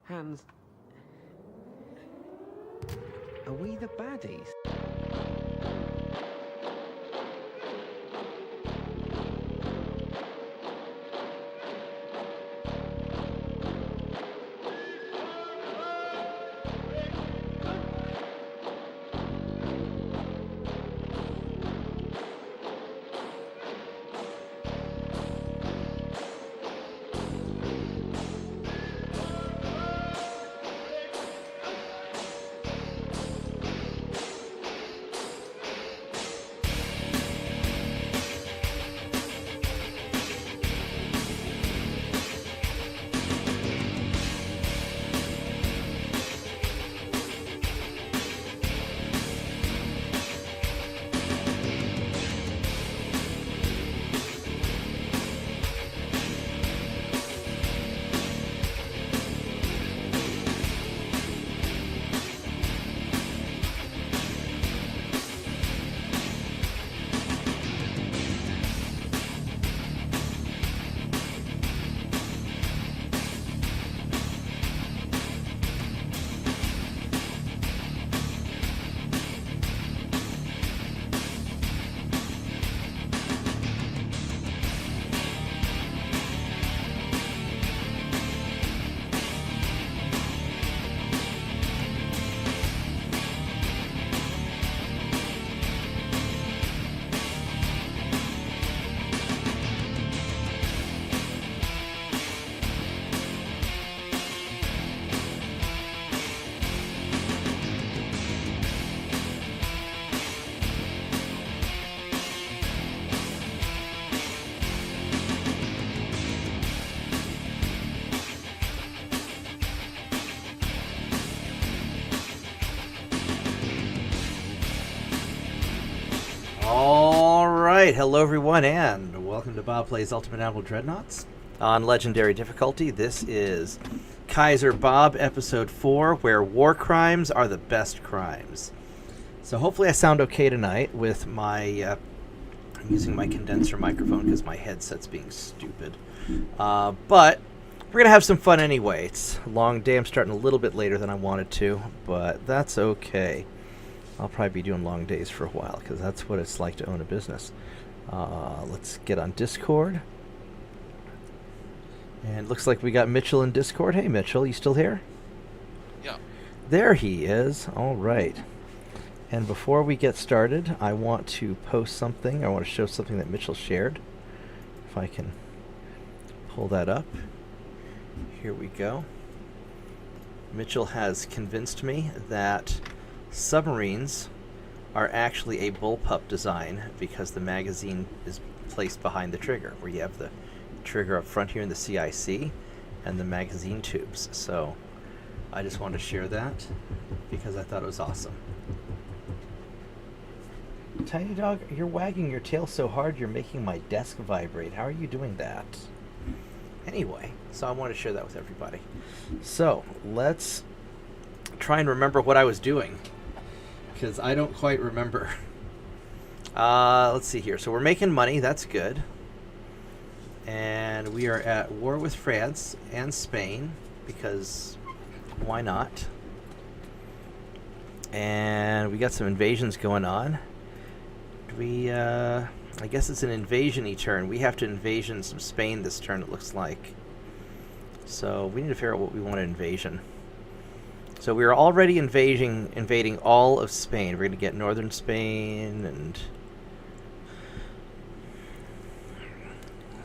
Hands, are we the baddies? Alright, hello everyone, and welcome to Bob Plays Ultimate Admiral Dreadnoughts on Legendary difficulty. This is Kaiser Bob Episode 4, where war crimes are the best crimes. So hopefully I sound okay tonight with my, I'm using my condenser microphone because my headset's being stupid. But we're going to have some fun anyway. It's a long day, I'm starting a little bit later than I wanted to, but that's okay. I'll probably be doing long days for a while because that's what it's like to own a business. Let's get on Discord. And looks like we got Mitchell in Discord. Hey, Mitchell, you still here? Yeah. There he is. All right. And before we get started, I want to post something. I want to show something that Mitchell shared. If I can pull that up. Here we go. Mitchell has convinced me that submarines are actually a bullpup design because the magazine is placed behind the trigger, where you have the trigger up front here in the CIC and the magazine tubes. So I just wanted to share that because I thought it was awesome. Tiny dog, you're wagging your tail so hard you're making my desk vibrate. How are you doing that? Anyway, so I want to share that with everybody. So let's try and remember what I was doing, because I don't quite remember. Let's see here. So we're making money. That's good. And we are at war with France and Spain, because why not? And we got some invasions going on. I guess it's an invasion-y turn. We have to invasion some Spain this turn, it looks like. So we need to figure out what we want to invasion. So we are already invading all of Spain. We're going to get northern Spain and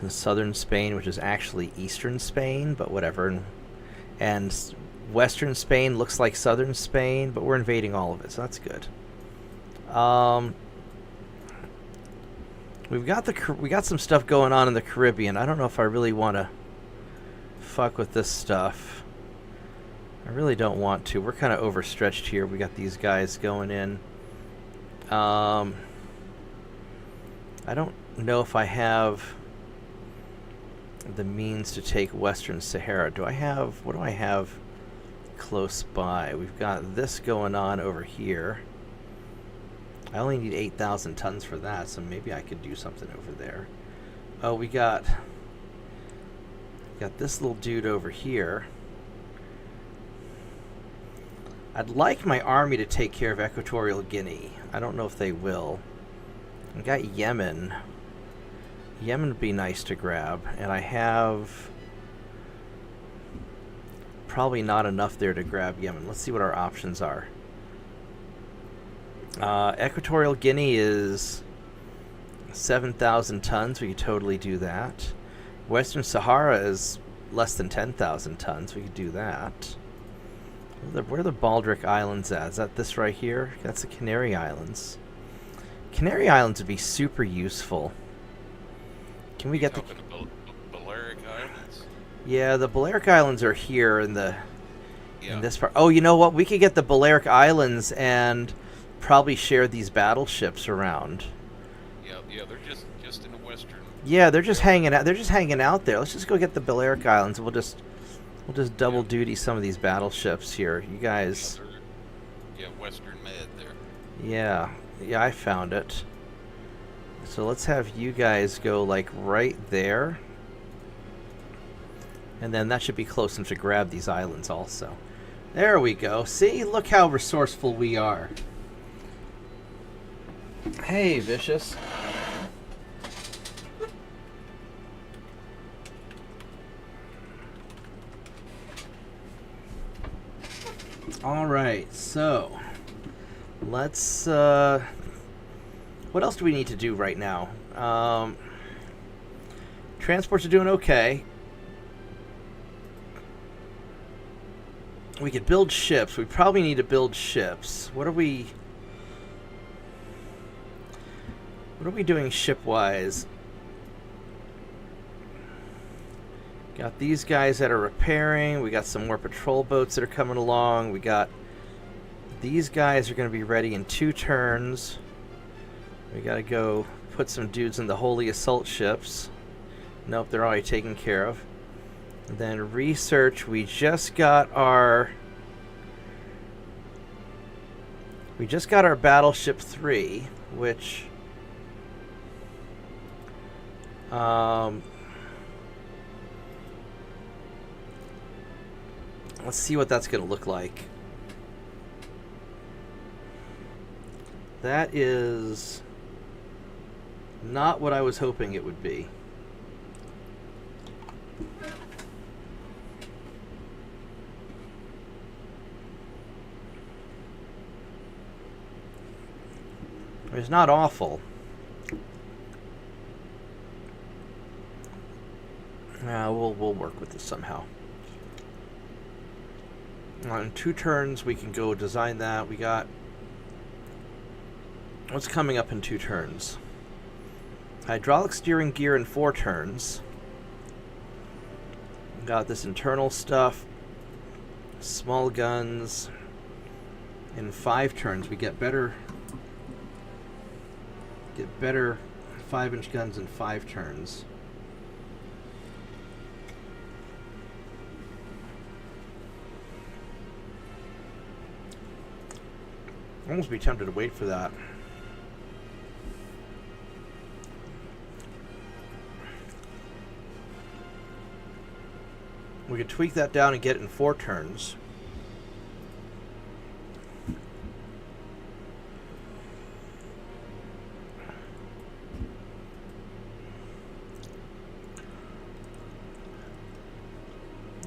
the southern Spain, which is actually eastern Spain, but whatever. And western Spain looks like southern Spain, but we're invading all of it, so that's good. We got some stuff going on in the Caribbean. I don't know if I really want to fuck with this stuff. I really don't want to. We're kind of overstretched here. We got these guys going in. I don't know if I have the means to take Western Sahara. What do I have close by? We've got this going on over here. I only need 8,000 tons for that, so maybe I could do something over there. Oh, we got this little dude over here. I'd like my army to take care of Equatorial Guinea. I don't know if they will. I got Yemen. Yemen would be nice to grab, and I have probably not enough there to grab Yemen. Let's see what our options are. Equatorial Guinea is 7,000 tons. We could totally do that. Western Sahara is less than 10,000 tons. We could do that. Where are the Baldric Islands at? Is that this right here? That's the Canary Islands. Canary Islands would be super useful. Can we get the Balearic Islands? Yeah, the Balearic Islands are here in this part. Oh, you know what? We could get the Balearic Islands and probably share these battleships around. Yeah, they're just in the western. Yeah, they're just hanging out. They're just hanging out there. Let's just go get the Balearic Islands. We'll just double duty some of these battleships here. You guys. Yeah, Western Med there. Yeah, I found it. So let's have you guys go like right there. And then that should be close enough to grab these islands also. There we go. See, look how resourceful we are. Hey, Vicious. All right, so let's what else do we need to do right now? Transports are doing okay. We could build ships. We probably need to build ships. What are we doing ship-wise? Got these guys that are repairing. We got some more patrol boats that are coming along. We got these guys are going to be ready in 2 turns. We got to go put some dudes in the holy assault ships. Nope, they're already taken care of. And then research, we just got our Battleship 3, which let's see what that's going to look like. That is not what I was hoping it would be. It's not awful. We'll work with this somehow. On 2 turns, we can go design that. We got what's coming up in 2 turns. Hydraulic steering gear in 4 turns. Got this internal stuff. Small guns. In 5 turns, we get better 5-inch guns in 5 turns. Almost be tempted to wait for that. We could tweak that down and get it in 4 turns.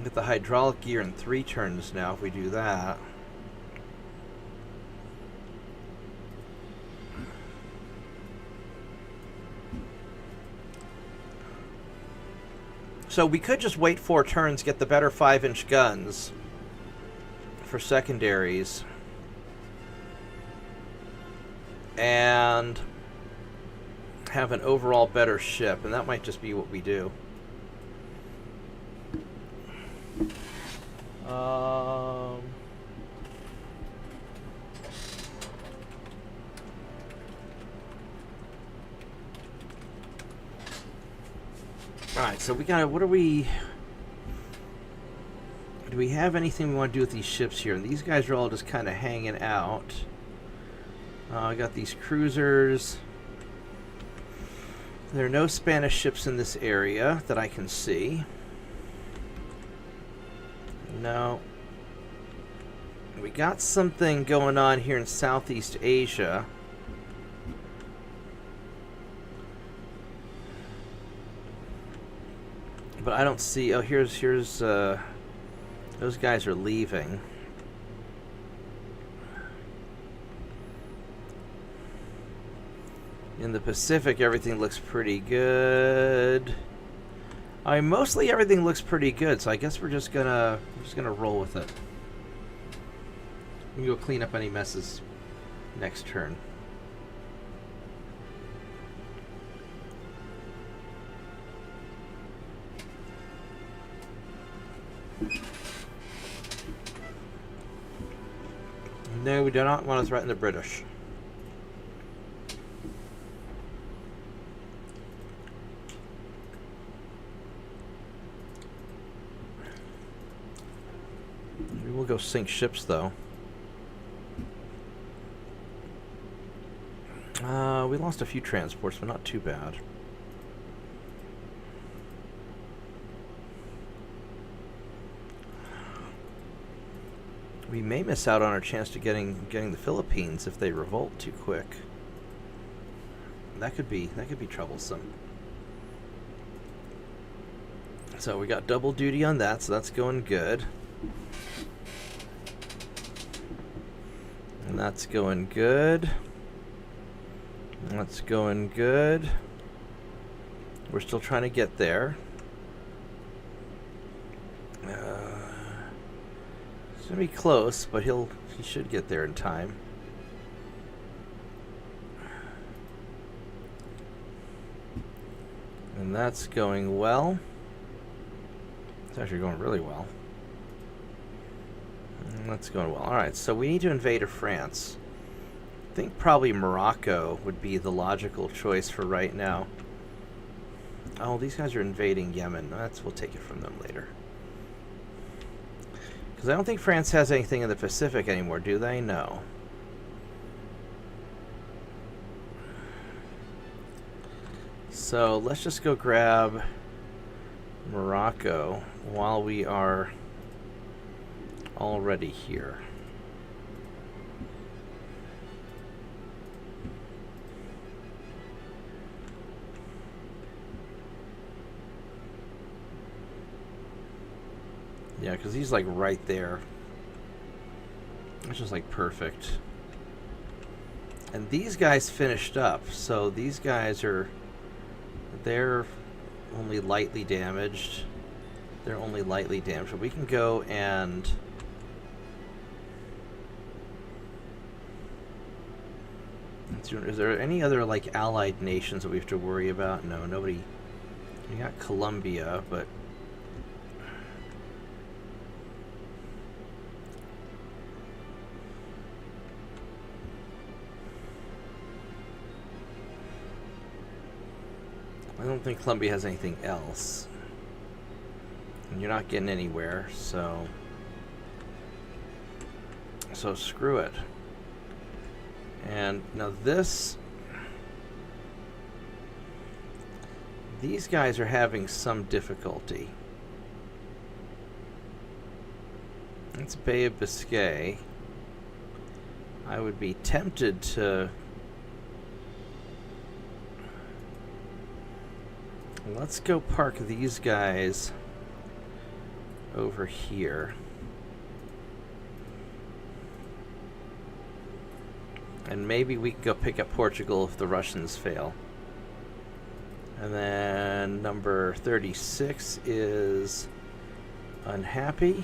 Get the hydraulic gear in 3 turns now if we do that. So we could just wait 4 turns, get the better 5-inch guns for secondaries, and have an overall better ship, and that might just be what we do. Alright, so we got, do we have anything we want to do with these ships here? And these guys are all just kind of hanging out. I got these cruisers. There are no Spanish ships in this area that I can see. No. We got something going on here in Southeast Asia. But I don't see... Oh, here's those guys are leaving. In the Pacific, everything looks pretty good. I mean, mostly everything looks pretty good, so I guess we're just gonna roll with it. We can go clean up any messes next turn. No, we do not want to threaten the British. We will go sink ships, though. We lost a few transports, but not too bad. We may miss out on our chance to getting the Philippines if they revolt too quick. That could be troublesome. So we got double duty on that, so that's going good. And that's going good. That's going good. We're still trying to get there. It's gonna be close, but he should get there in time. And that's going well. It's actually going really well. And that's going well. Alright, so we need to invade France. I think probably Morocco would be the logical choice for right now. Oh, these guys are invading Yemen. We'll take it from them later. Because I don't think France has anything in the Pacific anymore, do they? No. So let's just go grab Morocco while we are already here. Yeah, because he's like right there. It's just like perfect. And these guys finished up, so these guys they're only lightly damaged. They're only lightly damaged. But we can go and is there any other like allied nations that we have to worry about? No, nobody. We got Colombia, but I don't think Colombia has anything else. And you're not getting anywhere, so screw it. And now these guys are having some difficulty. It's Bay of Biscay. I would be tempted to... Let's go park these guys over here. And maybe we can go pick up Portugal if the Russians fail. And then number 36 is unhappy.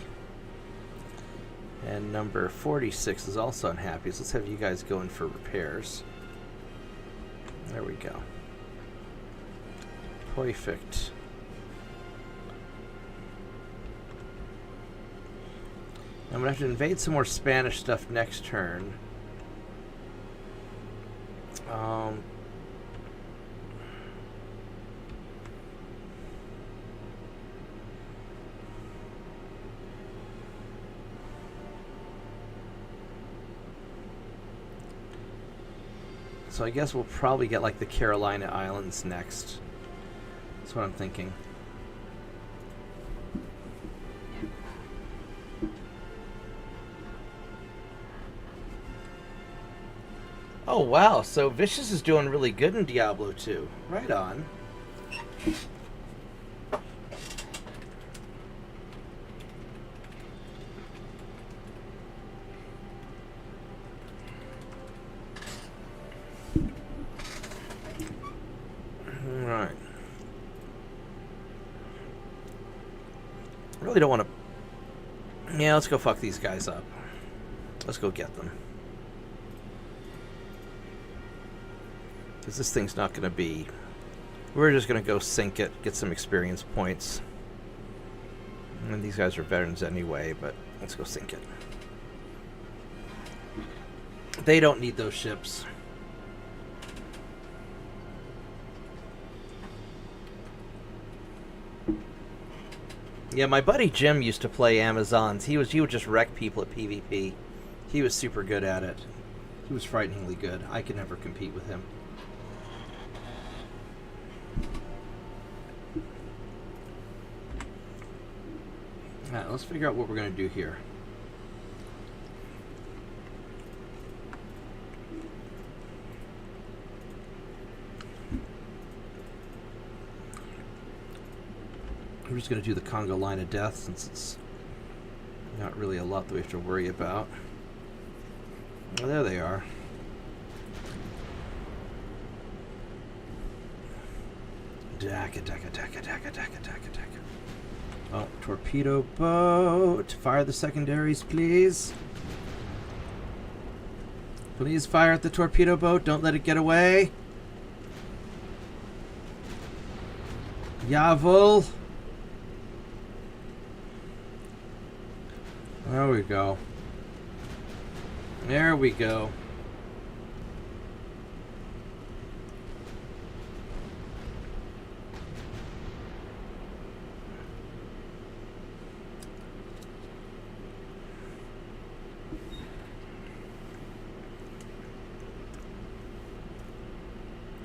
And number 46 is also unhappy. So let's have you guys go in for repairs. There we go. Perfect. I'm going to have to invade some more Spanish stuff next turn. So I guess we'll probably get like the Carolina Islands next. That's what I'm thinking. Oh, wow. So Vicious is doing really good in Diablo 2. Right on. Alright. I really don't want to... Yeah, let's go fuck these guys up. Let's go get them. Because this thing's not going to be... We're just going to go sink it, get some experience points. And these guys are veterans anyway, but let's go sink it. They don't need those ships. Yeah, my buddy Jim used to play Amazons. He would just wreck people at PvP. He was super good at it. He was frighteningly good. I could never compete with him. Alright, let's figure out what we're going to do here. We're just going to do the Congo line of death since it's not really a lot that we have to worry about. Oh, there they are. Attack, attack, attack, attack, attack, attack, attack. Oh, torpedo boat. Fire the secondaries, please. Please fire at the torpedo boat. Don't let it get away. Jawohl. There we go. There we go.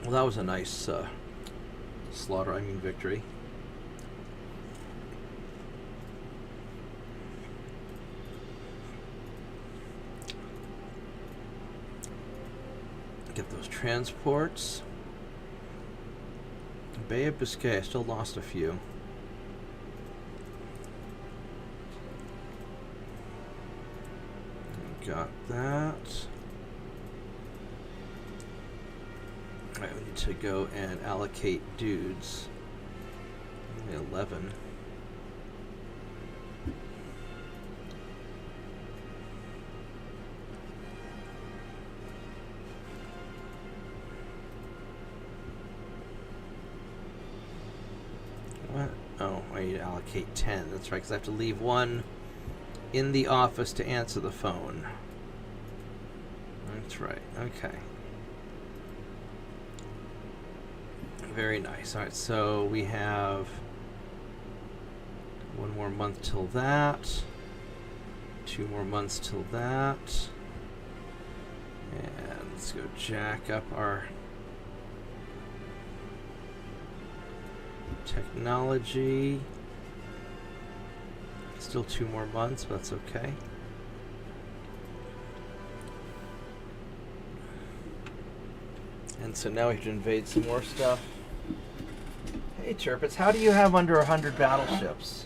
Well, that was a nice victory. Get those transports. Bay of Biscay, I still lost a few. Got that. Alright, we need to go and allocate dudes. Only 11. What? Oh, I need to allocate 10. That's right, because I have to leave one in the office to answer the phone. That's right. Okay. Very nice. Alright, so we have one more month till that. 2 more months till that. And let's go jack up our technology. Still 2 more months, but that's okay. And so now we have to invade some more stuff. Hey Turpits, how do you have under 100 battleships?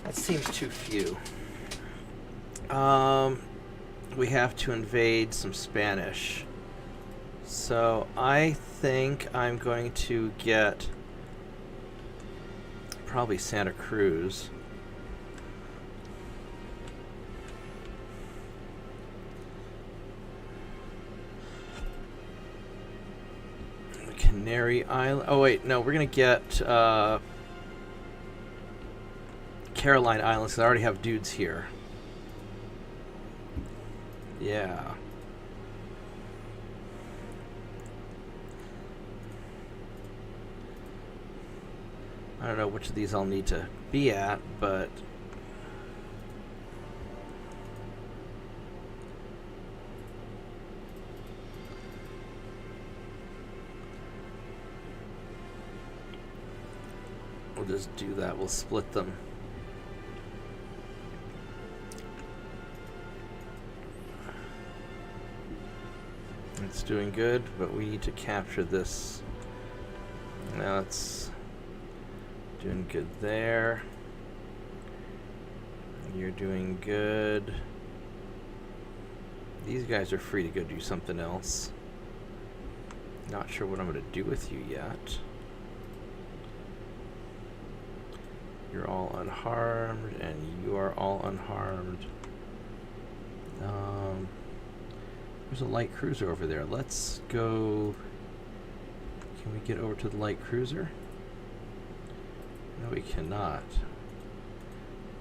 That seems too few. We have to invade some Spanish. So I think I'm going to get probably Santa Cruz. Canary Island. Oh wait, no, we're gonna get Caroline Islands because I already have dudes here. Yeah. I don't know which of these I'll need to be at, but we'll just do that. We'll split them. It's doing good, but we need to capture this. Now it's doing good there. You're doing good. These guys are free to go do something else. Not sure what I'm going to do with you yet. You're all unharmed, and you are all unharmed. There's a light cruiser over there. Let's go. Can we get over to the light cruiser? No, we cannot.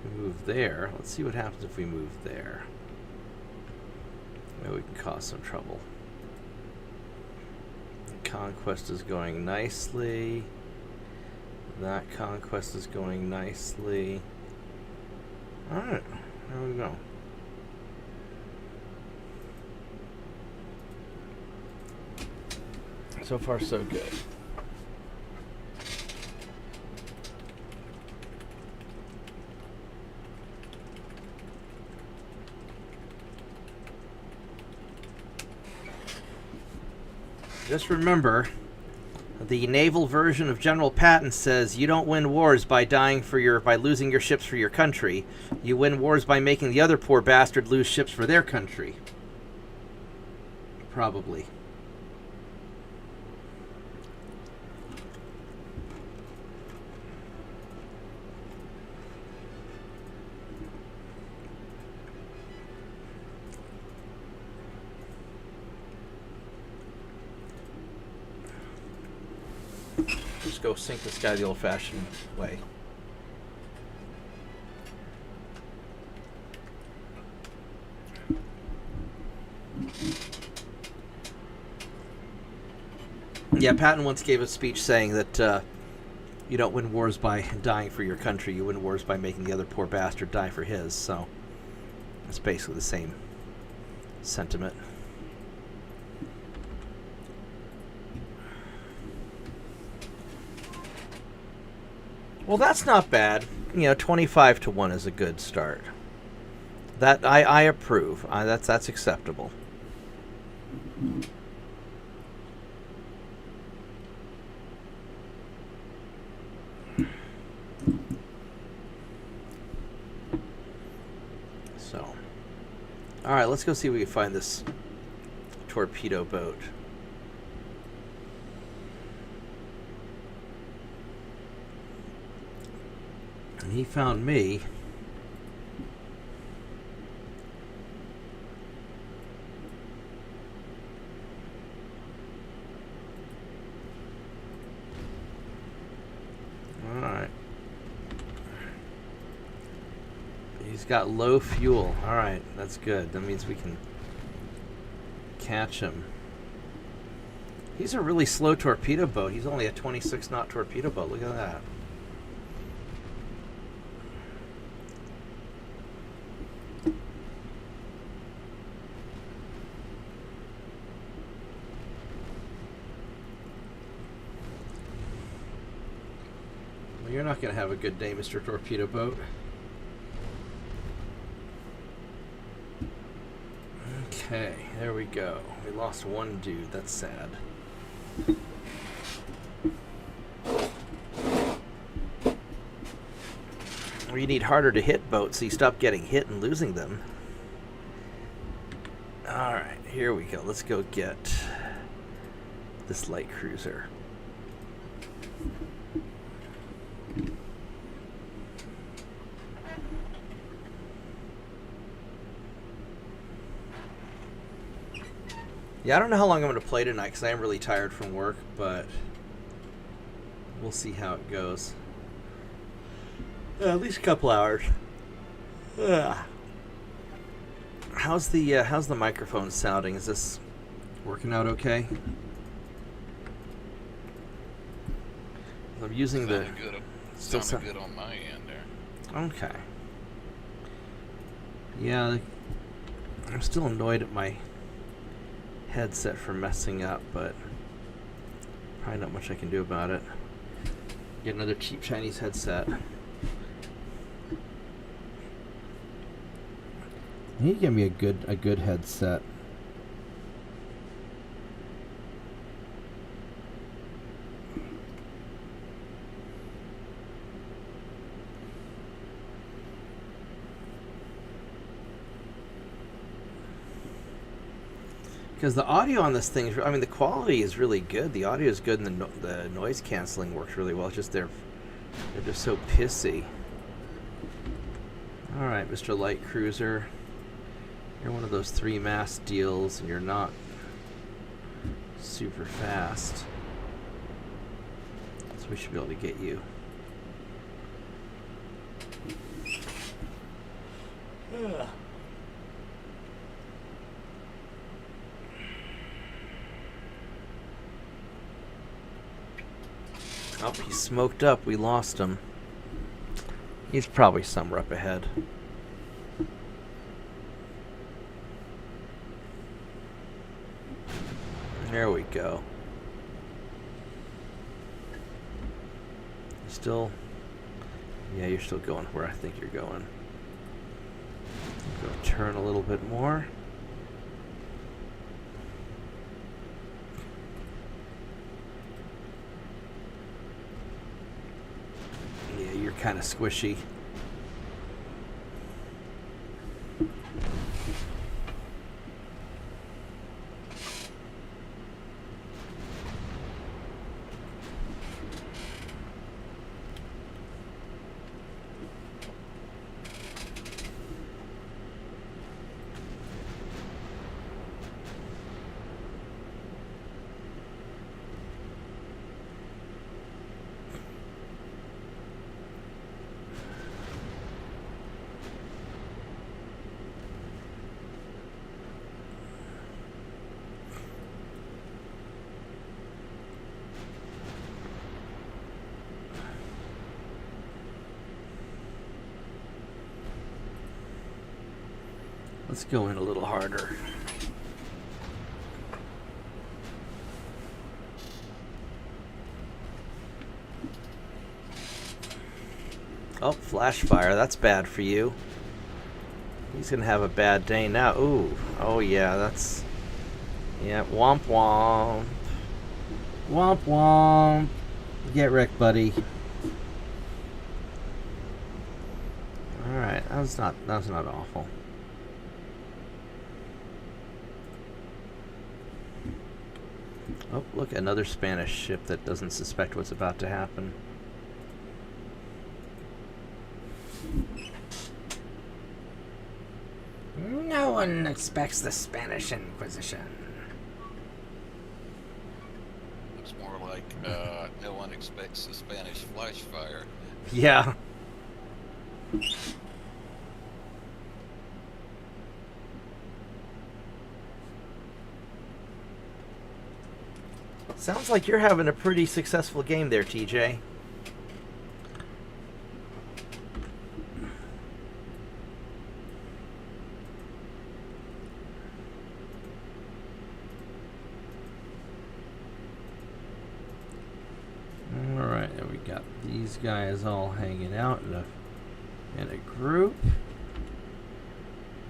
We move there. Let's see what happens if we move there. Maybe we can cause some trouble. Conquest is going nicely. That conquest is going nicely. Alright, there we go. So far, so good. Just remember, the naval version of General Patton says you don't win wars by losing your ships for your country. You win wars by making the other poor bastard lose ships for their country. Probably. Just go sink this guy the old-fashioned way. Yeah, Patton once gave a speech saying that you don't win wars by dying for your country. You win wars by making the other poor bastard die for his. So it's basically the same sentiment. Well, that's not bad. 25 to 1 is a good start. That I approve. That's acceptable. So, all right, let's go see if we can find this torpedo boat. And he found me. All right. He's got low fuel. All right, that's good. That means we can catch him. He's a really slow torpedo boat. He's only a 26-knot torpedo boat. Look at that. You're not going to have a good day, Mr. Torpedo Boat. Okay, there we go. We lost one dude. That's sad. We need harder to hit boats so you stop getting hit and losing them. Alright, here we go. Let's go get this light cruiser. Yeah, I don't know how long I'm going to play tonight because I am really tired from work, but we'll see how it goes. At least a couple hours. How's the microphone sounding? Is this working out okay? I'm using Sounded good on my end there. Okay. Yeah, I'm still annoyed at my headset for messing up, but probably not much I can do about it. Get another cheap Chinese headset. You need to give me a good headset. Because the audio on this thing, I mean, the quality is really good. The audio is good, and the noise canceling works really well. It's just they're just so pissy. All right, Mr. Light Cruiser, you're one of those 3-mast deals, and you're not super fast, so we should be able to get you. Ugh. Oh, he smoked up. We lost him. He's probably somewhere up ahead. There we go. Still, yeah, you're still going where I think you're going. Go turn a little bit more. Yeah, you're kind of squishy. Let's go in a little harder. Oh, flash fire. That's bad for you. He's going to have a bad day now. Ooh. Oh, yeah, that's... Yeah, womp womp. Womp womp. Get wrecked, buddy. Alright, that's not awful. Oh, look, another Spanish ship that doesn't suspect what's about to happen. No one expects the Spanish Inquisition. Looks more like no one expects the Spanish flash fire. Yeah. Sounds like you're having a pretty successful game there, TJ. Alright, and we got these guys all hanging out in a group.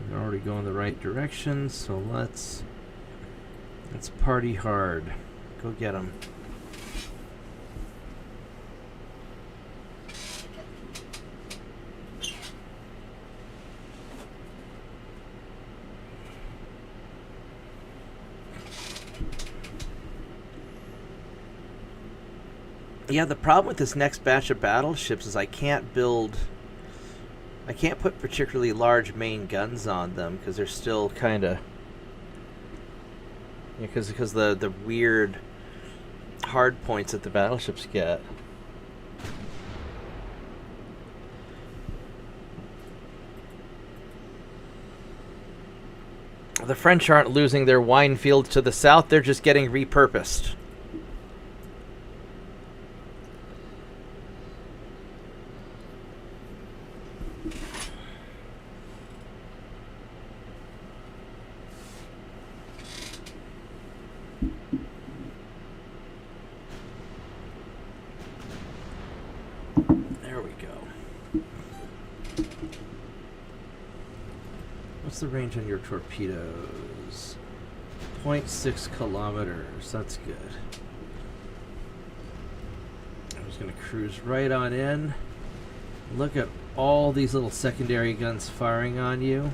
They're already going the right direction, so let's party hard. Go get him. Yeah, the problem with this next batch of battleships is I can't put particularly large main guns on them because they're still kind of... Because the weird hard points that the battleships get. The French aren't losing their wine fields to the south, they're just getting repurposed. What's the range on your torpedoes? 0.6 kilometers. That's good. I'm just going to cruise right on in. Look at all these little secondary guns firing on you.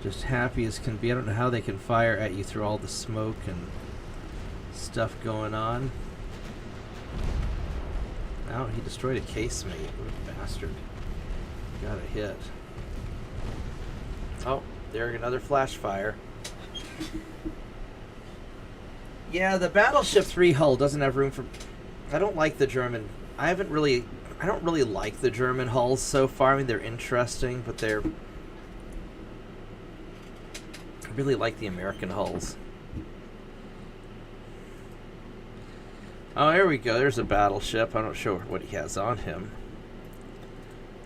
Just happy as can be. I don't know how they can fire at you through all the smoke and stuff going on. Oh, he destroyed a casemate. What a bastard. Got a hit. Oh, there another flash fire. Yeah, the Battleship 3 hull doesn't have room for... I don't like the German... I don't really like the German hulls so far. I mean, they're interesting, but they're... I really like the American hulls. Oh, here we go. There's a battleship. I'm not sure what he has on him.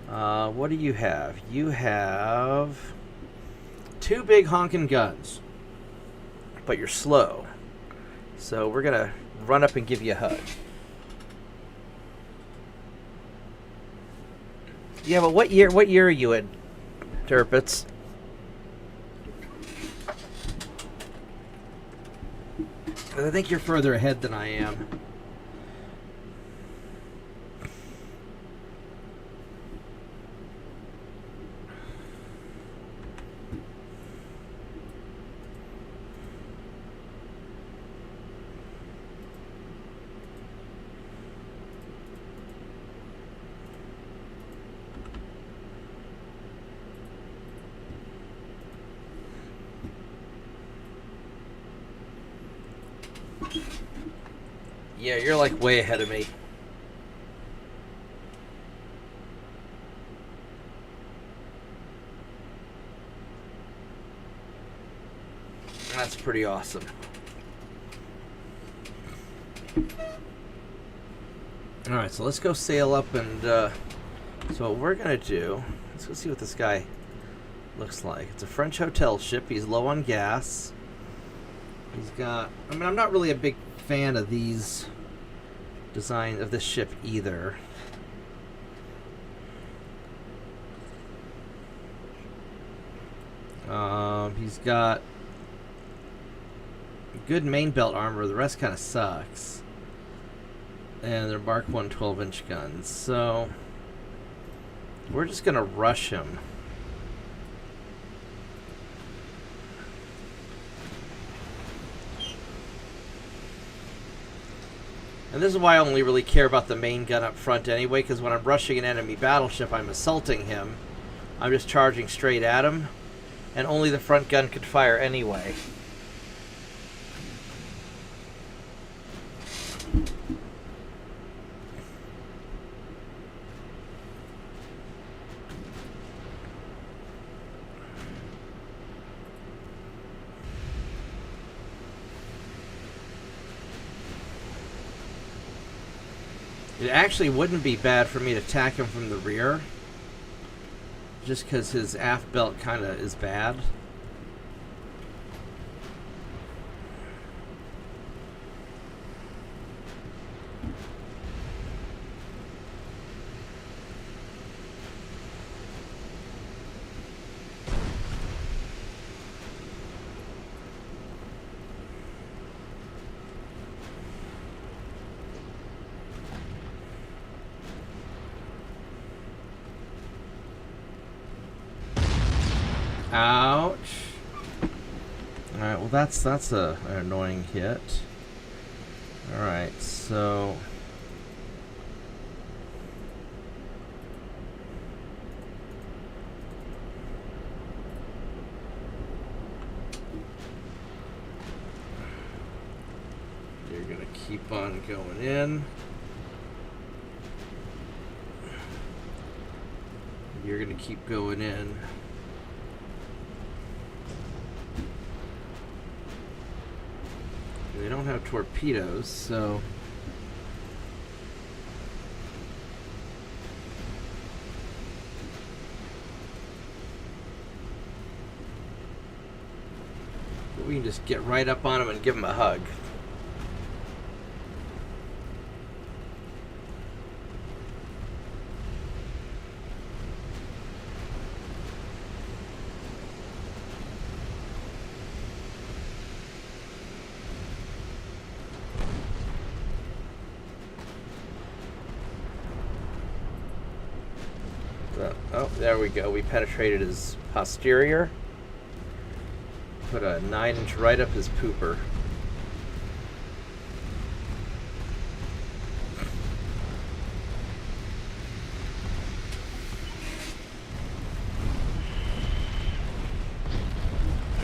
What do you have? You have 2 big honking guns, but you're slow. So we're going to run up and give you a hug. Yeah, but what year are you in, Turpitz? I think you're further ahead than I am. Yeah, you're like way ahead of me. That's pretty awesome. Alright, so let's go sail up and, so what we're gonna do, let's go see what this guy looks like. It's a French hotel ship. He's low on gas. He's got, I mean, I'm not really a big fan of these design of this ship either. He's got good main belt armor. The rest kind of sucks. And they're Mark 1 12-inch guns. So we're just going to rush him. And this is why I only really care about the main gun up front anyway, because when I'm rushing an enemy battleship, I'm assaulting him. I'm just charging straight at him, and only the front gun could fire anyway. It actually wouldn't be bad for me to attack him from the rear, just because his aft belt kind of is bad. Ouch. Alright, well that's an annoying hit. Alright, so you're gonna keep on going in. You're gonna keep going in. They don't have torpedoes, so we can just get right up on them and give them a hug. Oh, there we go. We penetrated his posterior. put a 9-inch right up his pooper.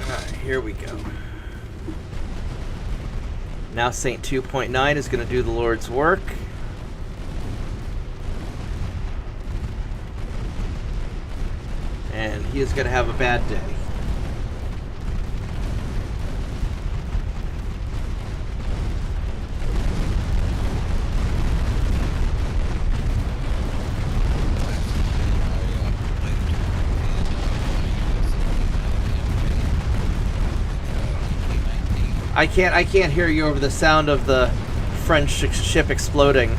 Alright, here we go. Now Saint 2.9 is going to do the Lord's work. And he is going to have a bad day. I can't hear you over the sound of the French ship exploding.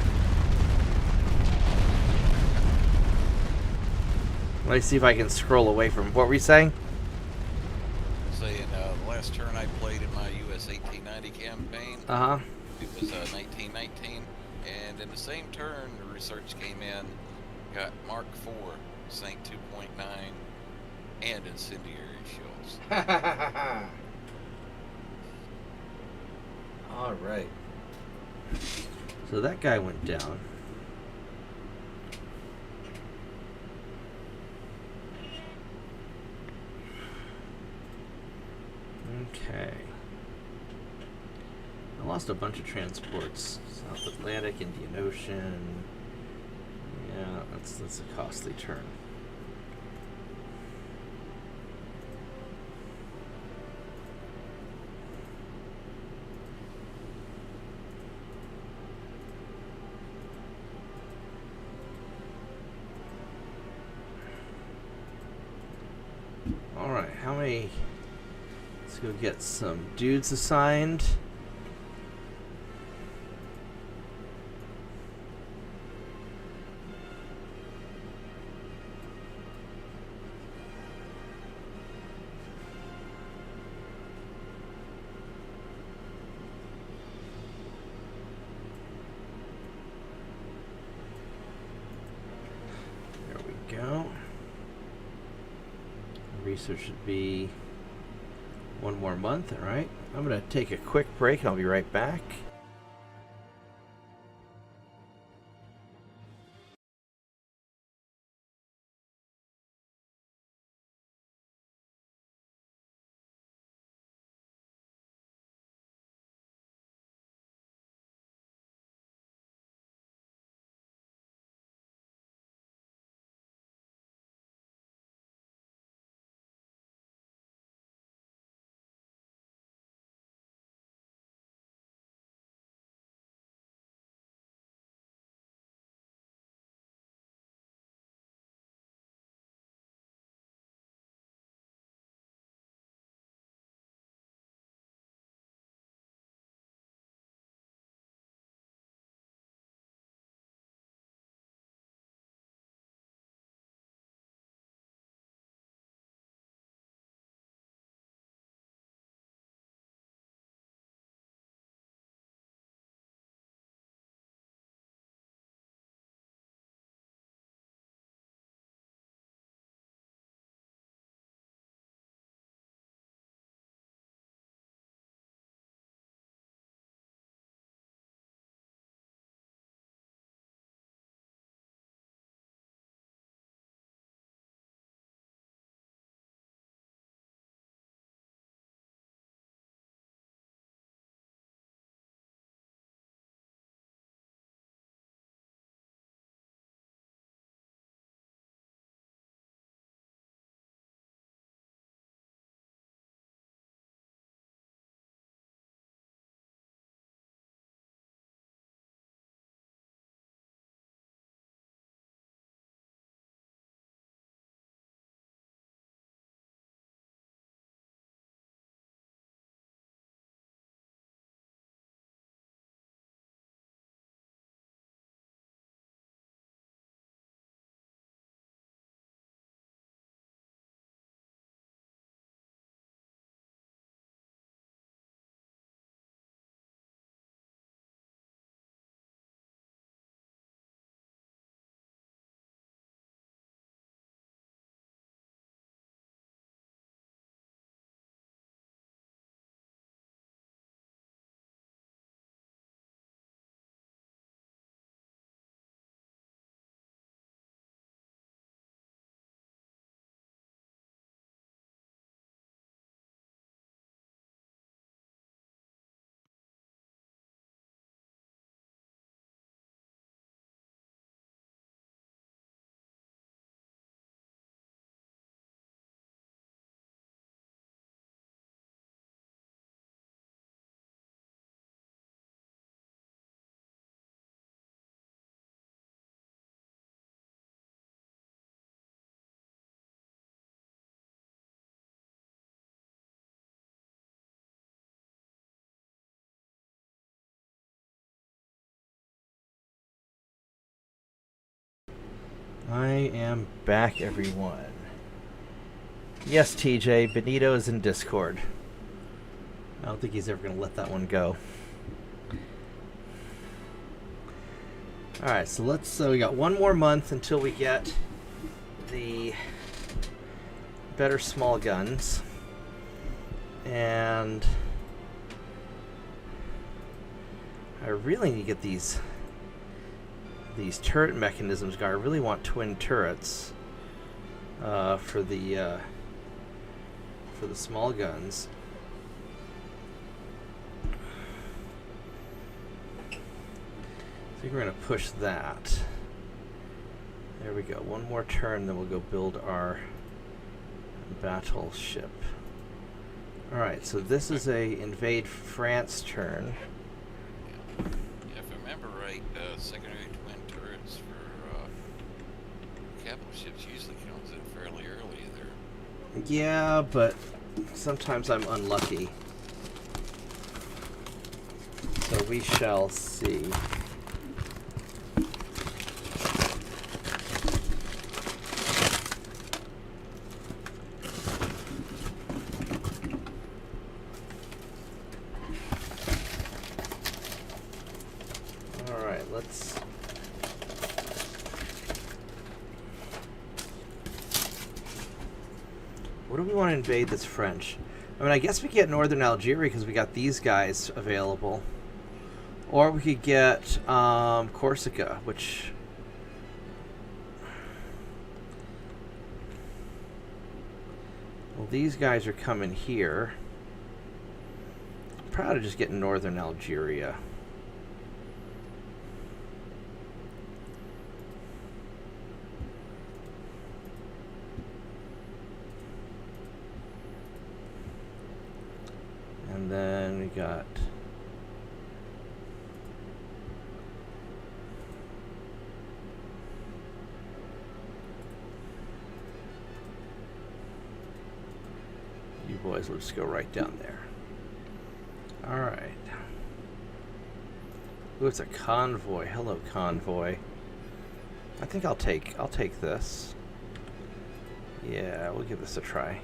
Let me see if I can scroll away from. What were you saying? Saying the last turn I played in my US 1890 campaign, it was 1919, and in the same turn, the research came in, got Mark IV, Saint 2.9, and incendiary shields. All right. So that guy went down. Okay. I lost a bunch of transports. South Atlantic, Indian Ocean. Yeah, that's a costly turn. Alright, how many... Let's go get some dudes assigned. There we go. Research should be one more month. All right, I'm going to take a quick break and I'll be right back. I am back, everyone. Yes, TJ, Benito is in Discord. I don't think he's ever going to let that one go. Alright, so let's, we got one more month until we get the better small guns. And I really need to get these turret mechanisms going. I really want twin turrets for the small guns. I think we're going to push that. There we go. One more turn, then we'll go build our battleship. Alright, so this is a invade France turn. Yeah, if I remember right, secondary twin turrets for capital ships usually comes in fairly early there. Yeah, but sometimes I'm unlucky. So we shall see. What do we want to invade that's French? I mean, I guess we get northern Algeria because we got these guys available. Or we could get Corsica, which... Well, these guys are coming here. I'm proud of just getting northern Algeria. And then we got you boys will just go right down there. All right. Ooh, it's a convoy. Hello, convoy. I think I'll take this. Yeah, we'll give this a try.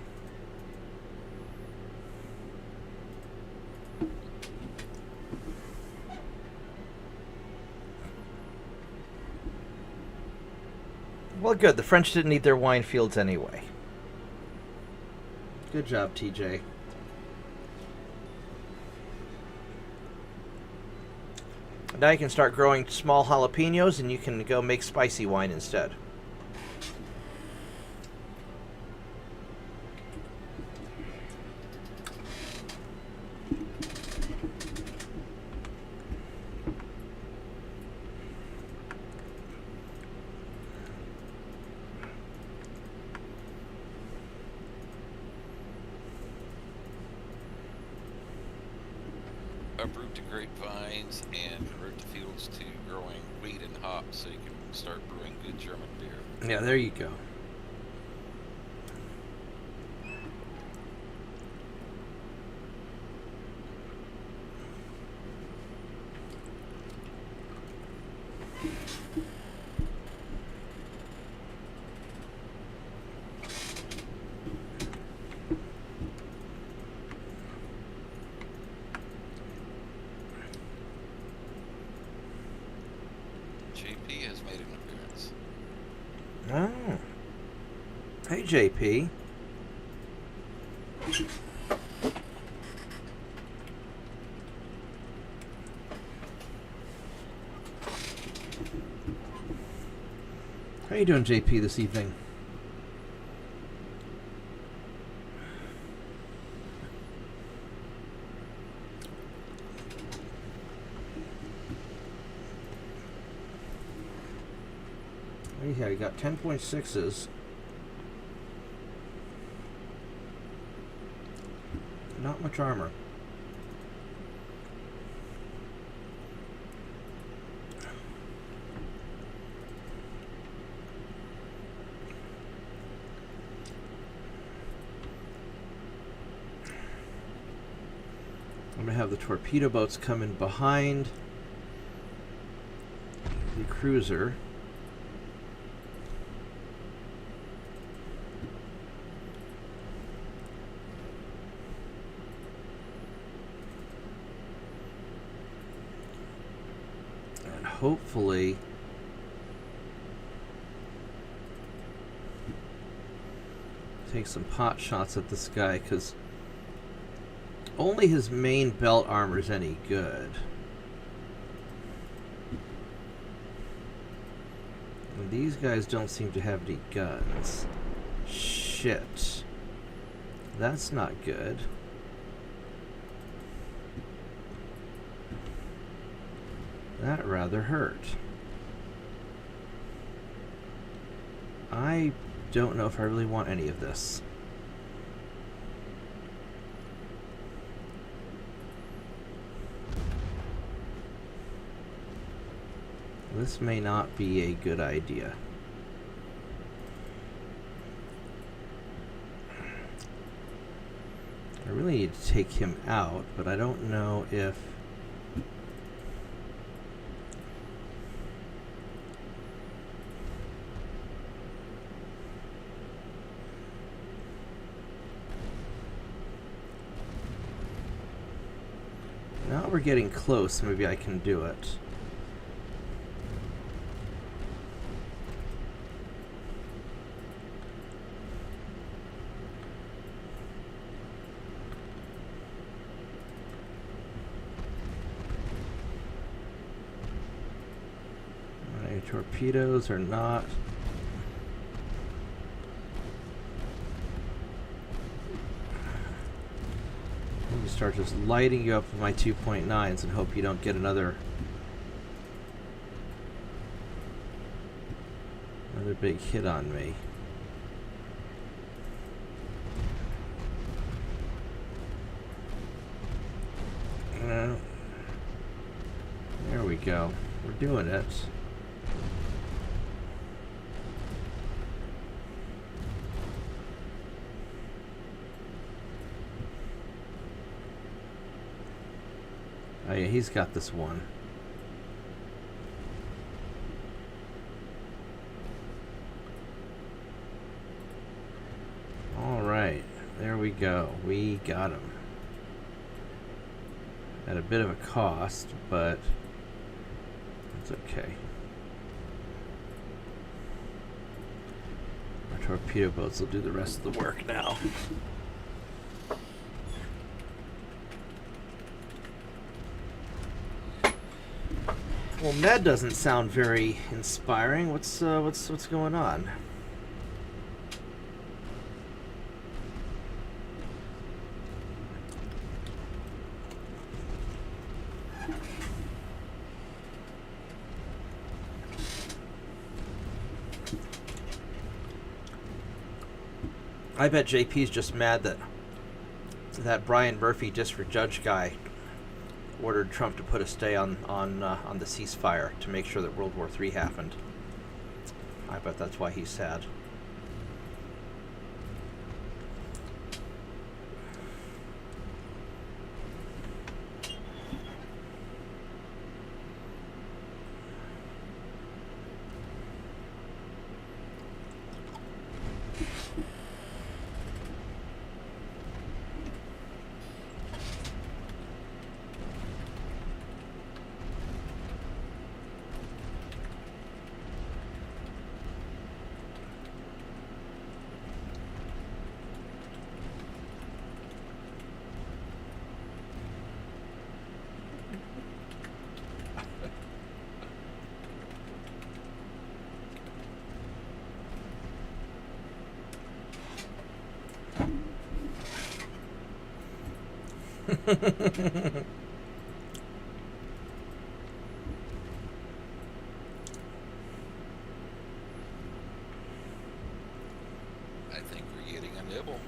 Well, good. The French didn't need their wine fields anyway. Good job, TJ. Now you can start growing small jalapenos and you can go make spicy wine instead. Uproot the grapevines and convert the fields to growing wheat and hops so you can start brewing good German beer. Yeah, there you go. Oh. Hey, JP. How you doing, JP, this evening? Yeah, you got 10.6s. Not much armor. I'm going to have the torpedo boats come in behind the cruiser. hopefully take some pot shots at this guy, because only his main belt armor is any good. And these guys don't seem to have any guns. Shit. That's not good. That rather hurt. I don't know if I really want any of this. This may not be a good idea. I really need to take him out, but I don't know if... Now we're getting close, maybe I can do it. Torpedoes are not. I'm gonna start just lighting you up with my 2.9s and hope you don't get another big hit on me. There we go. We're doing it. Oh yeah, he's got this one. Alright, there we go. We got him. At a bit of a cost, but it's okay. Our torpedo boats will do the rest of the work now. Well, Med doesn't sound very inspiring. What's going on? I bet JP's just mad that Brian Murphy District Judge guy ordered Trump to put a stay on the ceasefire to make sure that World War III happened. I bet that's why he's sad. I think we're getting a nibble.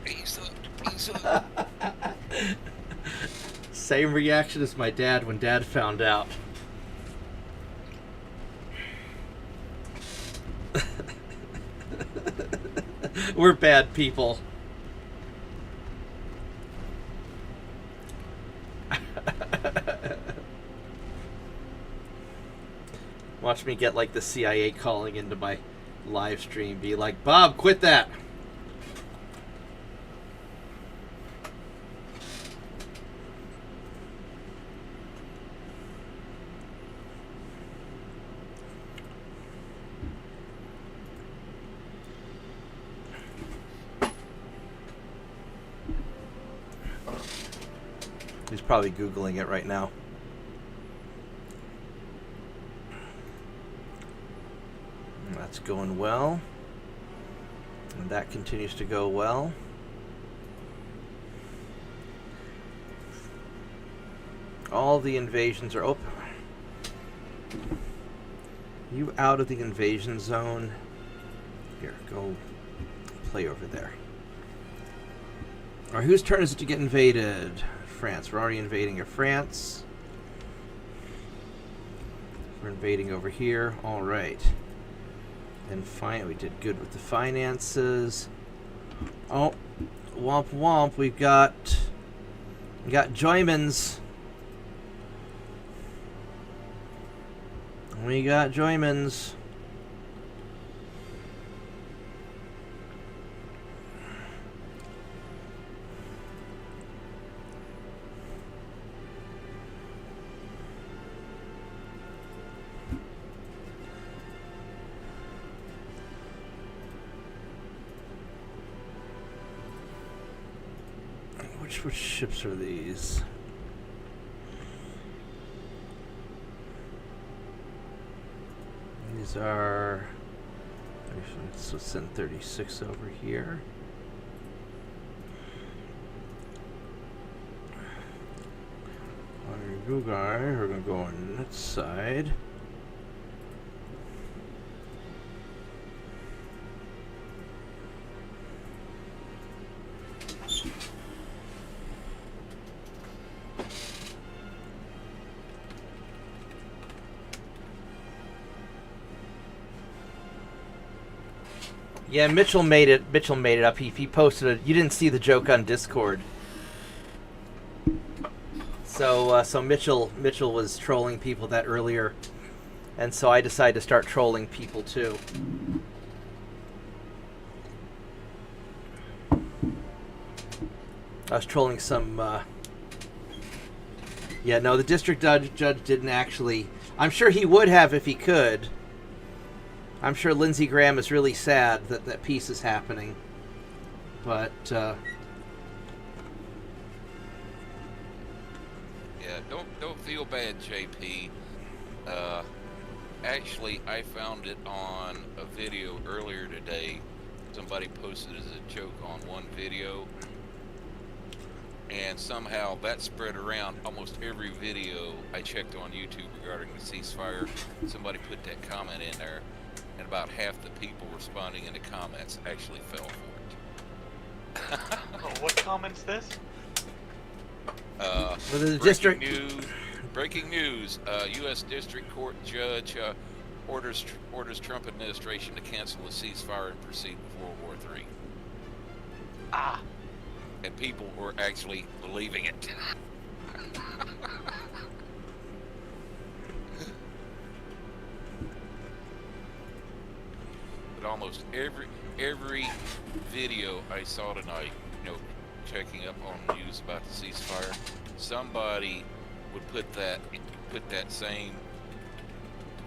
He's up. Same reaction as my dad when Dad found out. We're bad people. Watch me get like the CIA calling into my live stream be like, Bob, quit that. He's probably Googling it right now. That's going well. And that continues to go well. All the invasions are open. You out of the invasion zone. Here, go play over there. Alright, whose turn is it to get invaded? France. We're already invading France. We're invading over here. Alright. And fine, we did good with the finances. Oh, womp womp. We got Joymans. We got Joymans. Which ships are these? These are... So send 36 over here. You guys are going to go on that side. Yeah, Mitchell made it. Mitchell made it up. He posted it. You didn't see the joke on Discord. So Mitchell was trolling people that earlier, and so I decided to start trolling people too. I was trolling some. Yeah, no, the district judge didn't actually. I'm sure he would have if he could. I'm sure Lindsey Graham is really sad that that piece is happening, but yeah, don't feel bad, JP. Actually, I found it on a video earlier today. Somebody posted as a joke on one video, and somehow that spread around almost every video I checked on YouTube regarding the ceasefire. Somebody put that comment in there. And about half the people responding in the comments actually fell for it. Oh, what comment's this? Breaking news. U.S. District Court judge orders Trump administration to cancel the ceasefire and proceed with World War III. Ah. And people were actually believing it. But almost every video I saw tonight, checking up on news about the ceasefire, somebody would put that same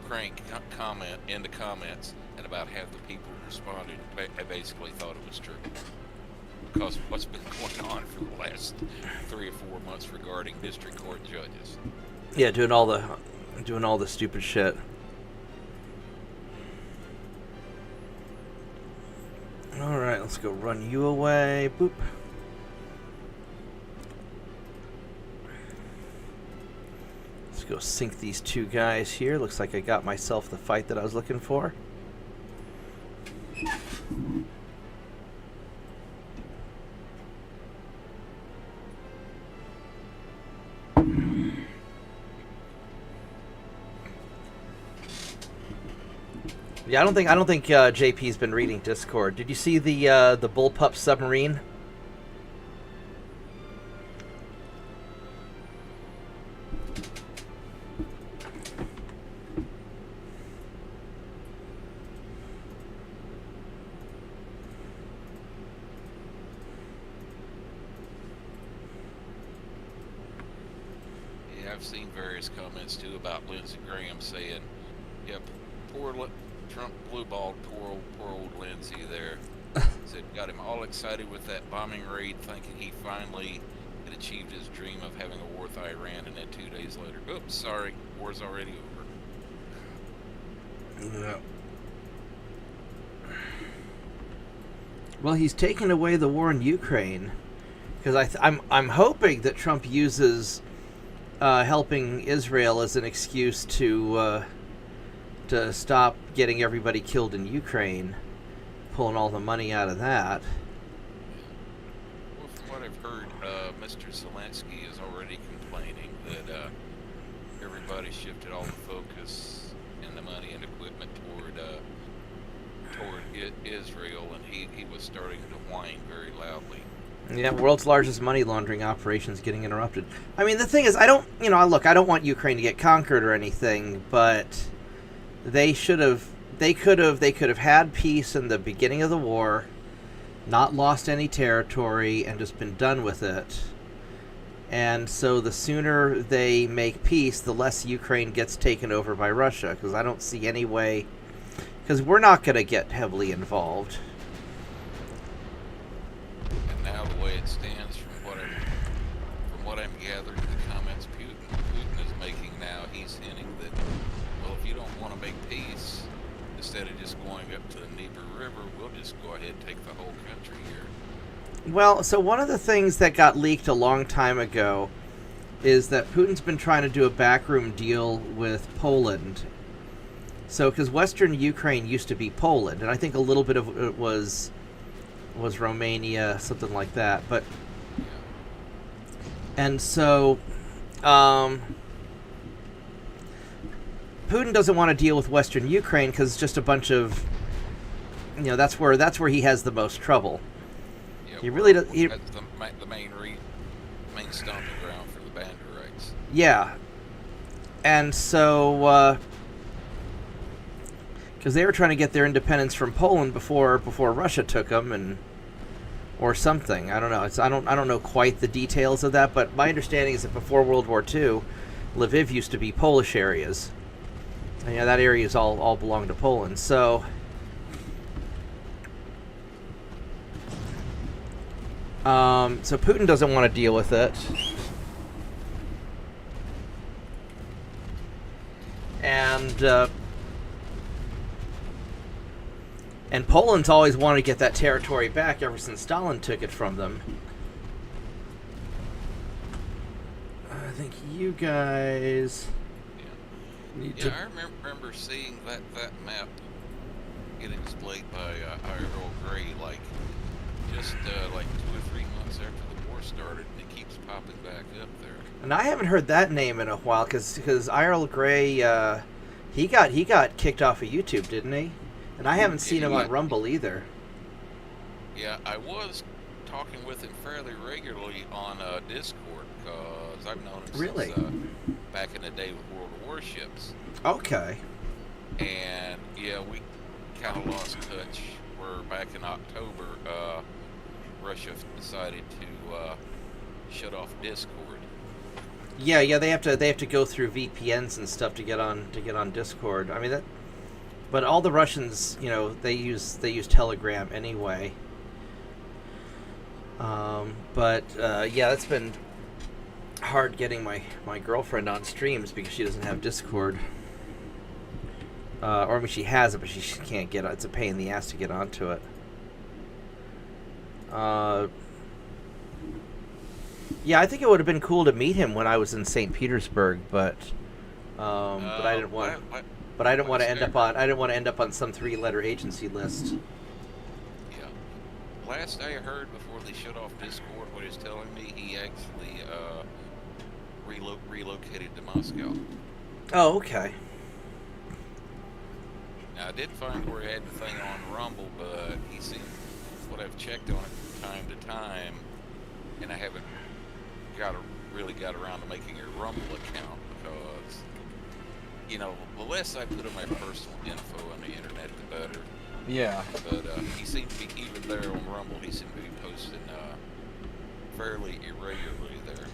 crank comment in the comments, and about half the people responded. I basically thought it was true, because of what's been going on for the last 3 or 4 months regarding district court judges. Yeah, doing all the stupid shit. Alright, let's go run you away. Boop. Let's go sink these two guys here. Looks like I got myself the fight that I was looking for. Yeah, I don't think JP's been reading Discord. Did you see the bullpup submarine? I've seen various comments too about Lindsey Graham saying, "Yep, Trump blue-balled poor old Lindsey there." Said got him all excited with that bombing raid, thinking he finally had achieved his dream of having a war with Iran, and then 2 days later, oops, sorry, war's already over. Yeah. Well, he's taken away the war in Ukraine, because I'm hoping that Trump uses helping Israel as an excuse to stop getting everybody killed in Ukraine, pulling all the money out of that. Well, from what I've heard, Mr. Zelensky is already complaining that everybody shifted all the focus and the money and equipment toward Israel, and he was starting to whine very loudly. Yeah, world's largest money laundering operations getting interrupted. I mean, the thing is, I don't want Ukraine to get conquered or anything, but they could have had peace in the beginning of the war, not lost any territory, and just been done with it. And so the sooner they make peace, the less Ukraine gets taken over by Russia, because I don't see any way, because we're not going to get heavily involved. And now the way it stands, from what I'm gathering, the comments Putin is making now, he's hinting that, well, if you don't want to make peace, instead of just going up to the Deaver River, we'll just go ahead and take the whole country here. Well, so one of the things that got leaked a long time ago is that Putin's been trying to do a backroom deal with Poland. So, because Western Ukraine used to be Poland, and I think a little bit of it was Romania, something like that. But, and so, Putin doesn't want to deal with Western Ukraine because it's just a bunch of, that's where he has the most trouble. Yeah, he really does. That's the main stomping ground for the Banderites. Yeah, and so because they were trying to get their independence from Poland before Russia took them, or something. I don't know. I don't know quite the details of that, but my understanding is that before World War II, Lviv used to be Polish areas. And that area is all belonged to Poland. So so Putin doesn't want to deal with it. And Poland's always wanted to get that territory back ever since Stalin took it from them. I think you guys need to... I remember seeing that map getting displayed by Admiral Gray just 2 or 3 months after the war started, and it keeps popping back up there. And I haven't heard that name in a while, because Admiral Gray, he got kicked off of YouTube, didn't he? And I haven't seen him on Rumble either. Yeah, I was talking with him fairly regularly on Discord, because I've known him since back in the day with World of Warships. Okay. And yeah, we kind of lost touch. Where back in October, Russia decided to shut off Discord. Yeah, they have to go through VPNs and stuff to get on Discord. I mean that. But all the Russians, they use Telegram anyway. But that's been hard getting my girlfriend on streams because she doesn't have Discord. Or I mean, she has it, but she can't get it. It's a pain in the ass to get onto it. Yeah, I think it would have been cool to meet him when I was in St. Petersburg, but I didn't want. But I didn't want to end up on some 3-letter agency list. Yeah. Last I heard before they shut off Discord, what he's telling me, he actually relocated to Moscow. Oh, okay. Now I did find where he had the thing on Rumble, but he seemed, what I've checked on it from time to time, and I haven't really got around to making a Rumble account because, the less I put of my personal info on the internet, the better. Yeah. But he seemed to be, even there on Rumble, he seemed to be posting fairly irregularly there.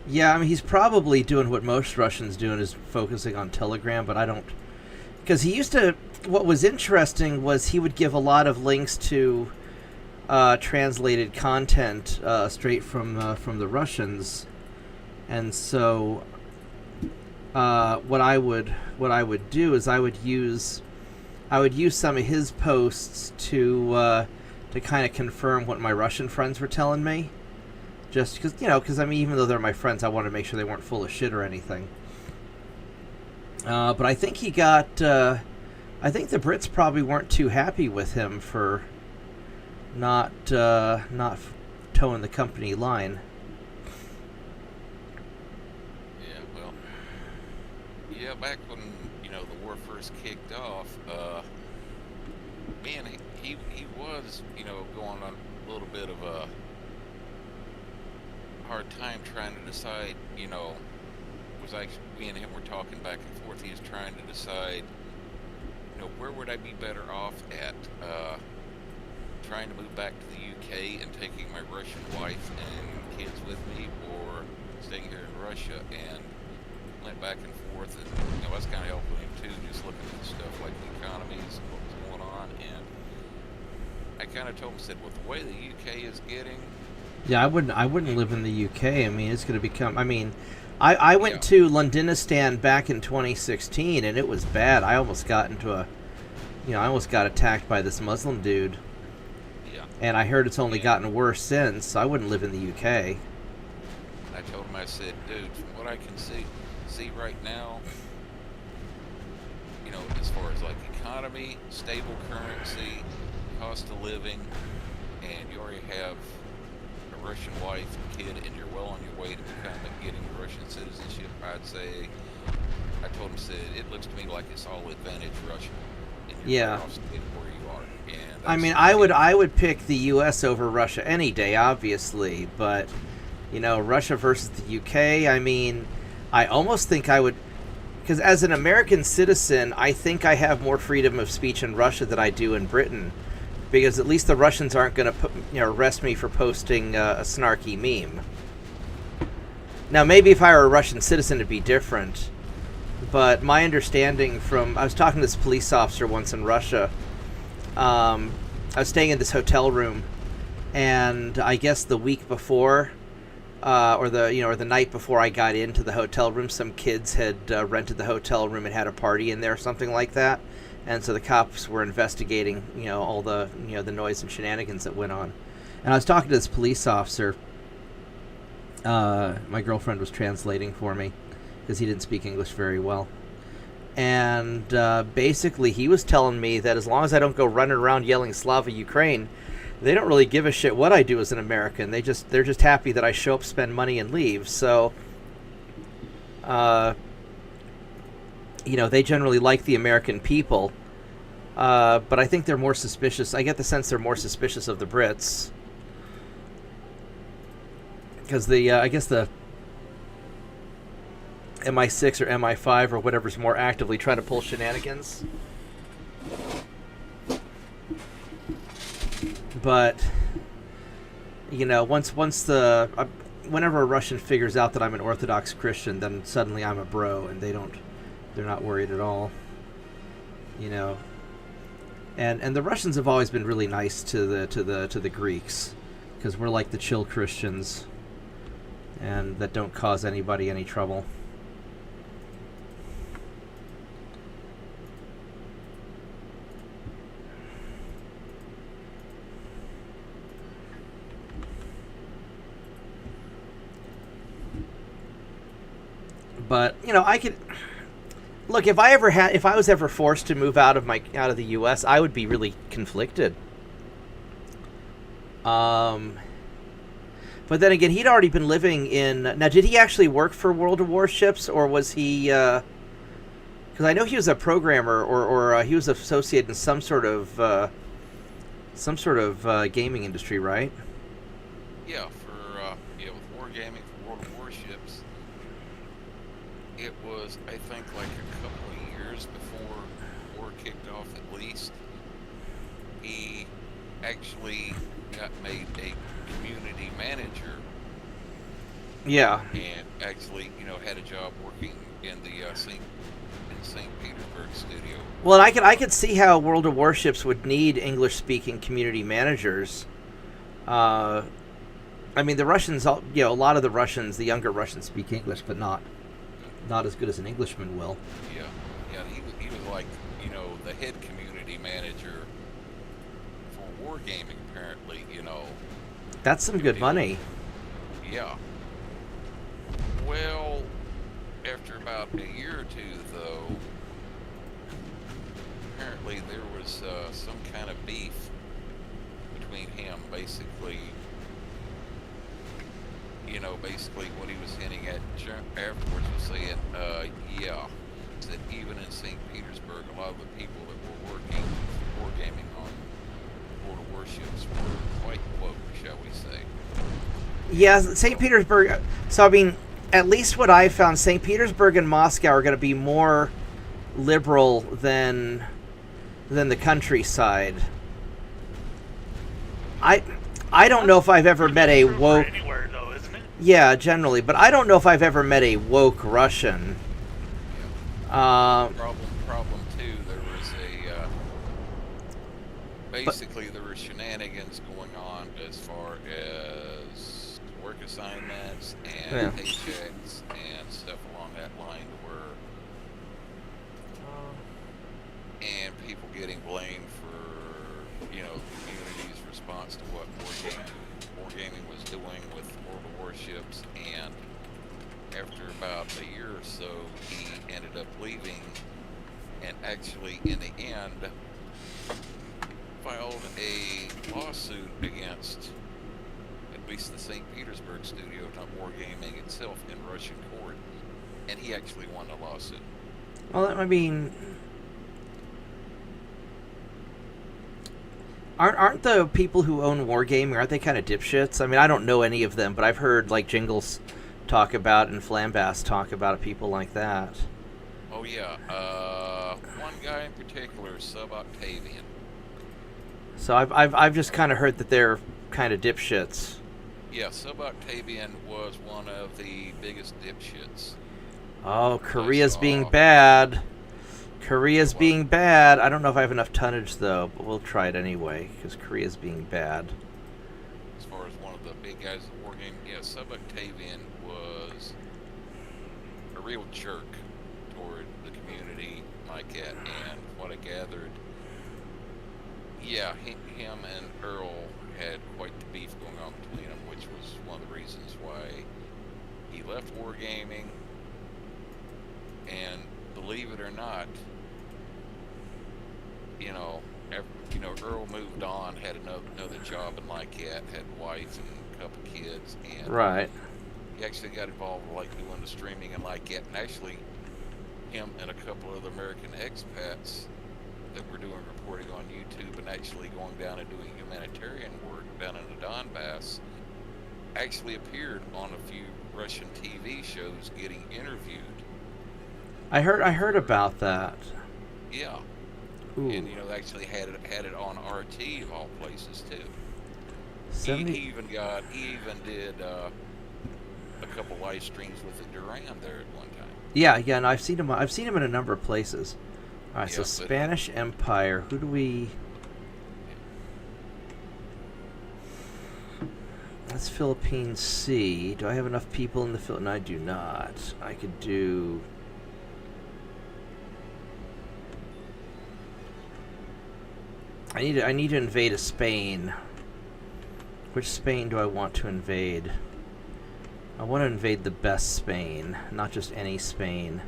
Yeah, I mean, he's probably doing what most Russians do and is focusing on Telegram, but I don't... Because he used to... What was interesting was he would give a lot of links to translated content straight from the Russians, and so what I would do is I would use some of his posts to kind of confirm what my Russian friends were telling me. Just because I mean, even though they're my friends, I wanted to make sure they weren't full of shit or anything. But I think he got. I think the Brits probably weren't too happy with him for not towing the company line. Yeah, well, yeah, back when the war first kicked off, man, he was going on a little bit of a hard time trying to decide, was actually, me and him were talking back and forth. He was trying to decide, where would I be better off at, trying to move back to the UK and taking my Russian wife and kids with me, or staying here in Russia, and went back and forth, and I was kind of helping him too, just looking at the stuff like the economies and what was going on, and I kind of told him, said, with the way the UK is getting. Yeah, I wouldn't live in the UK. I mean, it's going to become... I mean, I went to Londonistan back in 2016, and it was bad. I almost got into I almost got attacked by this Muslim dude. Yeah. And I heard it's only gotten worse since, so I wouldn't live in the UK. I told him, I said, dude, from what I can see right now, as far as like economy, stable currency, cost of living, and you already have a Russian wife and kid, and you're well on your way to getting your Russian citizenship, I'd say, I told him, said, it looks to me like it's all advantage Russia. And you're better off staying where you are. And I mean, I would pick the U.S. over Russia any day, obviously, but, Russia versus the UK, I mean, I almost think I would, because as an American citizen, I think I have more freedom of speech in Russia than I do in Britain. Because at least the Russians aren't going to arrest me for posting a snarky meme. Now, maybe if I were a Russian citizen, it'd be different. But my understanding from... I was talking to this police officer once in Russia. I was staying in this hotel room. And I guess the week before, or the night before I got into the hotel room, some kids had rented the hotel room and had a party in there or something like that. And so the cops were investigating, all the, the noise and shenanigans that went on. And I was talking to this police officer. My girlfriend was translating for me because he didn't speak English very well. And basically he was telling me that as long as I don't go running around yelling Slava Ukraine, they don't really give a shit what I do as an American. They're just happy that I show up, spend money, and leave. So, they generally like the American people, but I think they're more suspicious. I get the sense they're more suspicious of the Brits. Because I guess the MI6 or MI5 or whatever's more actively trying to pull shenanigans. But, whenever a Russian figures out that I'm an Orthodox Christian, then suddenly I'm a bro, and they're not worried at all, and the Russians have always been really nice to the Greeks, because we're like the chill Christians, and that don't cause anybody any trouble. But I could look if I was ever forced to move out of the U.S., I would be really conflicted. But then again, he'd already been living in. Now, did he actually work for World of Warships, or was he? Because I know he was a programmer, or he was associated in some sort of gaming industry, right? Yeah, with wargaming for World of Warships. It was, I think, like a couple of years before war kicked off, at least. He actually got made a community manager Yeah. And actually, had a job working in the St. Petersburg studio. Well, I could see how World of Warships would need English-speaking community managers. I mean, the Russians, a lot of the Russians, the younger Russians, speak English, but not as good as an Englishman will. Yeah. He was like, the head community manager for wargaming, apparently, That's some good money. Yeah. Well, after about a year or two, though, apparently there was some kind of beef between him, basically. Basically what he was hinting at afterwards was saying, that even in St. Petersburg, a lot of the people that were working wargaming on World of Warships were quite woke, shall we say. Yeah, St. Petersburg. So, I mean, at least what I found, St. Petersburg and Moscow are going to be more liberal than the countryside. I don't know if I've ever met a woke. Anywhere though, isn't it? Yeah, generally, but I don't know if I've ever met a woke Russian. Problem too. There was basically there were shenanigans going on as far as work assignments and paychecks and stuff along that line, and people getting blamed for the community's response to what wargaming was doing with World of Warships. And after about a year or so, he ended up leaving, and actually in the end filed a lawsuit against at least the St. Petersburg studio, not wargaming itself, in Russian court, and he actually won the lawsuit. Well, I mean, aren't the people who own wargaming, aren't they kind of dipshits? I mean, I don't know any of them, but I've heard like Jingles talk about and Flambast talk about people like that. Oh yeah, one guy in particular, Sub-Octavian. So I've just kind of heard that they're kind of dipshits. Yeah, Sub-Octavian was one of the biggest dipshits. Oh, Korea's being bad. Korea's being bad. I don't know if I have enough tonnage though, but we'll try it anyway because Korea's being bad. As far as one of the big guys at wargaming, yeah, Sub-Octavian was a real jerk toward the community like that, and what I gathered, yeah, him and Earl had quite the beef going on between them, which was one of the reasons why he left wargaming. And believe it or not, Earl moved on, had another job in Lycat, had a wife and a couple kids, and Right. he actually got involved with doing the streaming and Lycat, and actually him and a couple of the American expats that were doing reporting on YouTube and actually going down and doing humanitarian work down in the Donbass actually appeared on a few Russian TV shows getting interviewed. I heard about that. Yeah. Ooh. And they actually had it on RT of all places too. 70... He even did a couple live streams with the Duran there at one time. Yeah, no, I've seen him in a number of places. All right, Yeah, so Spanish Empire. Who do we? That's Philippine Sea. Do I have enough people in the Philippines? No, I do not. I could do. I need to invade a Spain. Which Spain do I want to invade? I want to invade the best Spain, not just any Spain.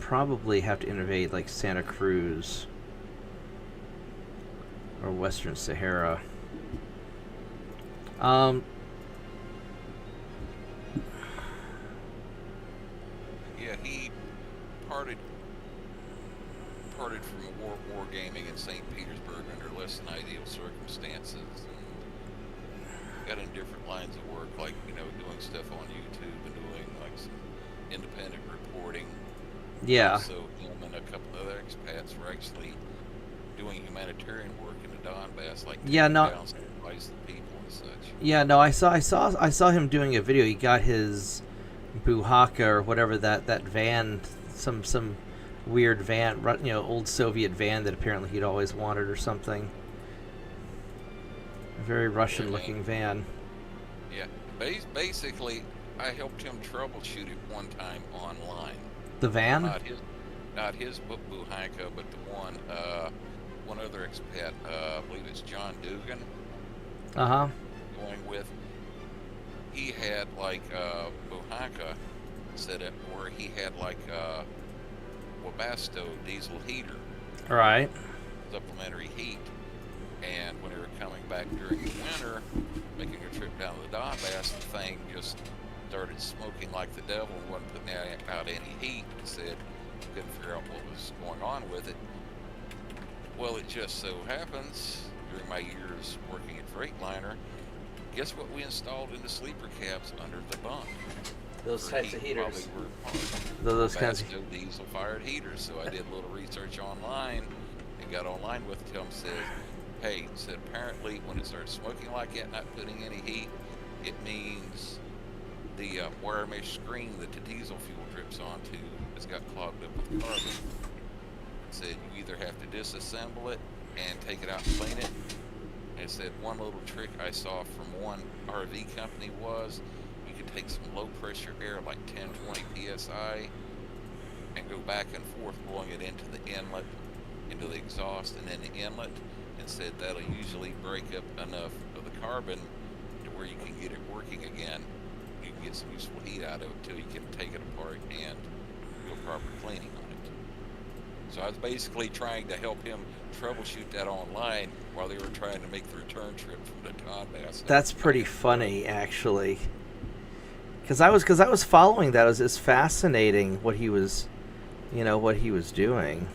Probably have to invade like Santa Cruz or Western Sahara. Yeah, he parted from wargaming in St. Petersburg under less than ideal circumstances, and got in different lines of work, like doing stuff on YouTube and doing like some independent reporting. Yeah. So him and a couple other expats were actually doing humanitarian work in the Donbass, like down supplies to people and and such. Yeah, no, I saw him doing a video. He got his Buhaka or whatever that van, some weird van, old Soviet van that apparently he'd always wanted or something. A very Russian-looking van. Yeah, basically, I helped him troubleshoot it one time online. The van? Not his Buhaka, but the one other expat. I believe it's John Dugan. Uh-huh. Going with. He had like Buhaka set up where he had like Webasto diesel heater. Right. Supplementary heat. And when they were coming back during the winter, making a trip down to the Donbass, the thing just started smoking like the devil and wasn't putting out any heat. He said couldn't figure out what was going on with it. Well, it just so happens, during my years working at Freightliner, guess what we installed in the sleeper cabs under the bunk? Those types of heaters. Those kinds of diesel-fired heaters. So I did a little research online and got online with them. Said, hey, apparently when it starts smoking like that, not putting any heat, it means the wire mesh screen that the diesel fuel drips onto has got clogged up with carbon. Said you either have to disassemble it and take it out and clean it. And it said one little trick I saw from one RV company was you could take some low pressure air like 10-20 psi and go back and forth blowing it into the inlet, into the exhaust and then the inlet, and said that'll usually break up enough of the carbon to where you can get it working again. You can get some useful heat out of it till you can take it apart and do a proper cleaning on it. So I was basically trying to help him troubleshoot that online while they were trying to make the return trip from the Donbass. That's pretty funny, actually. Because I was following that. It was fascinating what he was doing.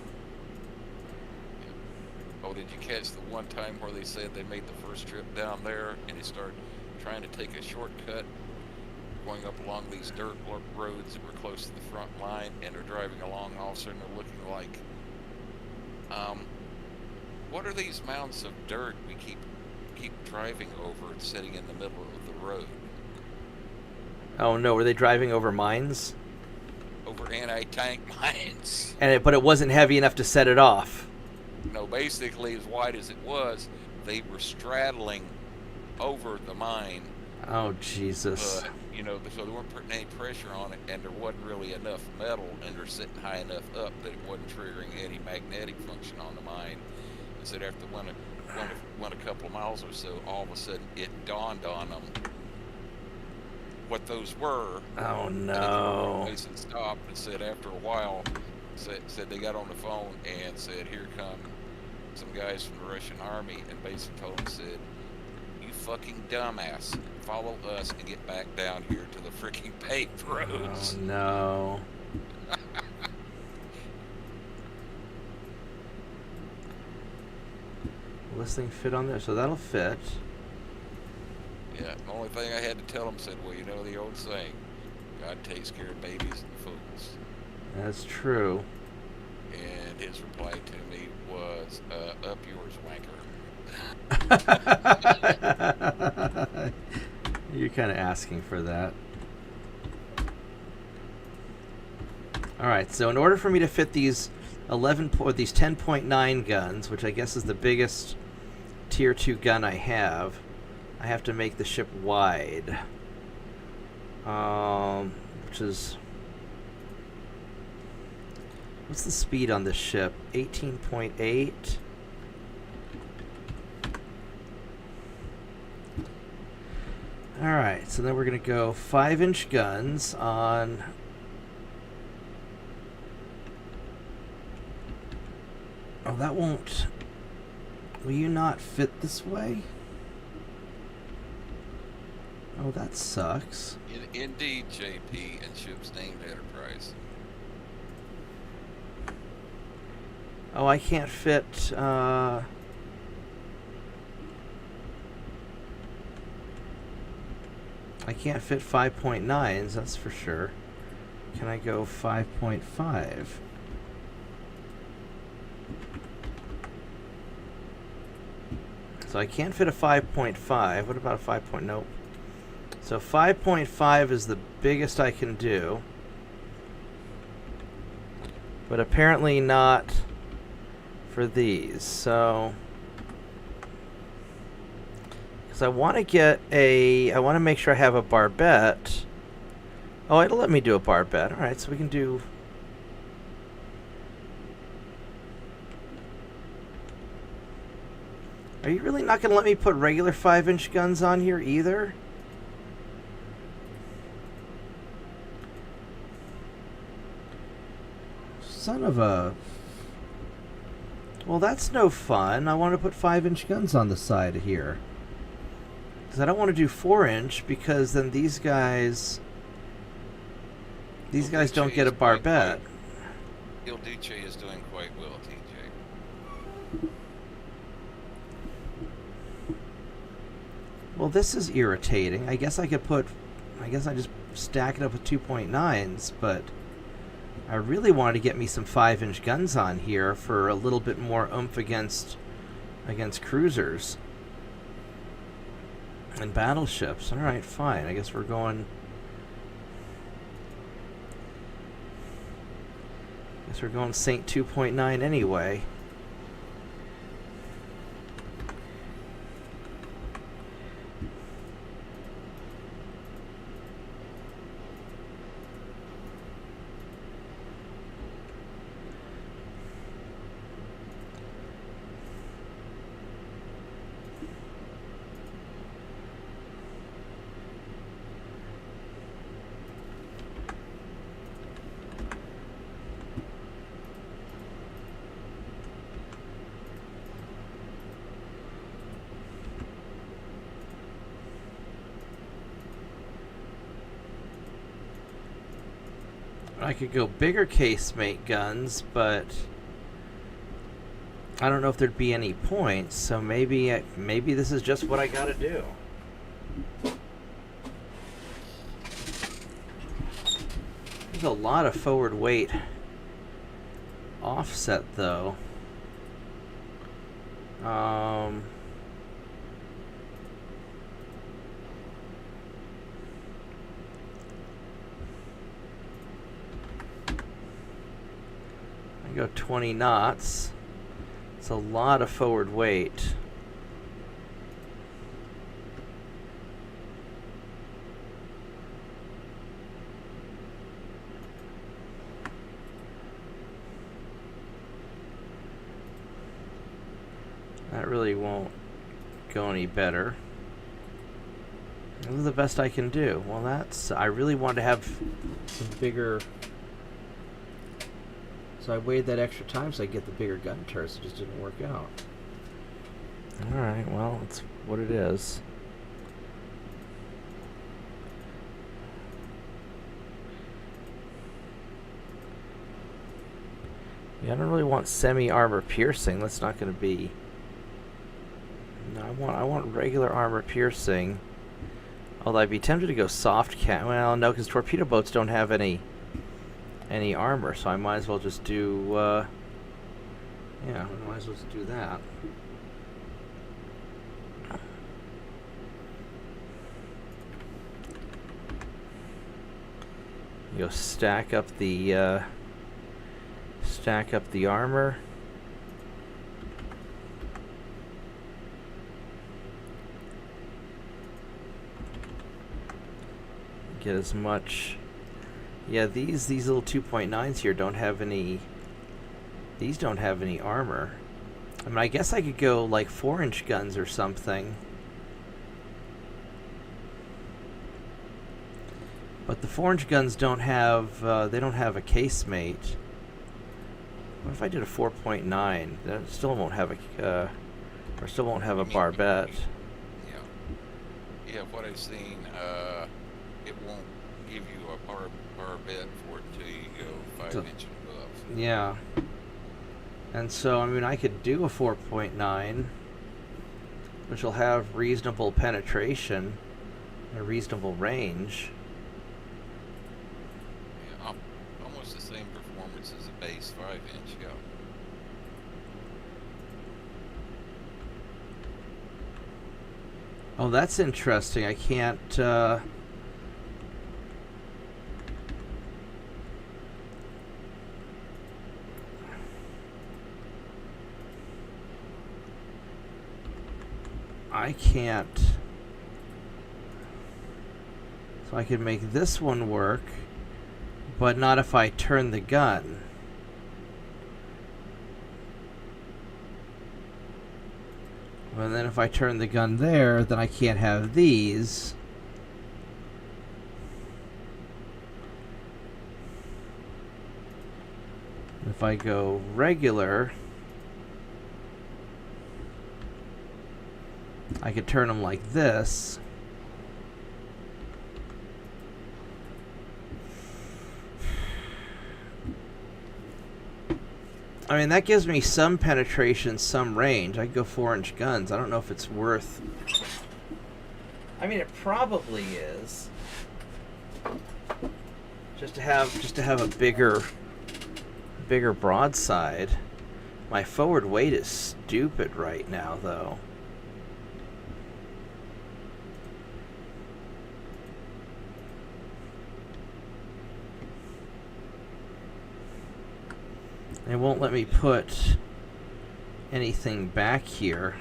Oh, did you catch the one time where they said they made the first trip down there and they started trying to take a shortcut going up along these dirt roads that were close to the front line, and they're driving along, all of a sudden they're looking like, what are these mounds of dirt we keep driving over and sitting in the middle of the road? Oh no, were they driving over mines? Over anti-tank mines. But it wasn't heavy enough to set it off. No, basically as wide as it was, they were straddling over the mine. Oh Jesus. So they weren't putting any pressure on it, and there wasn't really enough metal, and they're sitting high enough up that it wasn't triggering any magnetic function on the mine. And so after went a couple of miles or so, all of a sudden it dawned on them what those were. Oh no. And they stopped and said after a while, said they got on the phone and said, here come some guys from the Russian army, and basically told them, said, you fucking dumbass, follow us and get back down here to the freaking paved roads. Oh no. Will this thing fit on there? So that'll fit. Yeah, the only thing I had to tell him, said, well, you know the old saying, God takes care of babies and fools. That's true. And his reply to me was, up yours, wanker. You're kind of asking for that. Alright, so in order for me to fit these 10.9 guns, which I guess is the biggest tier 2 gun I have to make the ship wide. Which is... What's the speed on this ship? 18.8. Alright, so then we're going to go 5-inch guns on... Oh, that won't... Will you not fit this way? Oh, that sucks. Indeed, JP, and ships named Enterprise. Oh, I can't fit, I can't fit 5.9s, that's for sure. Can I go 5.5? So I can't fit a 5.5. What about a 5. Nope. So 5.5 is the biggest I can do. But apparently not for these. So, because I want to get I want to make sure I have a barbette. Oh, it'll let me do a barbette. All right, so we can do. Are you really not going to let me put regular 5-inch guns on here either? Son of a... Well, that's no fun. I want to put 5-inch guns on the side here. Because I don't want to do 4-inch, because then these guys... These guys don't get a barbette. Il Duce is doing quite well, TJ. Well, this is irritating. I guess I could put... I guess I just stack it up with 2.9s, but... I really wanted to get me some 5-inch guns on here for a little bit more oomph against cruisers and battleships. All right, fine. I guess we're going. Saint 2.9 anyway. I could go bigger casemate guns, but I don't know if there'd be any points, so maybe this is just what I gotta do. There's a lot of forward weight offset, though. Go 20 knots. It's a lot of forward weight. That really won't go any better. This is the best I can do. Well, I really want to have some bigger. So I waited that extra time so I get the bigger gun turrets. It just didn't work out. Alright, well, that's what it is. Yeah, I don't really want semi-armor piercing. That's not going to be... No, I want regular armor piercing. Although I'd be tempted to go soft cat. Well, no, because torpedo boats don't have any armor, so I might as well just do, yeah, I might as well just do that. Go stack up the armor. Get as much. Yeah, these little 2.9s here don't have any. These don't have any armor. I mean, I guess I could go like 4-inch guns or something. But the 4-inch guns don't have. They don't have a casemate. What if I did a 4.9? That still won't have a. Or still won't have a barbette. Yeah, what I've seen, it won't give you a barbette for it until you go 5-inch and above. Yeah. And so, I mean, I could do a 4.9, which will have reasonable penetration and a reasonable range. Yeah, almost the same performance as a base 5-inch, yeah. Oh, that's interesting. I can't... I can't... So I can make this one work, but not if I turn the gun. And then if I turn the gun there, then I can't have these. If I go regular, I could turn them like this. I mean, that gives me some penetration, some range. I could go 4-inch guns. I don't know if it's worth... I mean, it probably is. Just to have a bigger broadside. My forward weight is stupid right now, though. It won't let me put anything back here.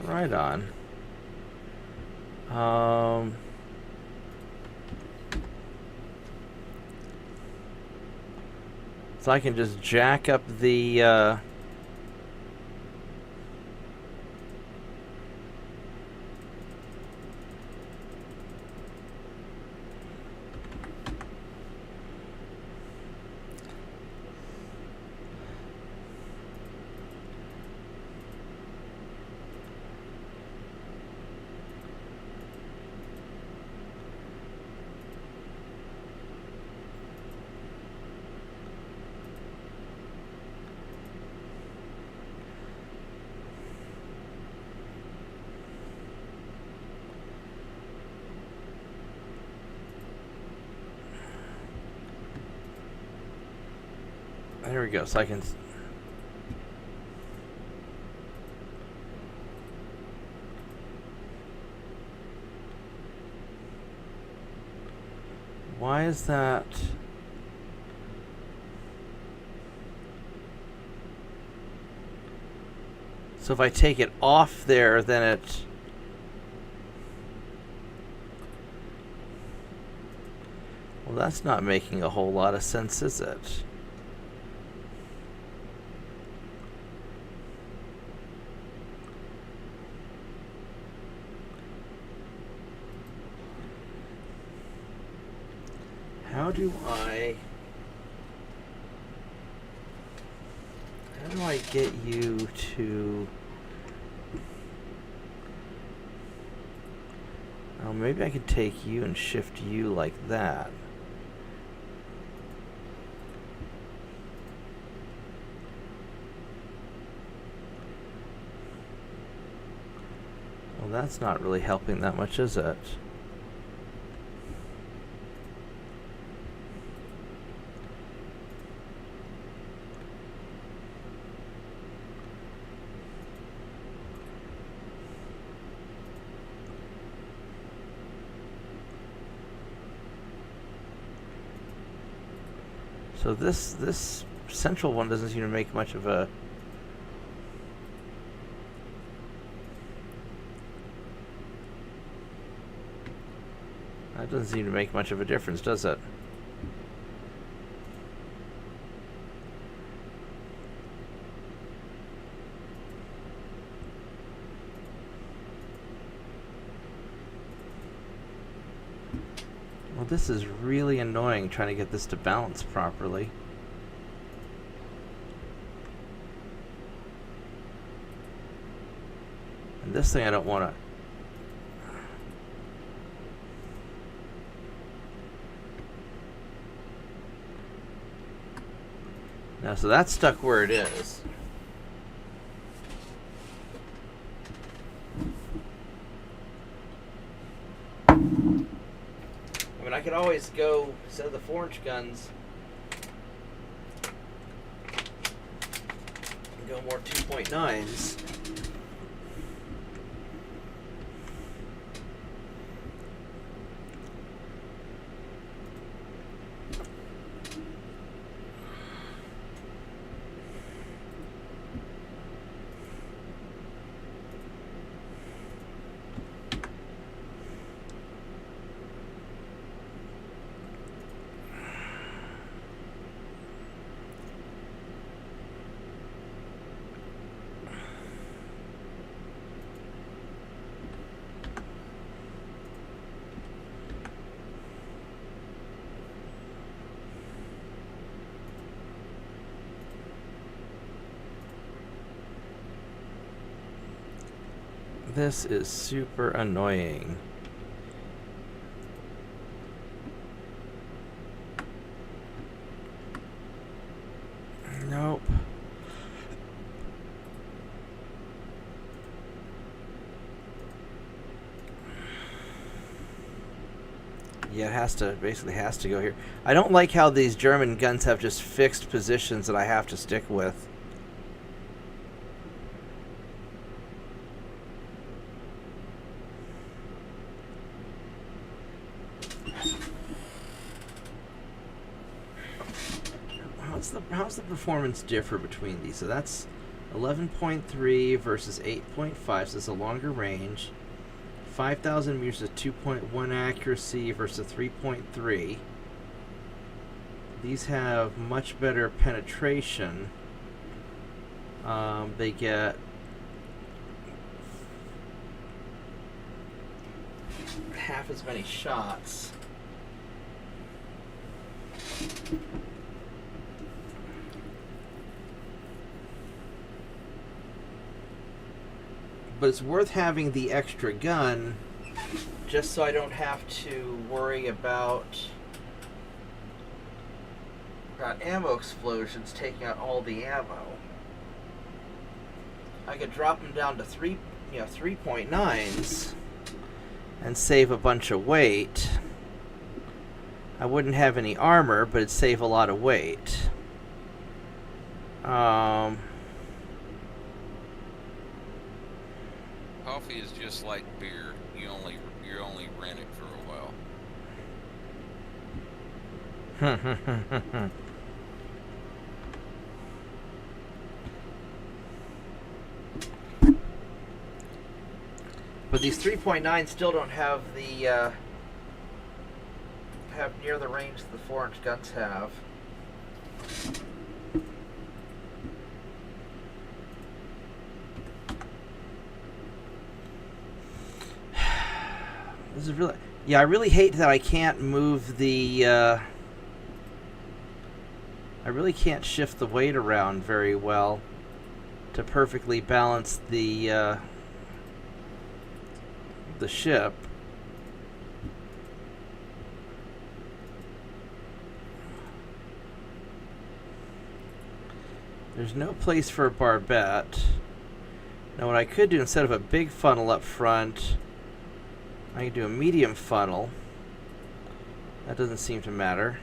Right on. So I can just jack up the there we go. So I can... Why is that... So if I take it off there, then it... Well, that's not making a whole lot of sense, is it? How do I get you to... Oh, maybe I could take you and shift you like that. Well, that's not really helping that much, is it? So this central one doesn't seem to make much of a... That doesn't seem to make much of a difference, does it? Well, this is really annoying trying to get this to balance properly. And this thing I don't want to... Now, so that's stuck where it is. I mean, I could always go, instead of the 4-inch guns, go more 2.9s. This is super annoying. Nope. Yeah, it has to, basically has to go here. I don't like how these German guns have just fixed positions that I have to stick with. How's the performance differ between these? So that's 11.3 versus 8.5, so it's a longer range. 5,000 meters is 2.1 accuracy versus 3.3. These have much better penetration. They get half as many shots. But it's worth having the extra gun just so I don't have to worry about ammo explosions taking out all the ammo. I could drop them down to 3.9s and save a bunch of weight. I wouldn't have any armor, but it'd save a lot of weight. Coffee is just like beer. You only rent it for a while. But these 3.9 still don't have the have near the range that the 4-inch guns have. This is really, yeah, I really hate that I can't move the, I really can't shift the weight around very well to perfectly balance the ship. There's no place for a barbette. Now what I could do, instead of a big funnel up front, I can do a medium funnel. That doesn't seem to matter.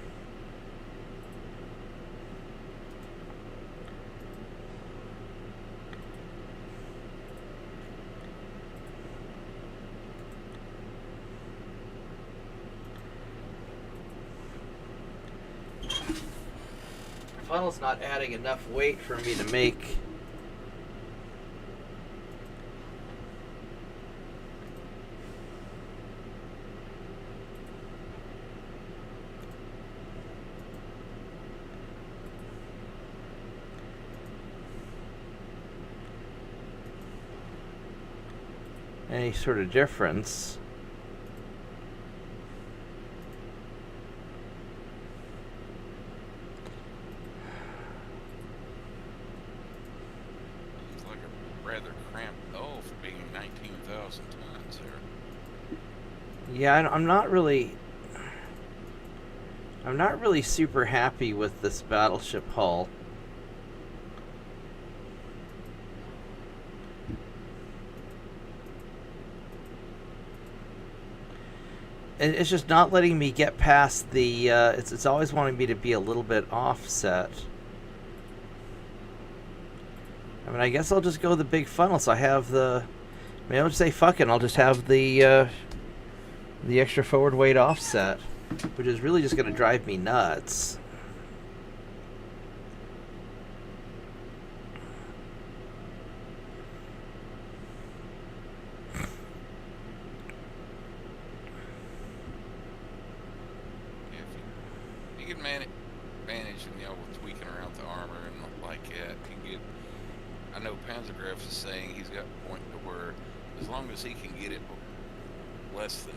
Funnel's not adding enough weight for me to make any sort of difference. rather cramped. Oh, for being 19,000 tons there. Yeah, I'm not really super happy with this battleship hull. It's just not letting me get past the. It's always wanting me to be a little bit offset. I mean, I guess I'll just go the big funnel. So I have the. Maybe I'll just say fuck it. I'll just have the extra forward weight offset, which is really just going to drive me nuts. Manage, with tweaking around the armor and like that, can get. I know Panzergraf is saying he's got a point to where, as long as he can get it less than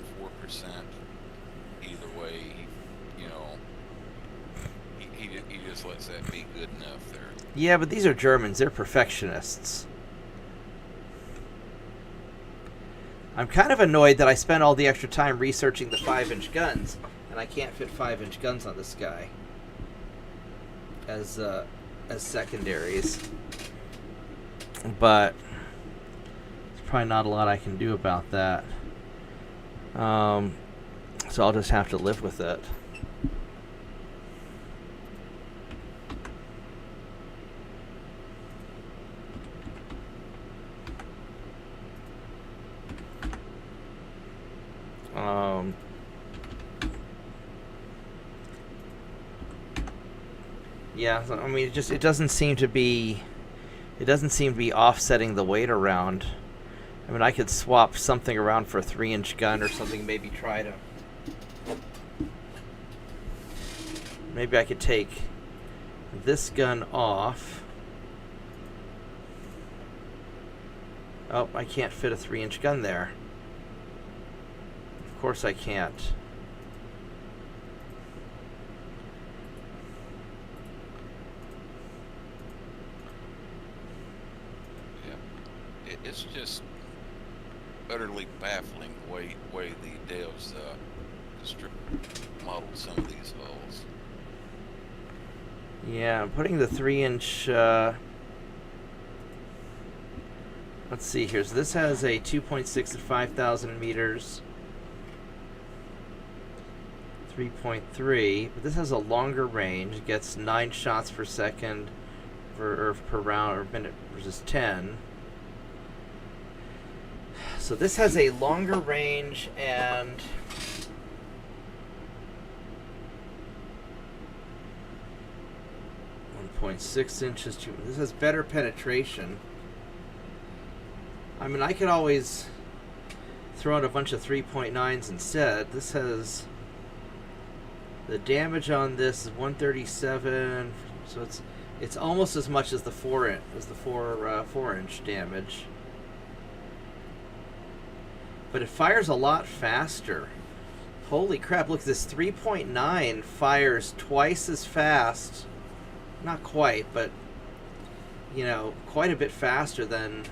4%, either way, he just lets that be good enough there. Yeah, but these are Germans; they're perfectionists. I'm kind of annoyed that I spent all the extra time researching the 5-inch guns, and I can't fit 5-inch guns on this guy as secondaries. But there's probably not a lot I can do about that. So I'll just have to live with it. Yeah, I mean, it doesn't seem to be offsetting the weight around. I mean, I could swap something around for a 3-inch gun or something. Maybe I could take this gun off. Oh, I can't fit a 3-inch gun there. Of course I can't. It's just utterly baffling the way the devs modeled some of these hulls. Yeah, I'm putting the 3-inch. Let's see here. So this has a 2.6 at 5,000 meters. 3.3, but this has a longer range. It gets 9 shots per second per round or minute versus 10. So this has a longer range and 1.6 inches. This has better penetration. I mean, I could always throw in a bunch of 3.9s instead. This has the damage on this is 137, so it's almost as much as the 4-inch damage. But it fires a lot faster. Holy crap, look, this 3.9 fires twice as fast. Not quite, but, quite a bit faster than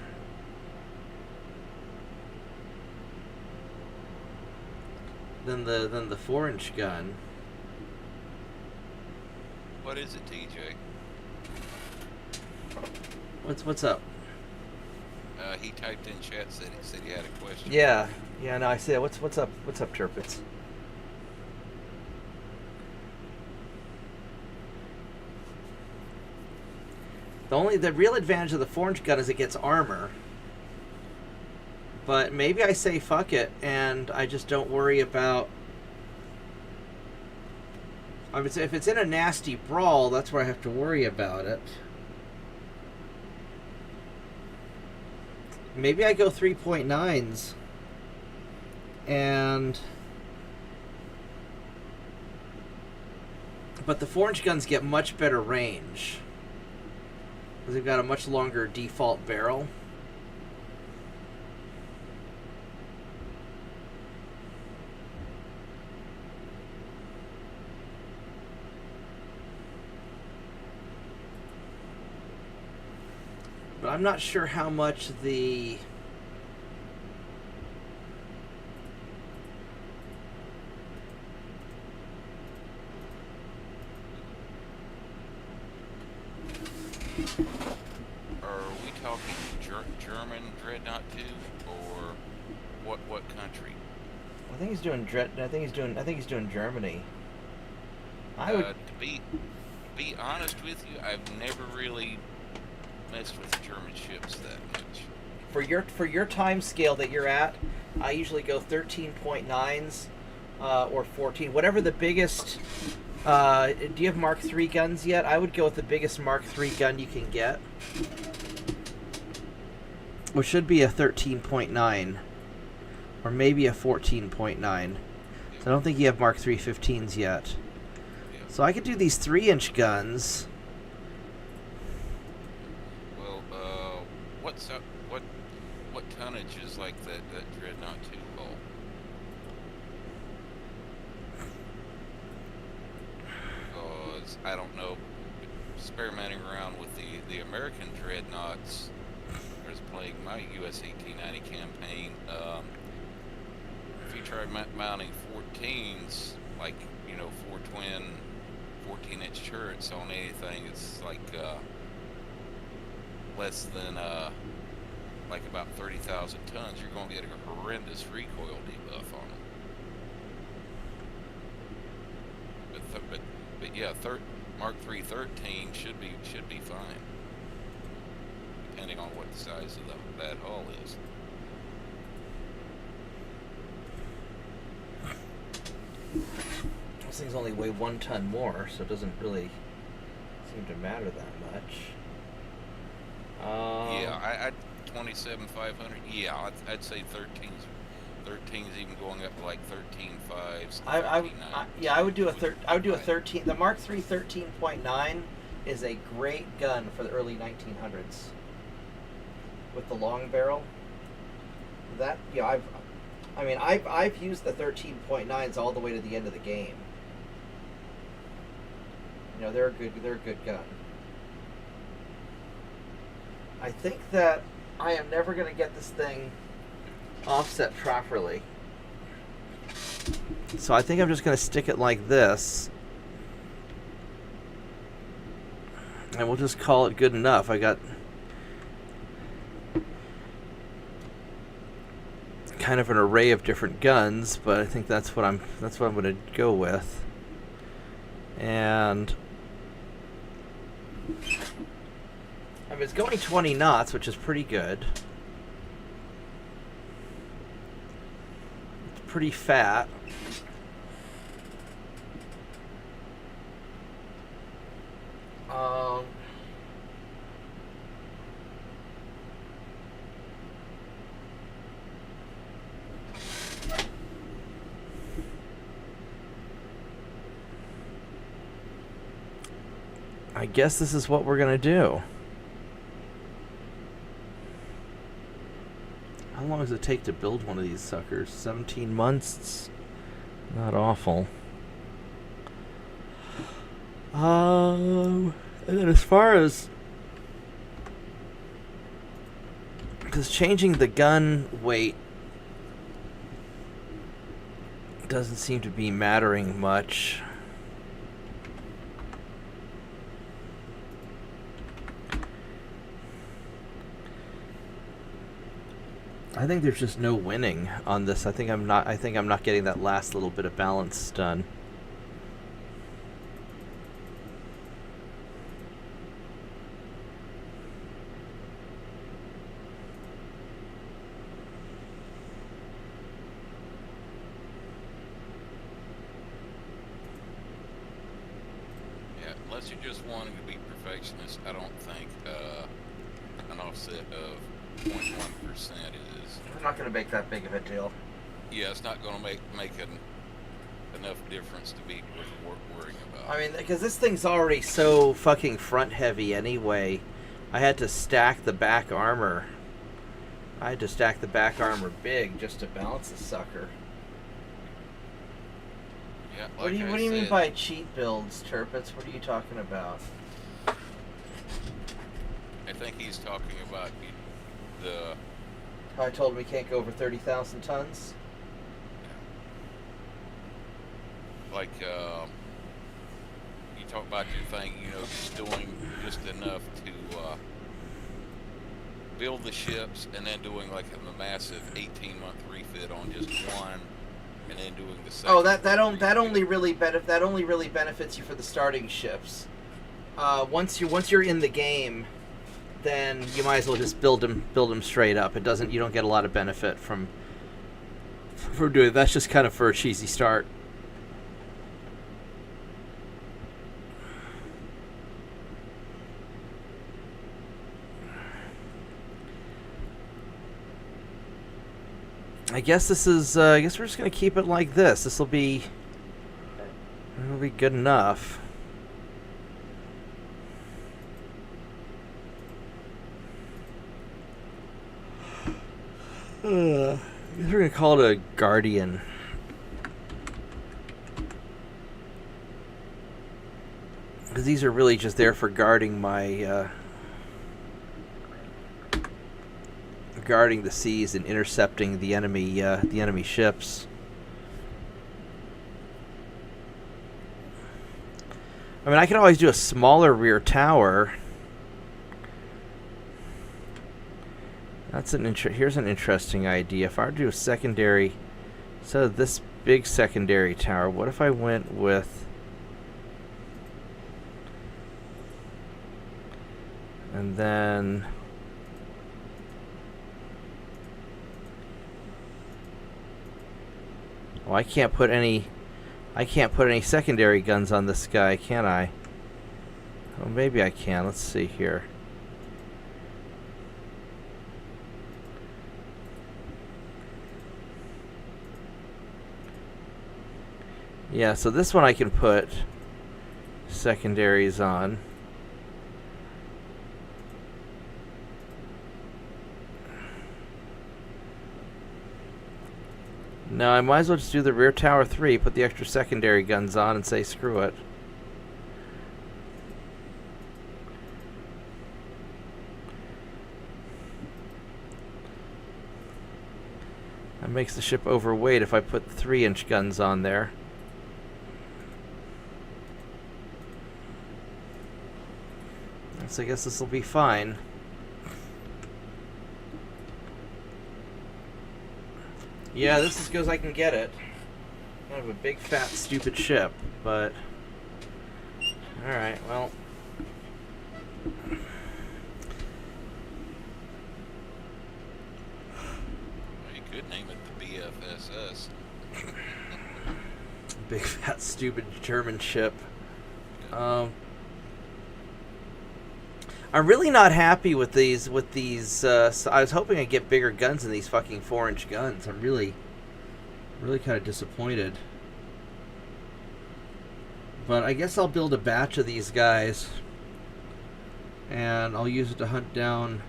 the 4-inch gun. What is it, TJ? What's up? He typed in chat, said he had a question. Yeah, no, I see that. What's up, Turpitz? The real advantage of the 4-inch gun is it gets armor. But maybe I say fuck it, and I just don't worry about... I would say if it's in a nasty brawl, that's where I have to worry about it. Maybe I go 3.9s. But the 4-inch guns get much better range, because they've got a much longer default barrel. But I'm not sure how much the... Are we talking German Dreadnought 2 or what country? I think he's doing I think he's doing Germany. I would To be honest with you, I've never really messed with German ships that much. for your time scale that you're at. I usually go 13.9s or 14, whatever the biggest. Do you have Mark III guns yet? I would go with the biggest Mark III gun you can get, which should be a 13.9 or maybe a 14.9. So I don't think you have Mark III 15s yet. So I could do these 3-inch guns. Well, what tonnage is like that Dreadnought 2 hull? I don't know. Experimenting around with the American Dreadnoughts. I was playing my US 1890 campaign. If you try mounting 14s, like 4 twin 14-inch turrets on anything, it's like less than like about 30,000 tons. You're going to get a horrendous recoil debuff on them. But yeah, Mark III 13 should be fine, depending on what the size of that hull is. Those things only weigh 1 ton more, so it doesn't really seem to matter that much. Yeah, 27,500. Yeah, I'd say 13's even going up to like 13.5s. I would do a 13. The Mark III 13.9 is a great gun for the early 1900s with the long barrel. That I've used the 13.9s all the way to the end of the game. They're a good gun. I think that I am never going to get this thing offset properly. So I think I'm just going to stick it like this. And we'll just call it good enough. I got kind of an array of different guns, but I think that's what I'm going to go with. And it's going 20 knots, which is pretty good. It's pretty fat. I guess this is what we're going to do. How long does it take to build one of these suckers? 17 months? It's not awful. And then as far as... because changing the gun weight doesn't seem to be mattering much. I think there's just no winning on this. I think I'm not getting that last little bit of balance done. Yeah, unless you're just wanting to be perfectionist, I don't think an offset of 0.1% is... I'm not going to make that big of a deal. Yeah, it's not going to make enough difference to be worth worrying about. I mean, because this thing's already so fucking front heavy anyway. I had to stack the back armor. Big just to balance the sucker. Yeah, What do you mean by cheat builds, Turpitz? What are you talking about? I think he's talking about the. I told him we can't go over 30,000 tons. Like, you talk about your thing, just doing just enough to build the ships, and then doing like a massive 18-month refit on just one, and then doing the second. Oh, that only really benefits you for the starting ships. Once you're in the game, then you might as well just build them straight up. You don't get a lot of benefit from doing it. That's just kind of for a cheesy start. I guess this is. I guess we're just gonna keep it like this. It'll be good enough. I guess we're gonna call it a Guardian. Because these are really just there for guarding my. Guarding the seas and intercepting the enemy ships. I mean, I could always do a smaller rear tower. Here's an interesting idea. If I were to do a secondary, instead of this big secondary tower, what if I went with, and then. Oh, I can't put any secondary guns on this guy, can I? Oh, maybe I can. Let's see here. Yeah, so this one I can put secondaries on. No, I might as well just do the rear tower 3, put the extra secondary guns on, and say screw it. That makes the ship overweight if I put the 3-inch guns on there. So I guess this will be fine. Yeah, this is as good as I can get it. Kind of a big, fat, stupid ship, but... Alright, well... You could name it the BFSS. Big, fat, stupid German ship. I'm really not happy with these. So I was hoping I'd get bigger guns than these fucking 4-inch guns. I'm really kind of disappointed. But I guess I'll build a batch of these guys, and I'll use it to hunt down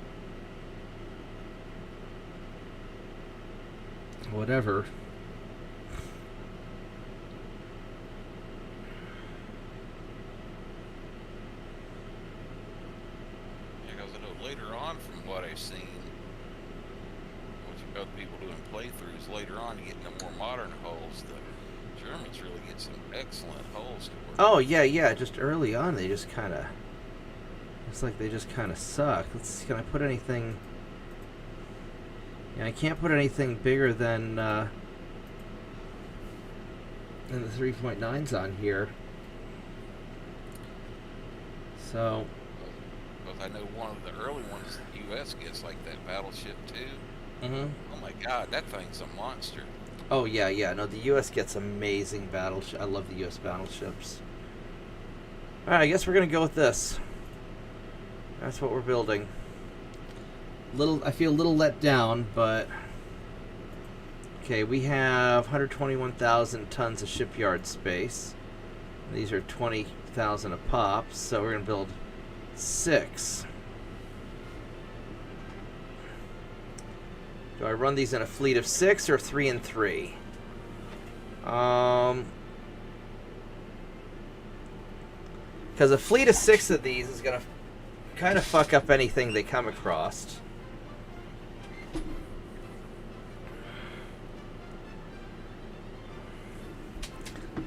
whatever. Later on, from what I've seen, with other people doing playthroughs, later on, getting the more modern hulls, the Germans really get some excellent hulls to work. Oh yeah. Just early on, they just kind of. It's like they just kind of suck. Can I put anything? Yeah, I can't put anything bigger than the 3.9s on here. So. I know one of the early ones the U.S. gets, like that Battleship 2. Mm-hmm. Oh my God, that thing's a monster. Oh yeah. No, the U.S. gets amazing battleships. I love the U.S. battleships. All right, I guess we're gonna go with this. That's what we're building. I feel a little let down, but okay. We have 121,000 tons of shipyard space. These are 20,000 a pop, so we're gonna build 6. Do I run these in a fleet of 6 or 3 and 3? Because a fleet of 6 of these is gonna kind of fuck up anything they come across.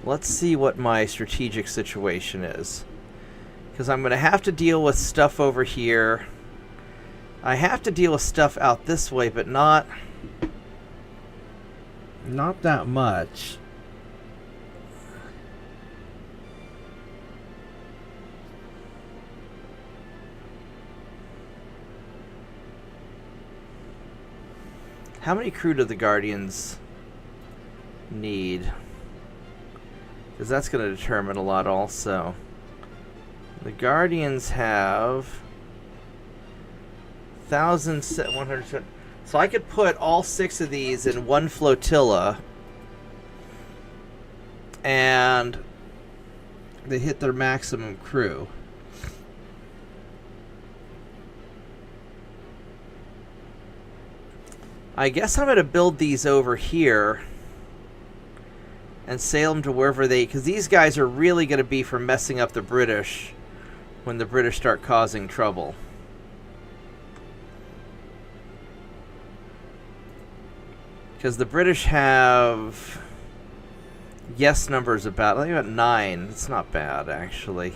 Let's see what my strategic situation is. Because I'm going to have to deal with stuff over here. I have to deal with stuff out this way, but not that much. How many crew do the Guardians need? Because that's going to determine a lot also. The Guardians have 1,100. So I could put all 6 of these in one flotilla, and they hit their maximum crew. I guess I'm going to build these over here and sail them to wherever they... Because these guys are really going to be for messing up the British when the British start causing trouble. Because the British have... yes numbers about... I think about 9. It's not bad, actually.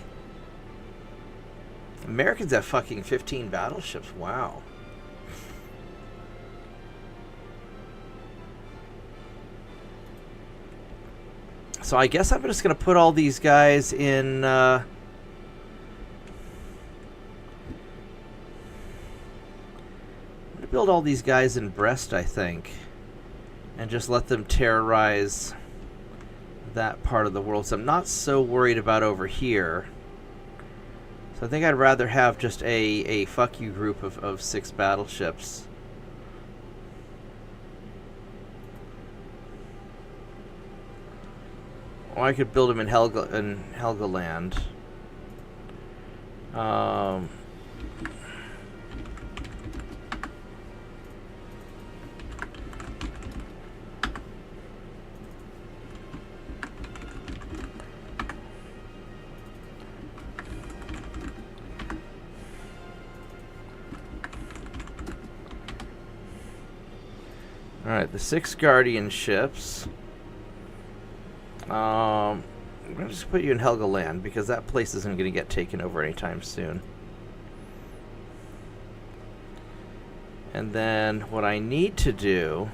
Americans have fucking 15 battleships. Wow. So I guess I'm just going to put all these guys in... I'm going to build all these guys in Brest, I think. And just let them terrorize that part of the world. So I'm not so worried about over here. So I think I'd rather have just a fuck you group of 6 battleships. Or I could build them in Helgoland. Alright, the 6 Guardian ships. I'm going to just put you in Helgoland because that place isn't going to get taken over anytime soon. And then what I need to do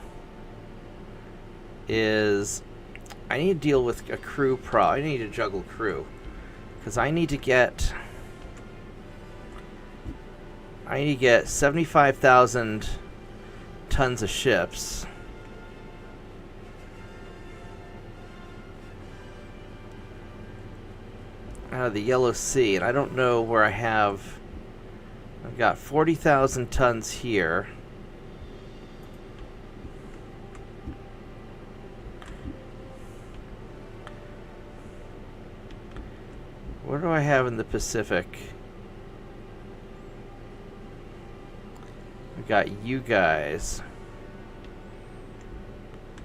is I need to deal with a crew I need to juggle crew. Because I need to get 75,000 tons of ships. Out of the Yellow Sea, and I don't know where I've got 40,000 tons here. What do I have in the Pacific? I've got you guys.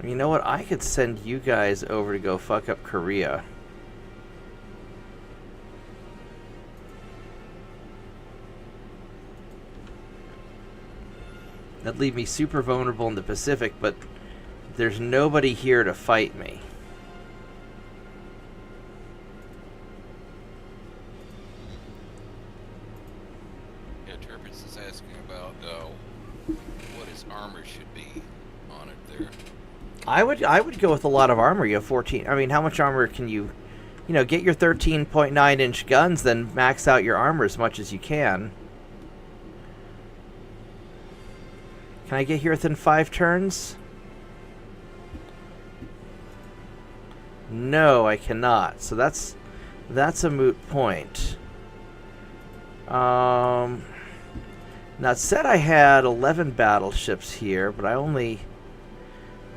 You know what? I could send you guys over to go fuck up Korea. That'd leave me super vulnerable in the Pacific, but there's nobody here to fight me. Yeah, Turbines is asking about what his armor should be on it there. I would go with a lot of armor. You have 14. I mean, how much armor can you get your 13.9 inch guns, then max out your armor as much as you can. Can I get here within 5 turns? No, I cannot. So that's a moot point. Now it said I had 11 battleships here, but I only...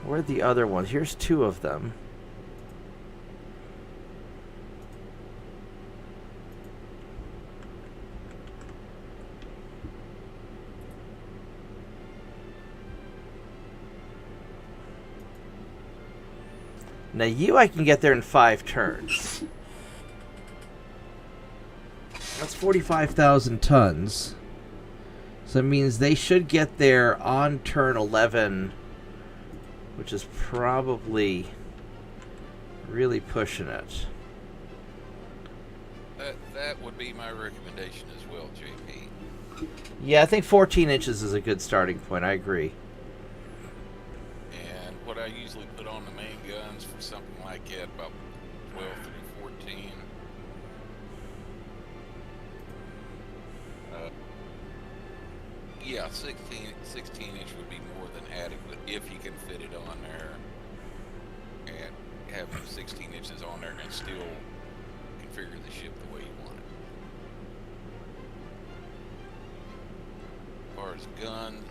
Where are the other ones? Here's 2 of them. Now I can get there in 5 turns. That's 45,000 tons. So it means they should get there on turn 11, which is probably really pushing it. That would be my recommendation as well, JP. Yeah, I think 14 inches is a good starting point. I agree. And what I usually put on the main guns for something like that, about 12 through 14. Yeah, 16 inch would be more than adequate if you can fit it on there. And have 16 inches on there and still configure the ship the way you want it. As far as gun,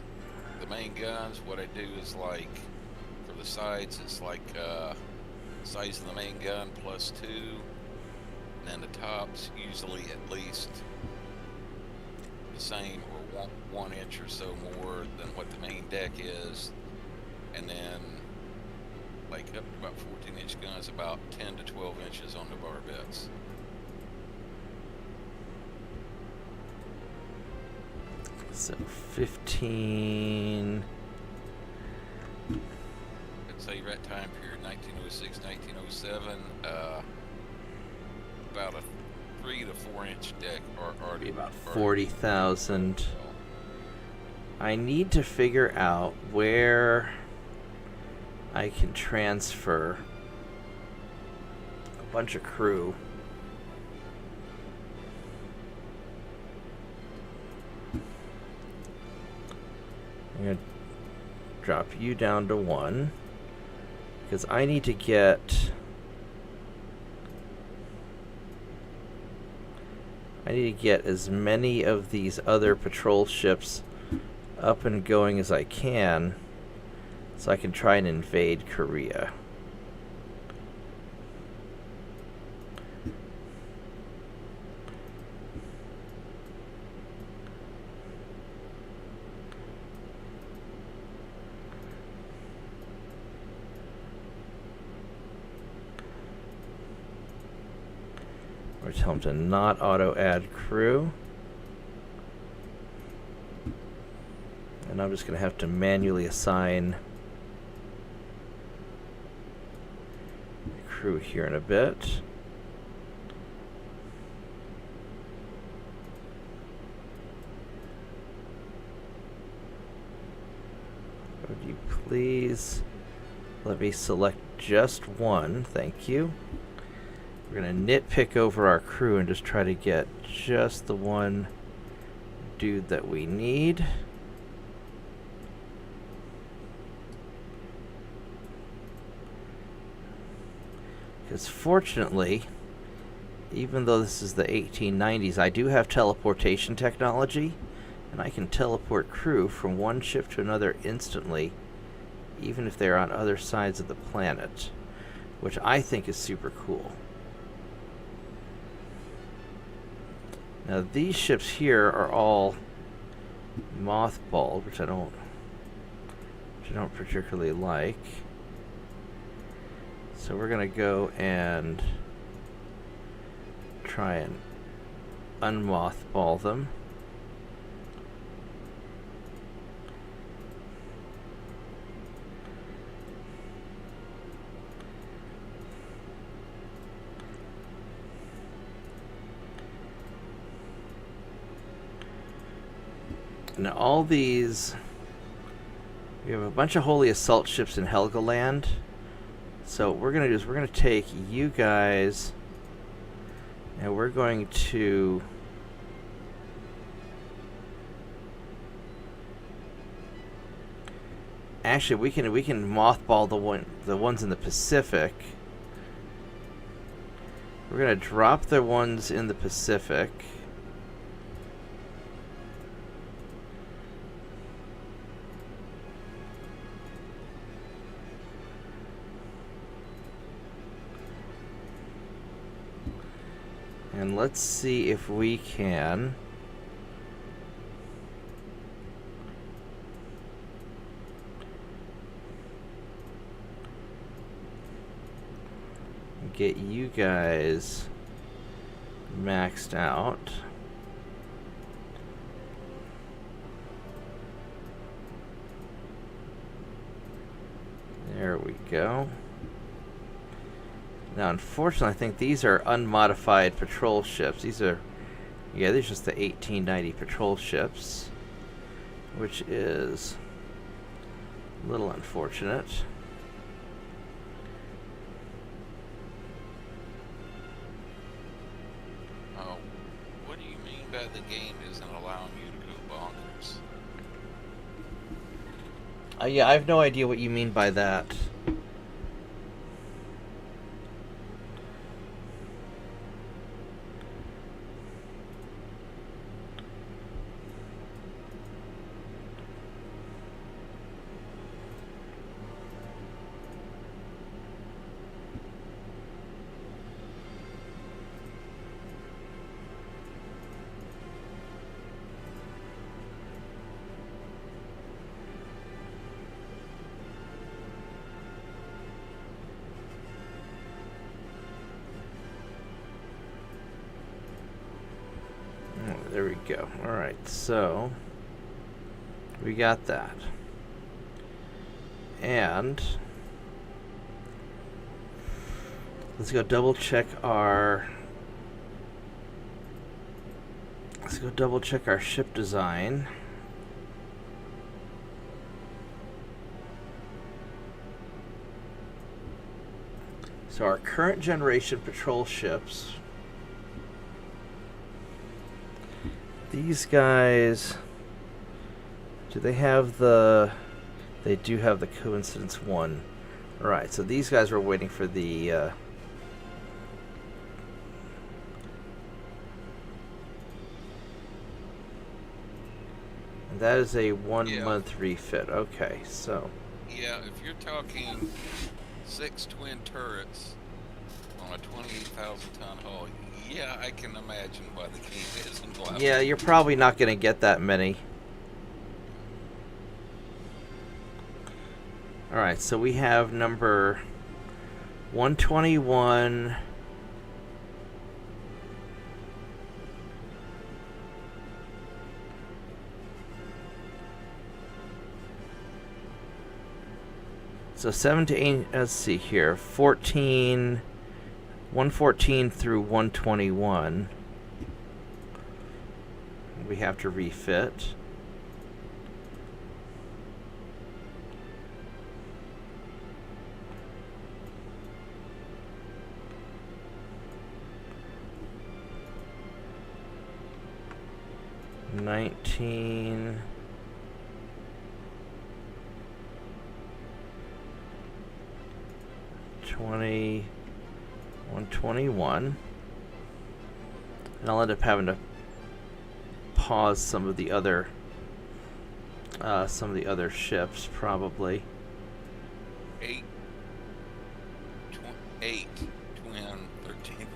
the main guns, what I do is like for the sides, it's like size of the main gun plus 2, and then the tops usually at least the same or 1 inch or so more than what the main deck is, and then like up to about 14-inch guns, about 10 to 12 inches on the barbettes. So 15. I'd say that time period, 1906, 1907, about a 3 to 4 inch deck are Be about 40,000. I need to figure out where I can transfer a bunch of crew. I'm going to drop you down to 1 because I need to get as many of these other patrol ships up and going as I can so I can try and invade Korea. Or tell them to not auto add crew. And I'm just going to have to manually assign crew here in a bit. Would you please let me select just one? Thank you. We're going to nitpick over our crew and just try to get just the one dude that we need. Because fortunately, even though this is the 1890s, I do have teleportation technology, and I can teleport crew from one ship to another instantly, even if they're on other sides of the planet, which I think is super cool. Now these ships here are all mothballed, which I don't particularly like. So we're gonna go and try and unmothball them. Now all these, we have a bunch of holy assault ships in Helgoland. So what we're going to do is we're going to take you guys and we're going to actually we can mothball the ones in the Pacific. We're going to drop the ones in the Pacific. And let's see if we can get you guys maxed out. There we go. Now, unfortunately, I think these are unmodified patrol ships. These are, yeah, these are just the 1890 patrol ships, which is a little unfortunate. Oh, what do you mean by the game isn't allowing you to go bonkers? Yeah, I have no idea what you mean by that. There we go. Alright, so we got that. And let's go double check our ship design. So our current generation patrol ships, these guys, do they have the... They do have the coincidence 1. Alright, so these guys were waiting for the... and that is a 1-month refit. Okay, so... Yeah, if you're talking 6 twin turrets on a 28,000-ton hull, yeah, I can imagine why the game isn't allowed. Yeah, you're probably not going to get that many. Alright, so we have number 121. So 7 to 8, let's see here, 114 through 121. We have to refit. $19. 20, 121, and I'll end up having to pause some of the other ships probably. 8 twin 13.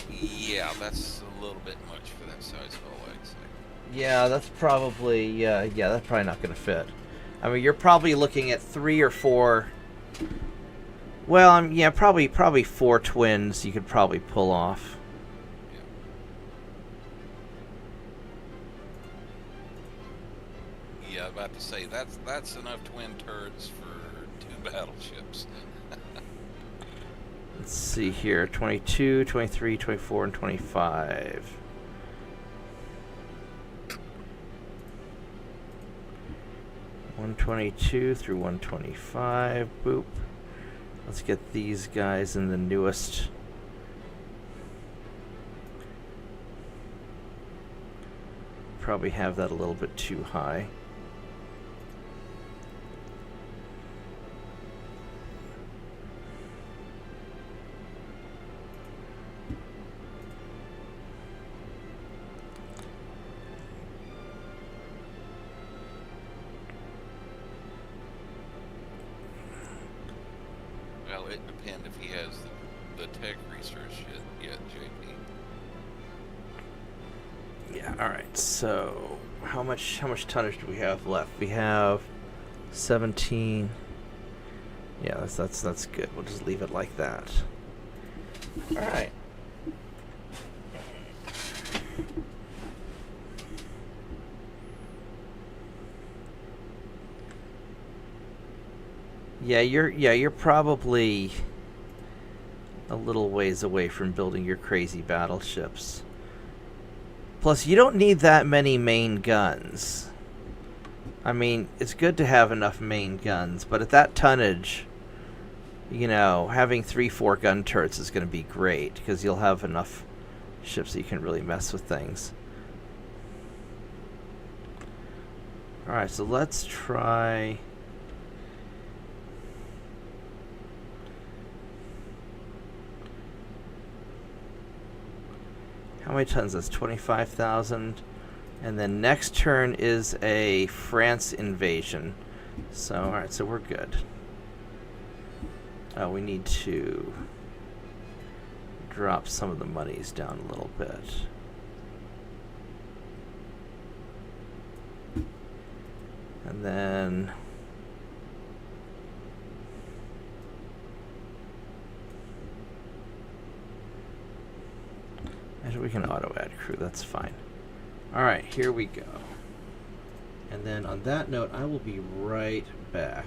Yeah, that's a little bit much for that size hull, I'd say. Yeah, that's probably that's probably not going to fit. I mean, you're probably looking at 3 or 4. Well, yeah, probably 4 twins you could probably pull off. Yeah, about to say that's enough twin turrets for 2 battleships. Let's see here, 22, 23, 24, and 25. $122 through 125. Boop. Let's get these guys in the newest. Probably have that a little bit too high. Well, it depends if he has the tech research yet, JP. Yeah, alright, so how much tonnage do we have left? We have 17. Yeah, that's good. We'll just leave it like that. Alright. You're probably a little ways away from building your crazy battleships. Plus, you don't need that many main guns. I mean, it's good to have enough main guns, but at that tonnage, having 3-4 gun turrets is going to be great, because you'll have enough ships that you can really mess with things. Alright, so let's try... How many tons? That's 25,000. And then next turn is a France invasion. So, alright, so we're good. We need to drop some of the monies down a little bit. And then... Actually, we can auto-add crew, that's fine. Alright, here we go. And then on that note, I will be right back.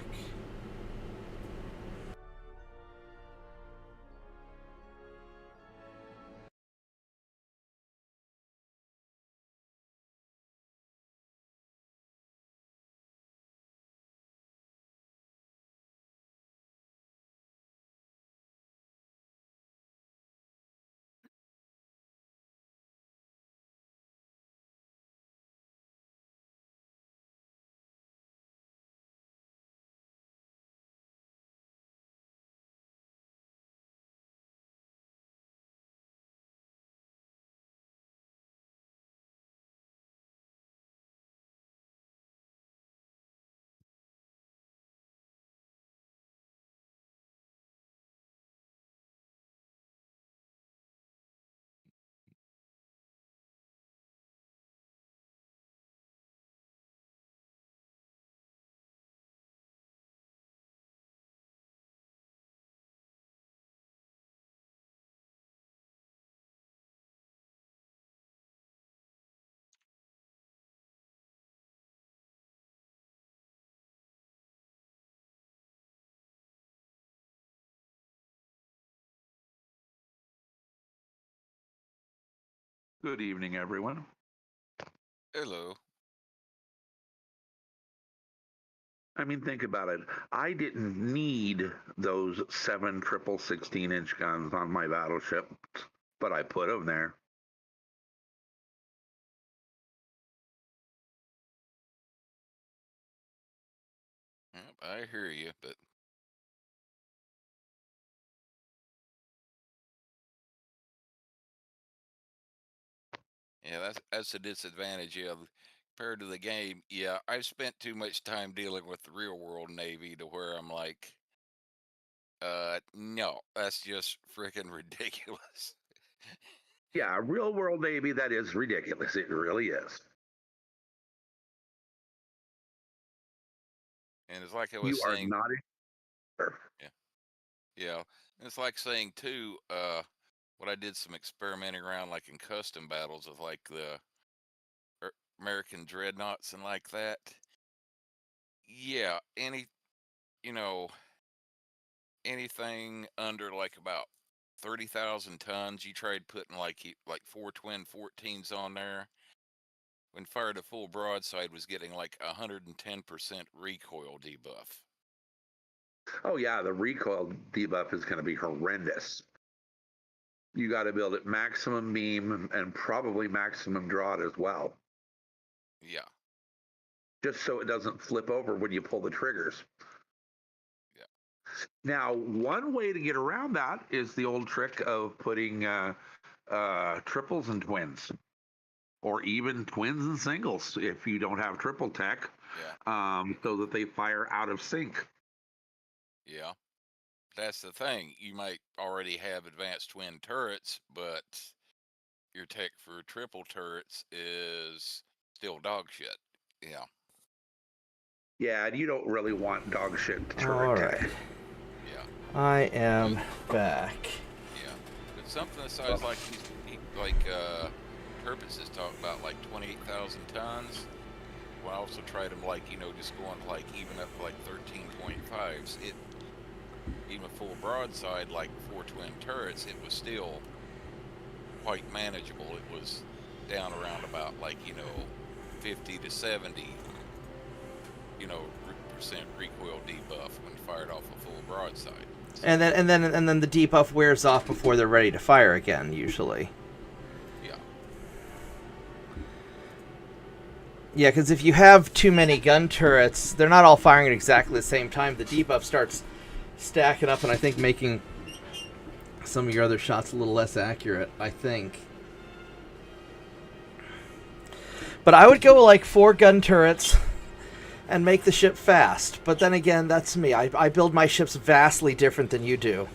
Good evening, everyone. Hello. I mean, think about it. I didn't need those 7 triple 16-inch guns on my battleship, but I put them there. Yep, I hear you, but yeah, that's a disadvantage. Yeah, compared to the game. Yeah, I've spent too much time dealing with the real world Navy to where I'm like, no, that's just freaking ridiculous. Yeah, real world Navy, that is ridiculous. It really is. And it's like I was You are saying, not a... yeah, yeah, it's like saying too, what I did some experimenting around like in custom battles of like the American Dreadnoughts and like that. Yeah, you know, anything under like about 30,000 tons, you tried putting like 4 twin 14s on there. When fired a full broadside, was getting like 110% recoil debuff. Oh, yeah, the recoil debuff is going to be horrendous. You got to build it maximum beam and probably maximum draught as well. Yeah. Just so it doesn't flip over when you pull the triggers. Yeah. Now, one way to get around that is the old trick of putting triples and twins, or even twins and singles if you don't have triple tech, so that they fire out of sync. Yeah. That's the thing. You might already have advanced twin turrets, but your tech for triple turrets is still dog shit. Yeah. Yeah, and you don't really want dog shit turret All tech. right. Yeah. I am back. Yeah. But something that size like Purposes talk about like 28,000 tons. I also tried them like, you know, just going like even up to like 13.5s. It, even full broadside, like 4 twin turrets, it was still quite manageable. It was down around about like, you know, 50 to 70, you know, percent recoil debuff when fired off a full broadside. So, and then the debuff wears off before they're ready to fire again, usually. yeah. Yeah, because if you have too many gun turrets, they're not all firing at exactly the same time. The debuff starts stacking up, and I think making some of your other shots a little less accurate, I think. But I would go like 4 gun turrets and make the ship fast. But then again, that's me. I build my ships vastly different than you do.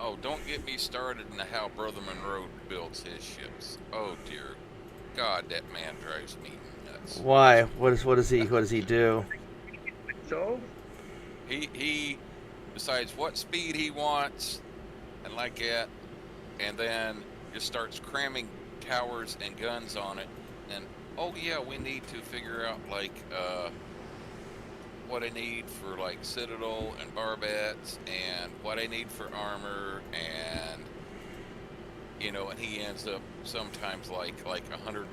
Oh, don't get me started in how Brother Monroe builds his ships. Oh dear God, that man drives me nuts. Why? What does he do? So He decides what speed he wants and like that, and then just starts cramming towers and guns on it. And oh yeah, we need to figure out like what I need for like citadel and barbettes and what I need for armor, and you know, and he ends up sometimes like 115%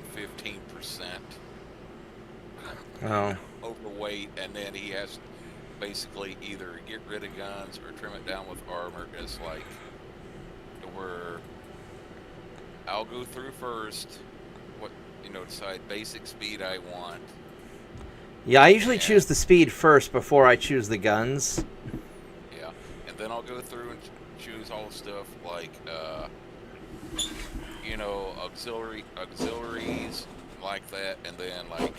overweight, and then he has to basically either get rid of guns or trim it down with armor. It's like to where I'll go through first, what, you know, decide basic speed I want. Yeah, I usually choose the speed first before I choose the guns. Yeah, and then I'll go through and choose all the stuff like, you know, auxiliaries like that, and then like,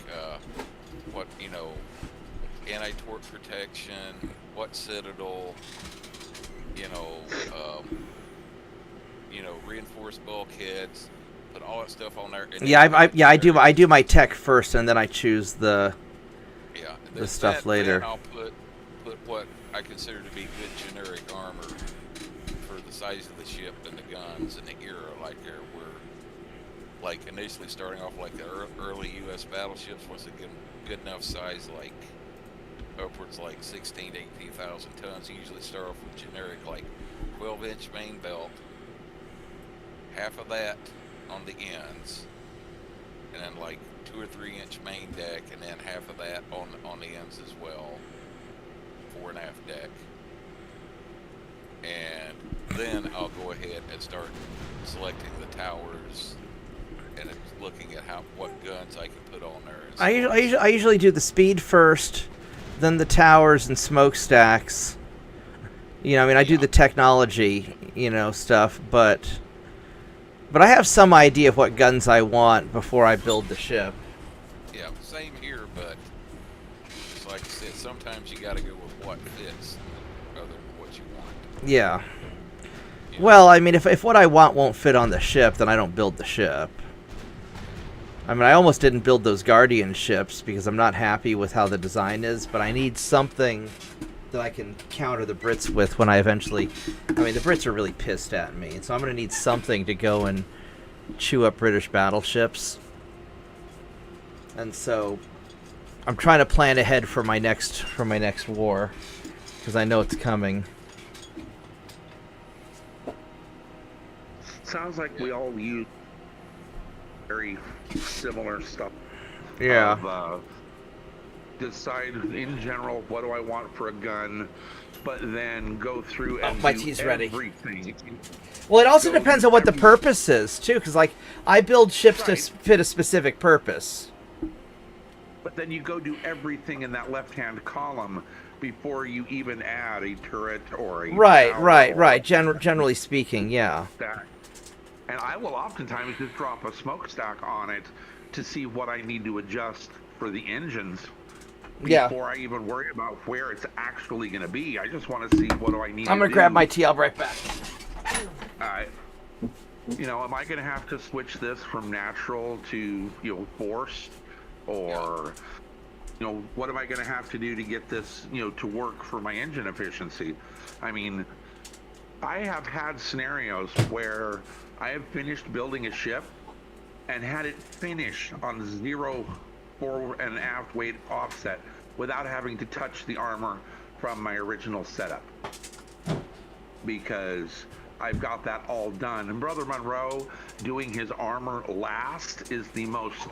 what, you know, anti-torque protection, what citadel, you know, reinforced bulkheads, put all that stuff on there. And I do my tech first, and then I choose the stuff later. Then I'll put what I consider to be good generic armor for the size of the ship and the guns and the era. Like there were, like initially starting off like the early U.S. battleships was a good enough size, like upwards like 16 to 18,000 tons. You usually start off with generic like 12-inch main belt, half of that on the ends, and then like 2 or 3 inch main deck, and then half of that on the ends as well, 4.5 deck. And then I'll go ahead and start selecting the towers and looking at what guns I can put on there. I usually do the speed first, then the towers and smokestacks. You know, I mean, I do the technology, you know, stuff, but I have some idea of what guns I want before I build the ship. Yeah, same here, but it's like I said, sometimes you got to go with what fits other than what you want. Yeah. Well, I mean, if what I want won't fit on the ship, then I don't build the ship. I mean, I almost didn't build those Guardian ships because I'm not happy with how the design is, but I need something that I can counter the Brits with when I eventually... I mean, the Brits are really pissed at me, and so I'm going to need something to go and chew up British battleships. And so I'm trying to plan ahead for my next war, because I know it's coming. sounds like we all use very similar stuff. Yeah. Decide in general what do I want for a gun, but then go through and my do tea's everything. ready. Well, it also depends on what the purpose is too, because like I build ships to fit a specific purpose. But then you go do everything in that left-hand column before you even add a turret or a right. Generally speaking, yeah. Stack. And I will oftentimes just drop a smokestack on it to see what I need to adjust for the engines before I even worry about where it's actually going to be. I just want to see what do I need. I'm going to grab my tea. I'll be right back. You know, am I going to have to switch this from natural to, forced? Or, what am I going to have to do to get this, to work for my engine efficiency? I mean, I have had scenarios where I have finished building a ship and had it finish on 0 forward and aft weight offset without having to touch the armor from my original setup, because I've got that all done. And Brother Monroe doing his armor last is the most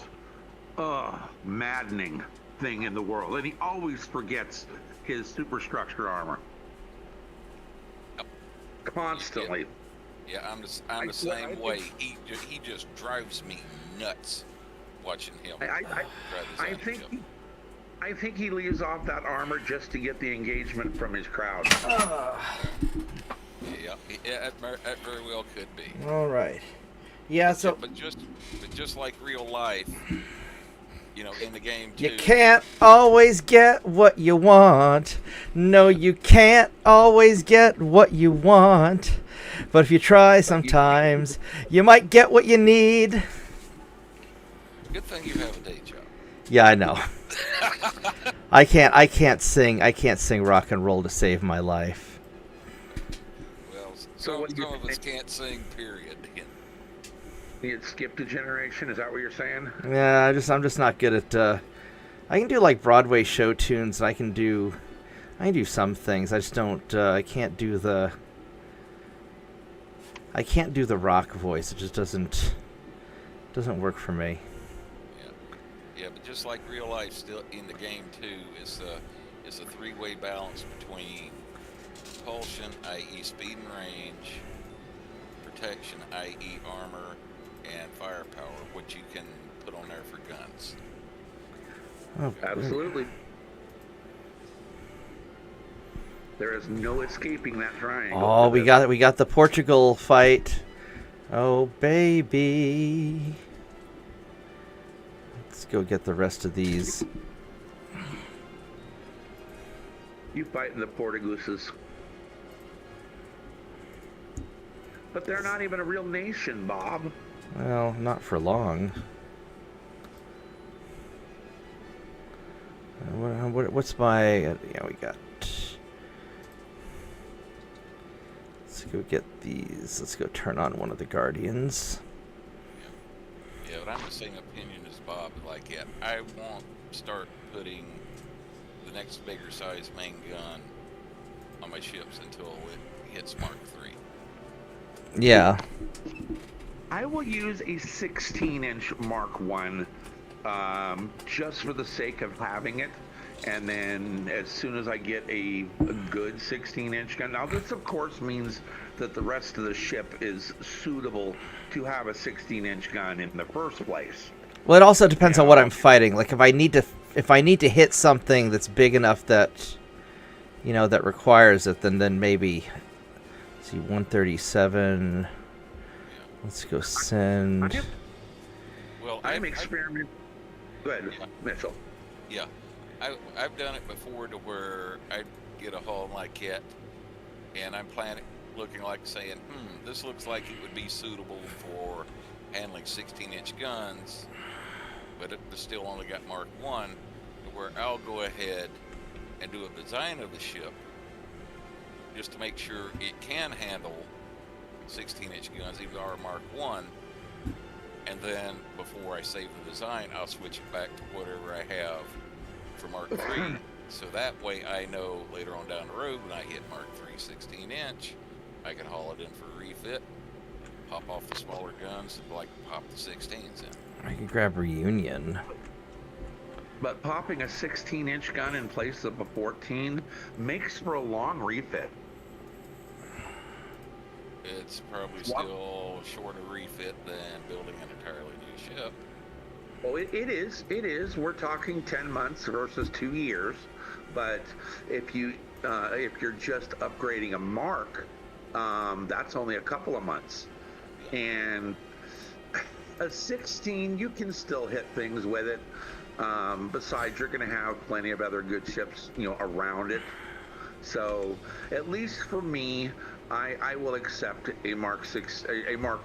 maddening thing in the world, and he always forgets his superstructure armor constantly. Yeah, I'm the same way. He just drives me nuts watching him. I think he leaves off that armor just to get the engagement from his crowd. Yeah, that very well could be. All right. Yeah. So, but just like real life, you know, in the game too. You can't always get what you want. No, you can't always get what you want. But if you try sometimes, you might get what you need. Good thing you have a day job. Yeah, I know. I can't sing rock and roll to save my life. Well, some of us can't sing, period. You skipped a generation, is that what you're saying? Yeah, I'm just not good at I can do like Broadway show tunes, and I can do some things. I just don't I can't do the rock voice. It just doesn't work for me. Yeah, but just like real life, still in the game too, it's a three-way balance between propulsion, i.e. speed and range, protection, i.e. armor, and firepower, which you can put on there for guns. Oh, absolutely. There is no escaping that triangle. Oh, we got the Portugal fight. Oh, baby. Let's go get the rest of these. You fighting the Portugueses. But they're not even a real nation, Bob. Well, not for long. What's my... yeah, we got... Let's go get these. Let's go turn on one of the Guardians. Yeah, but I'm the same opinion as Bob. Like, yeah, I won't start putting the next bigger size main gun on my ships until it hits Mark III. Yeah. I will use a 16-inch Mark 1 just for the sake of having it. And then as soon as I get a good 16-inch gun, now this of course means that the rest of the ship is suitable to have a 16-inch gun in the first place. Well, it also depends on what I'm fighting. Like if I need to hit something that's big enough that, you know, that requires it, then maybe. Let's see, 137. Let's go send. I'm experimenting. Go ahead, Mitchell. Yeah. I've done it before to where I'd get a hull like it, and I'm planning, looking like saying, this looks like it would be suitable for handling 16-inch guns, but it still only got Mark 1, to where I'll go ahead and do a design of the ship just to make sure it can handle 16-inch guns, even though Mark 1, and then before I save the design, I'll switch it back to whatever I have for Mark III, so that way I know later on down the road when I hit Mark III 16-inch, I can haul it in for a refit, pop off the smaller guns, and like pop the 16s in. I can grab Reunion. But popping a 16-inch gun in place of a 14 makes for a long refit. It's probably still a shorter refit than building an entirely new ship. Well, it is. We're talking 10 months versus 2 years. But if you're just upgrading a Mark, that's only a couple of months. And a 16, you can still hit things with it. Besides, you're going to have plenty of other good ships, around it. So, at least for me, I will accept a Mark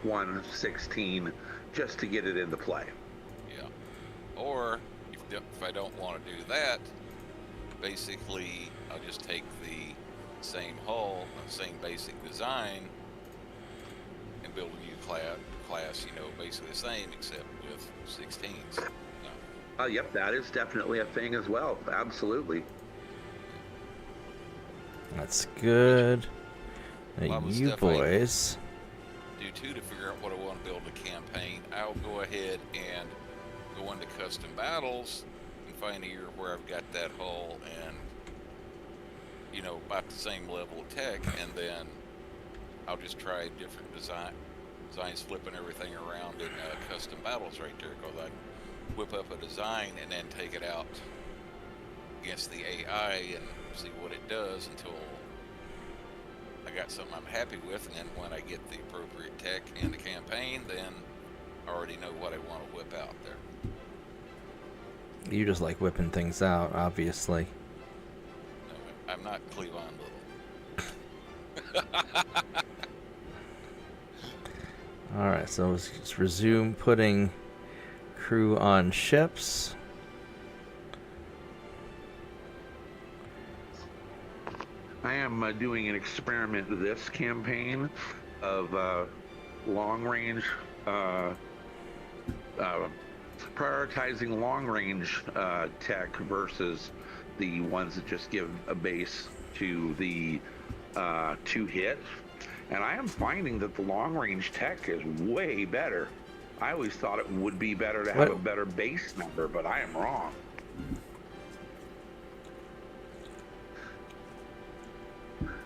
1 16 just to get it into play. Or, if I don't want to do that, basically, I'll just take the same hull, same basic design, and build a new class, basically the same except with 16s. Yep, that is definitely a thing as well. Absolutely. That's good. Well, the You stuff boys. Do too to figure out what I want to build a campaign. I'll go ahead and go into custom battles and find a year where I've got that hull and about the same level of tech, and then I'll just try different designs, flipping everything around in custom battles right there, because I whip up a design and then take it out against the AI and see what it does until I got something I'm happy with, and then when I get the appropriate tech in the campaign, then I already know what I want to whip out there. You just like whipping things out, obviously. No, I'm not Cleavon Little. Alright, so let's just resume putting crew on ships. I am doing an experiment this campaign of long-range, prioritizing long-range tech versus the ones that just give a base to the 2-hit. And I am finding that the long-range tech is way better. I always thought it would be better to have a better base number, but I am wrong.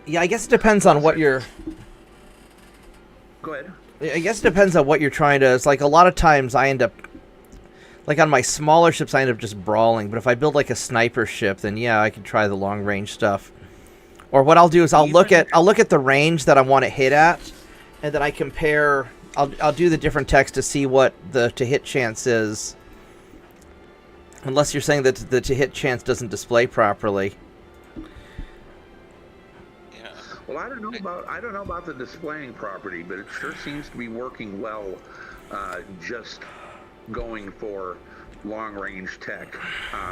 Yeah, I guess it depends on what you're... Go ahead. I guess it depends on what you're trying to... It's like a lot of times I end up... Like on my smaller ships, I end up just brawling. But if I build like a sniper ship, then yeah, I can try the long-range stuff. Or what I'll do is I'll look at the range that I want to hit at, and then I compare... I'll do the different text to see what the to-hit chance is. Unless you're saying that the to-hit chance doesn't display properly. Well, I don't know about the displaying property, but it sure seems to be working well. Just going for long-range tech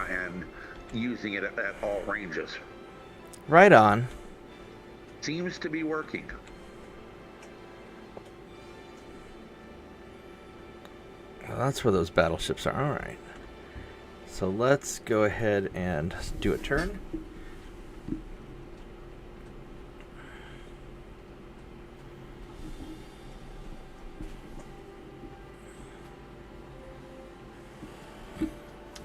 and using it at all ranges. Right on. Seems to be working. Well, that's where those battleships are. All right. So let's go ahead and do a turn.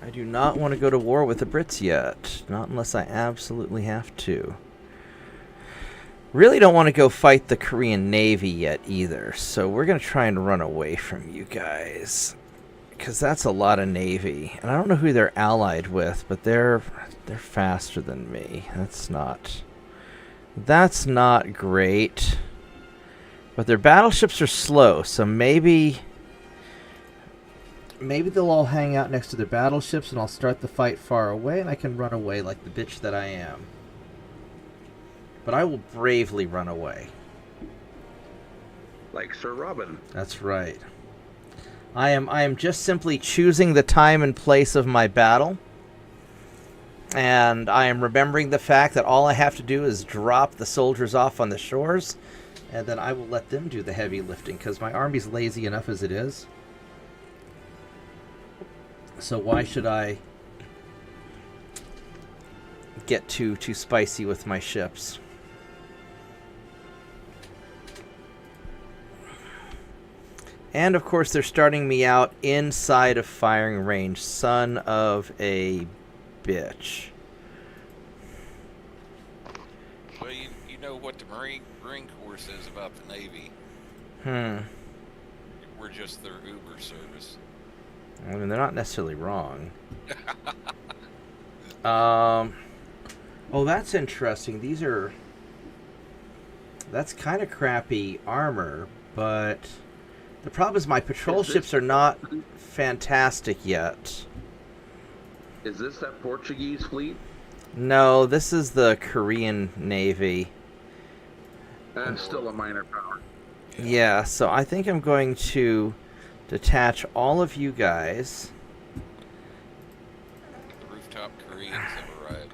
I do not want to go to war with the Brits yet. Not unless I absolutely have to. Really don't want to go fight the Korean Navy yet either. So we're going to try and run away from you guys. Because that's a lot of Navy. And I don't know who they're allied with, but they're faster than me. That's not great. But their battleships are slow, so maybe they'll all hang out next to their battleships and I'll start the fight far away and I can run away like the bitch that I am. But I will bravely run away. Like Sir Robin. That's right. I am just simply choosing the time and place of my battle. And I am remembering the fact that all I have to do is drop the soldiers off on the shores, and then I will let them do the heavy lifting, because my army's lazy enough as it is. So why should I get too spicy with my ships? And of course they're starting me out inside of firing range. Son of a bitch. Well, you know what the Marine Corps says about the Navy. We're just their Uber service. I mean, they're not necessarily wrong. Oh, that's interesting. That's kind of crappy armor, but the problem is my patrol ships are not fantastic yet. Is this that Portuguese fleet? No, this is the Korean Navy. That's still a minor power. Yeah, so I think I'm going to detach all of you guys. The rooftop Koreans have arrived.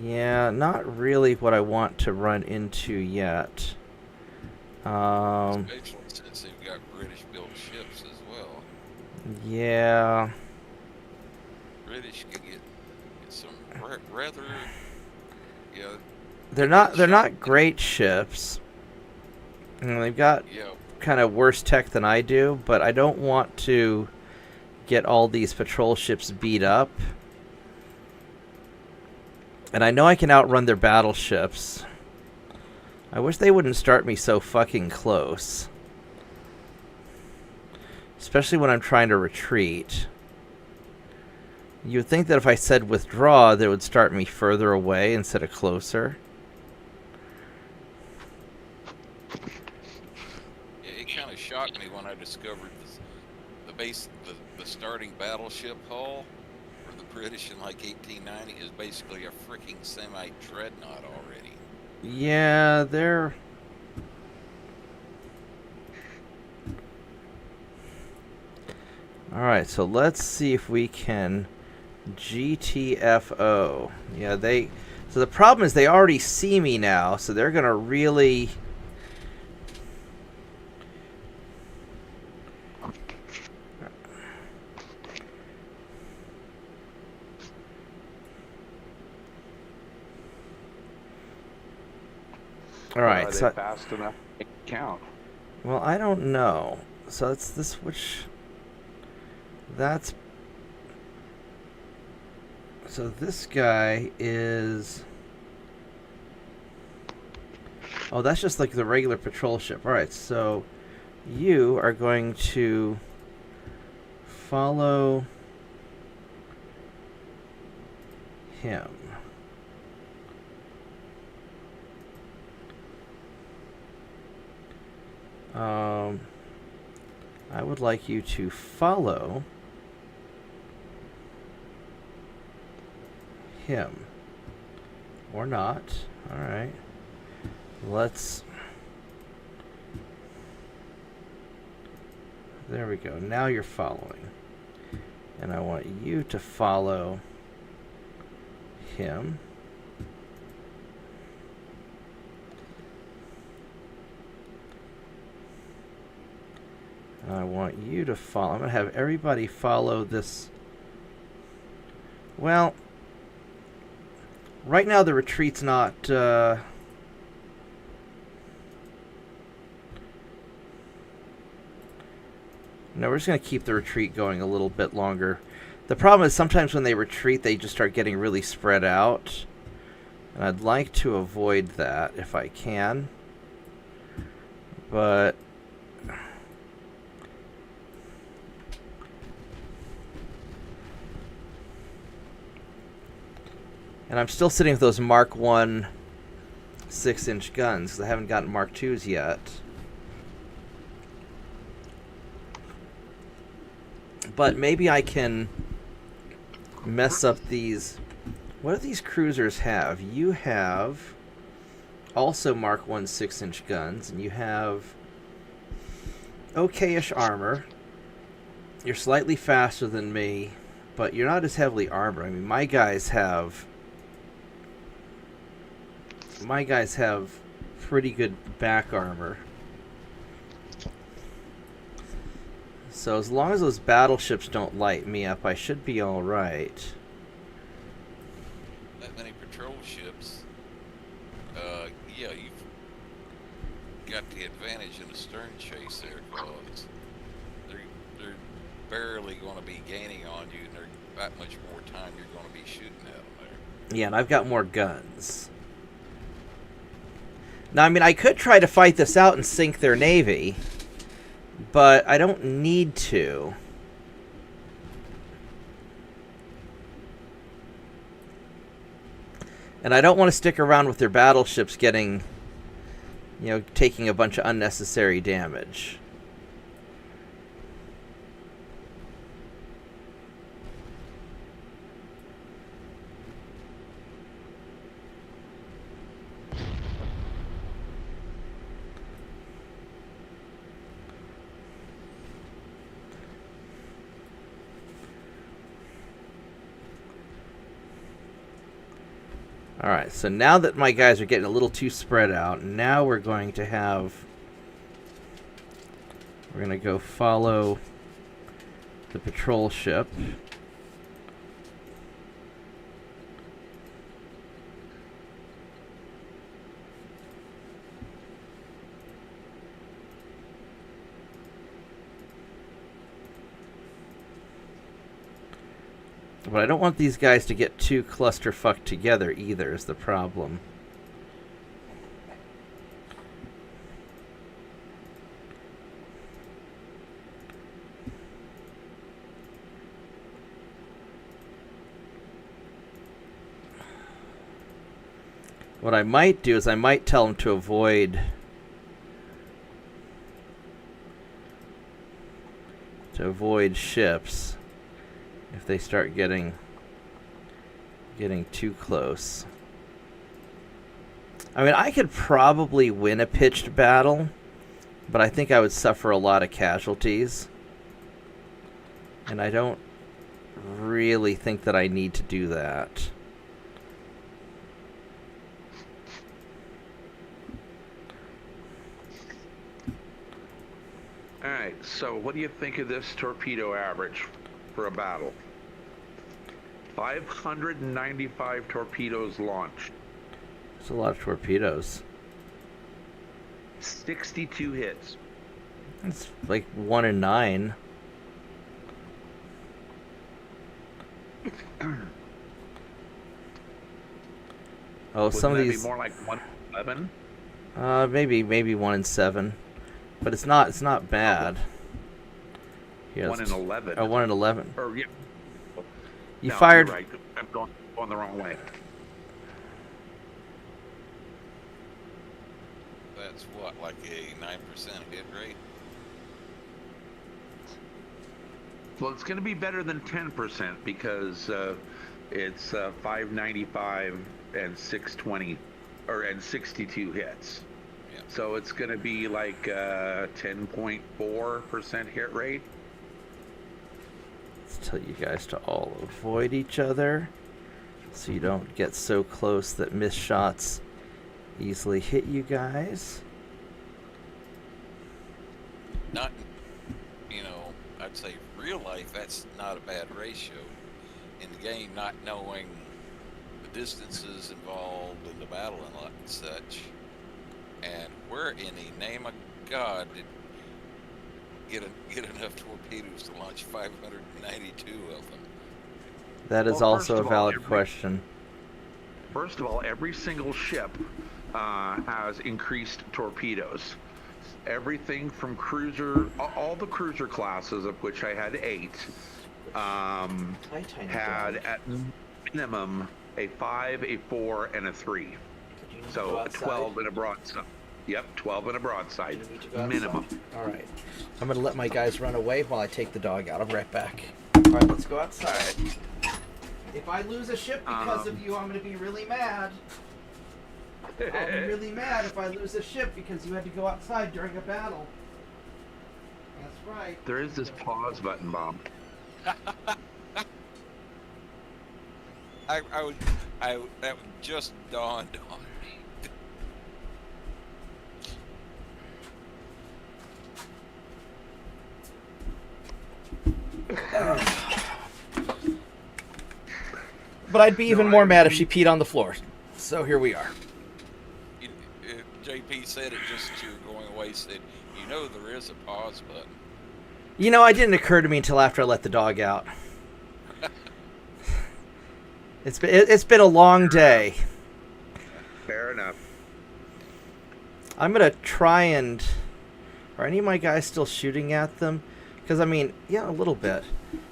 Yeah, not really what I want to run into yet. Especially since they've got British-built Yeah. British could get some rather, yeah. They're not great ships. And they've got kind of worse tech than I do, but I don't want to get all these patrol ships beat up. And I know I can outrun their battleships. I wish they wouldn't start me so fucking close. Especially when I'm trying to retreat. You would think that if I said withdraw, they would start me further away instead of closer. Yeah, it kind of shocked me when I discovered the starting battleship hull for the British in like 1890 is basically a freaking semi-dreadnought already. Yeah, they're... Alright, so let's see if we can GTFO. Yeah, they... So the problem is they already see me now, so they're gonna really... Alright, so... Are they fast enough to count? Well, I don't know. So it's this, which... That's... So this guy is... Oh, that's just like the regular patrol ship. Alright, so you are going to follow him. I would like you to follow him. Or not. Alright. Let's... There we go. Now you're following. And I want you to follow him. And I want you to follow. I'm going to have everybody follow this. Well, right now the retreat's not... No, we're just going to keep the retreat going a little bit longer. The problem is sometimes when they retreat, they just start getting really spread out. And I'd like to avoid that if I can. But... And I'm still sitting with those Mark 1 6-inch guns, because I haven't gotten Mark 2s yet. But maybe I can mess up these... What do these cruisers have? You have also Mark 1 6-inch guns, and you have okay-ish armor. You're slightly faster than me, but you're not as heavily armored. I mean, my guys have pretty good back armor. So as long as those battleships don't light me up, I should be alright. That many patrol ships, yeah, you've got the advantage in the stern chase there, because they're barely going to be gaining on you, and they're that much more time you're going to be shooting at them there. Yeah, and I've got more guns. Now, I mean, I could try to fight this out and sink their navy, but I don't need to. And I don't want to stick around with their battleships getting, you know, taking a bunch of unnecessary damage. Alright, so now that my guys are getting a little too spread out, now we're going to have... We're going to go follow the patrol ship. But I don't want these guys to get too clusterfucked together either, is the problem. What I might do is I might tell them to avoid ships if they start getting too close. I mean, I could probably win a pitched battle, but I think I would suffer a lot of casualties. And I don't really think that I need to do that. All right, so what do you think of this torpedo average for a battle? 595 torpedoes launched. That's a lot of torpedoes. 62 hits. It's like 1 in 9. Oh, some of these be more like 111. Maybe 1 in 7, but it's not bad. Here, 1 in 11. Oh, 1 in 11. Or yeah. You No, fired. you're right. I'm going the wrong way. That's what, like a 9% hit rate? Well, it's going to be better than 10% because it's 595 and 620, and 62 hits. Yeah. So it's going to be like 10.4% hit rate. Let's tell you guys to all avoid each other, so you don't get so close that missed shots easily hit you guys. Not, I'd say real life, that's not a bad ratio. In the game, not knowing the distances involved in the battle and such, and where in the name of God did get enough torpedoes to launch 592 of them? That is Well, also a valid question. First of all, every single ship has increased torpedoes. Everything from cruiser, all the cruiser classes, of which I had 8, had at minimum a 5, a 4, and a 3. So a 12 and a broadside. Yep, 12 and a broadside. Minimum. All right. I'm going to let my guys run away while I take the dog out. I'll be right back. All right, let's go outside. If I lose a ship because of you, I'm going to be really mad. I'll be really mad if I lose a ship because you had to go outside during a battle. That's right. There is this pause button, Bob. That just dawned on me. But I'd be even more mad if she peed on the floor. So here we are. JP said it just as you were going away, said, there is a pause button. It didn't occur to me until after I let the dog out. It's been a long day. Fair enough. I'm going to try and... Are any of my guys still shooting at them? Because, a little bit.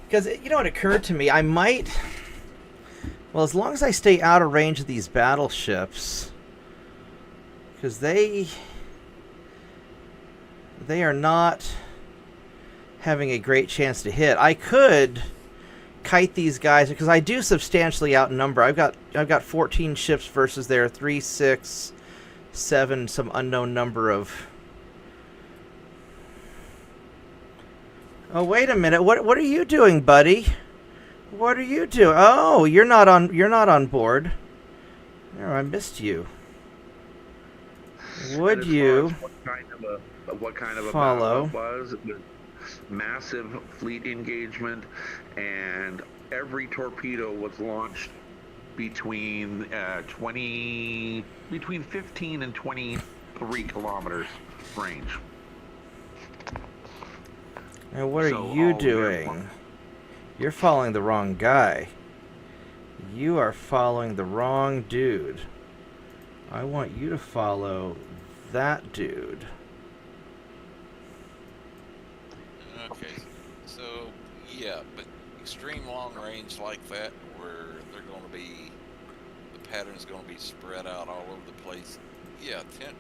Because, it occurred to me, I might... Well, as long as I stay out of range of these battleships... Because they are not having a great chance to hit. I could kite these guys because I do substantially outnumber. I've got 14 ships versus their 3, 6, 7, some unknown number of. Oh, wait a minute. What are you doing, buddy? What are you doing? Oh, you're not on board. Oh, I missed you. Would you what kind of a follow? battle it was massive fleet engagement, and every torpedo was launched between 15 and 23 kilometers range. Now, what are you doing? You're following the wrong guy. You are following the wrong dude. I want you to follow that dude. Okay, so yeah, but extreme long range like that, where they're going to be, the pattern's going to be spread out all over the place. Yeah, 10%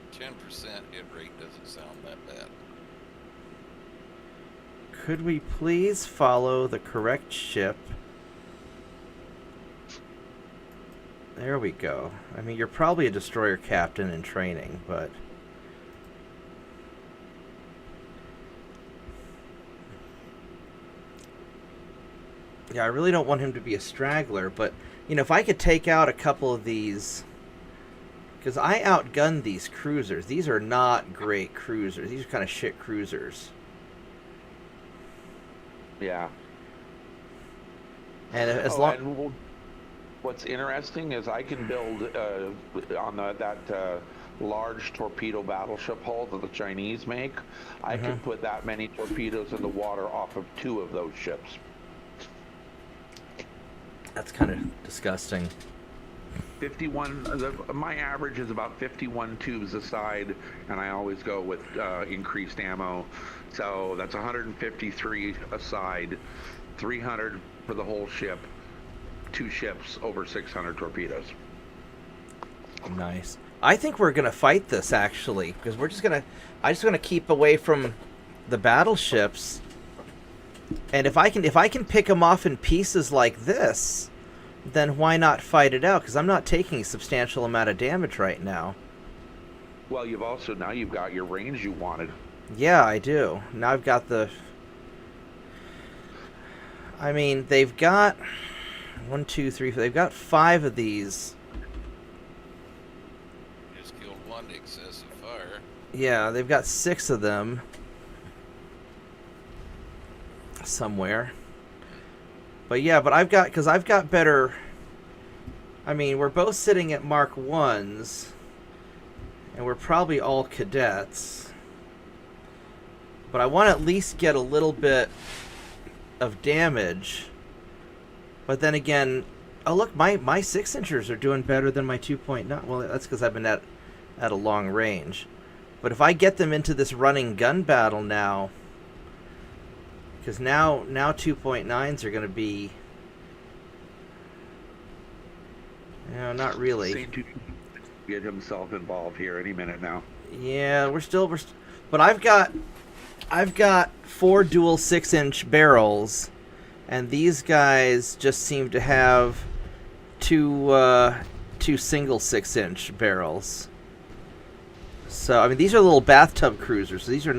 hit rate doesn't sound that bad. Could we please follow the correct ship? There we go. I mean, you're probably a destroyer captain in training, but... yeah, I really don't want him to be a straggler, but, you know, if I could take out a couple of these... because I outgunned these cruisers. These are not great cruisers. These are kind of shit cruisers. Yeah. And as long... what's interesting is I can build on that large torpedo battleship hull that the Chinese make. I can put that many torpedoes in the water off of 2 of those ships. That's kind of disgusting. 51. My average is about 51 tubes a side, and I always go with increased ammo. So that's 153 a side, 300 for the whole ship. 2 ships, over 600 torpedoes. Nice. I think we're gonna fight this actually, because I just gonna keep away from the battleships, and if I can pick them off in pieces like this, then why not fight it out? Because I'm not taking a substantial amount of damage right now. Well, you've got your range you wanted. Yeah, I do. Now I've got the... I mean, they've got... 1, 2, 3, 4. They've got 5 of these. Just killed 1 excessive fire. Yeah, they've got 6 of them. Somewhere. But yeah, but I've got better... I mean, we're both sitting at Mark 1s. And we're probably all cadets. But I want to at least get a little bit of damage. But then again, oh look, my 6-inchers are doing better than my 2.9. Well, that's because I've been at a long range. But if I get them into this running gun battle now, because now 2.9s are going to be, not really. Saint get himself involved here any minute now. Yeah, but I've got 4 dual 6-inch barrels. And these guys just seem to have 2 single 6-inch barrels. So I mean, these are little bathtub cruisers. So these are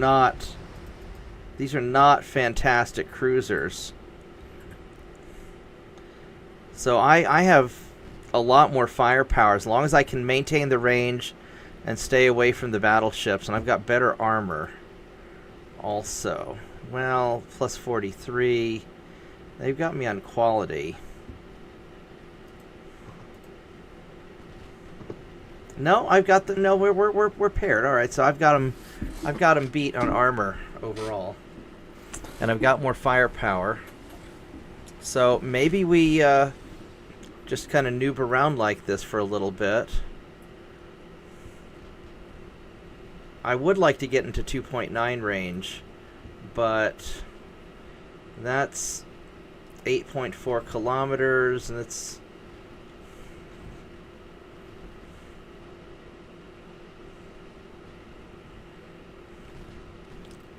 not fantastic cruisers. So I have a lot more firepower as long as I can maintain the range and stay away from the battleships. And I've got better armor. Also, well, plus 43. They've got me on quality. No, I've got the no. We're paired. All right, so I've got them beat on armor overall, and I've got more firepower. So maybe we just kind of noob around like this for a little bit. I would like to get into 2.9 range, but that's 8.4 kilometers, and it's...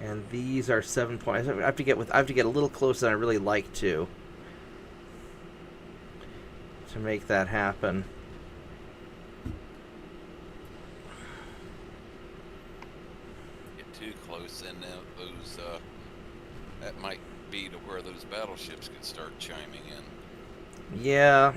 and these are 7 points. I have to get a little closer than I really like to make that happen. Get too close, and those that might be to where those battleships could start chiming in. Yeah.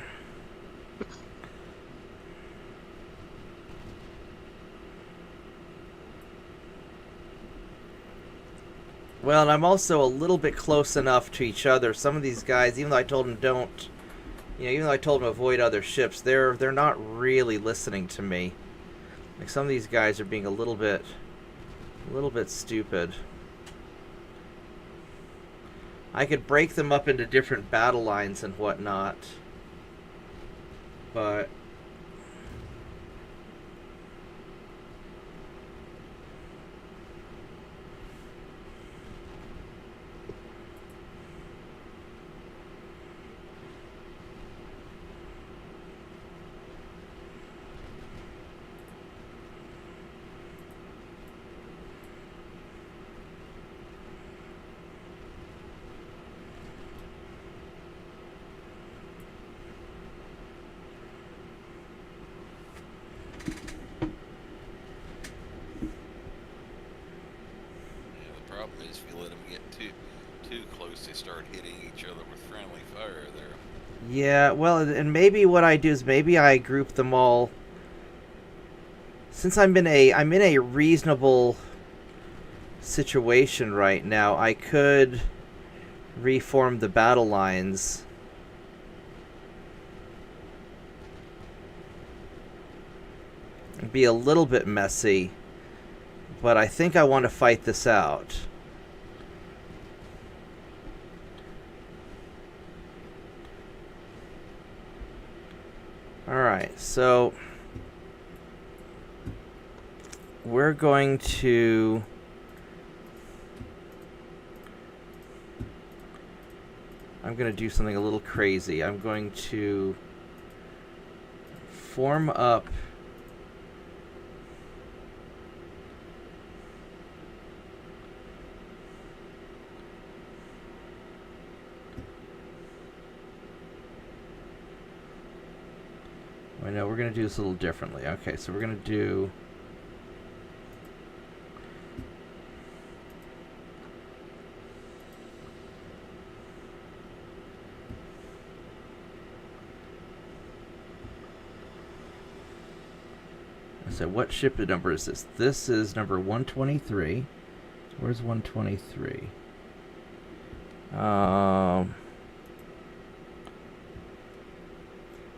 Well, and I'm also a little bit close enough to each other. Some of these guys, even though I told them don't, even though I told them to avoid other ships, they're not really listening to me. Like, some of these guys are being a little bit stupid. I could break them up into different battle lines and whatnot, but They start hitting each other with friendly fire there. Yeah, well, and maybe what I do is maybe I group them all. Since I'm in a reasonable situation right now, I could reform the battle lines. It'd be a little bit messy, but I think I want to fight this out. Alright, so we're going to I'm going to do something a little crazy. I'm going to form up I know we're going to do this a little differently. Okay, so we're going to do so what ship number is this? This is number 123. Where's 123?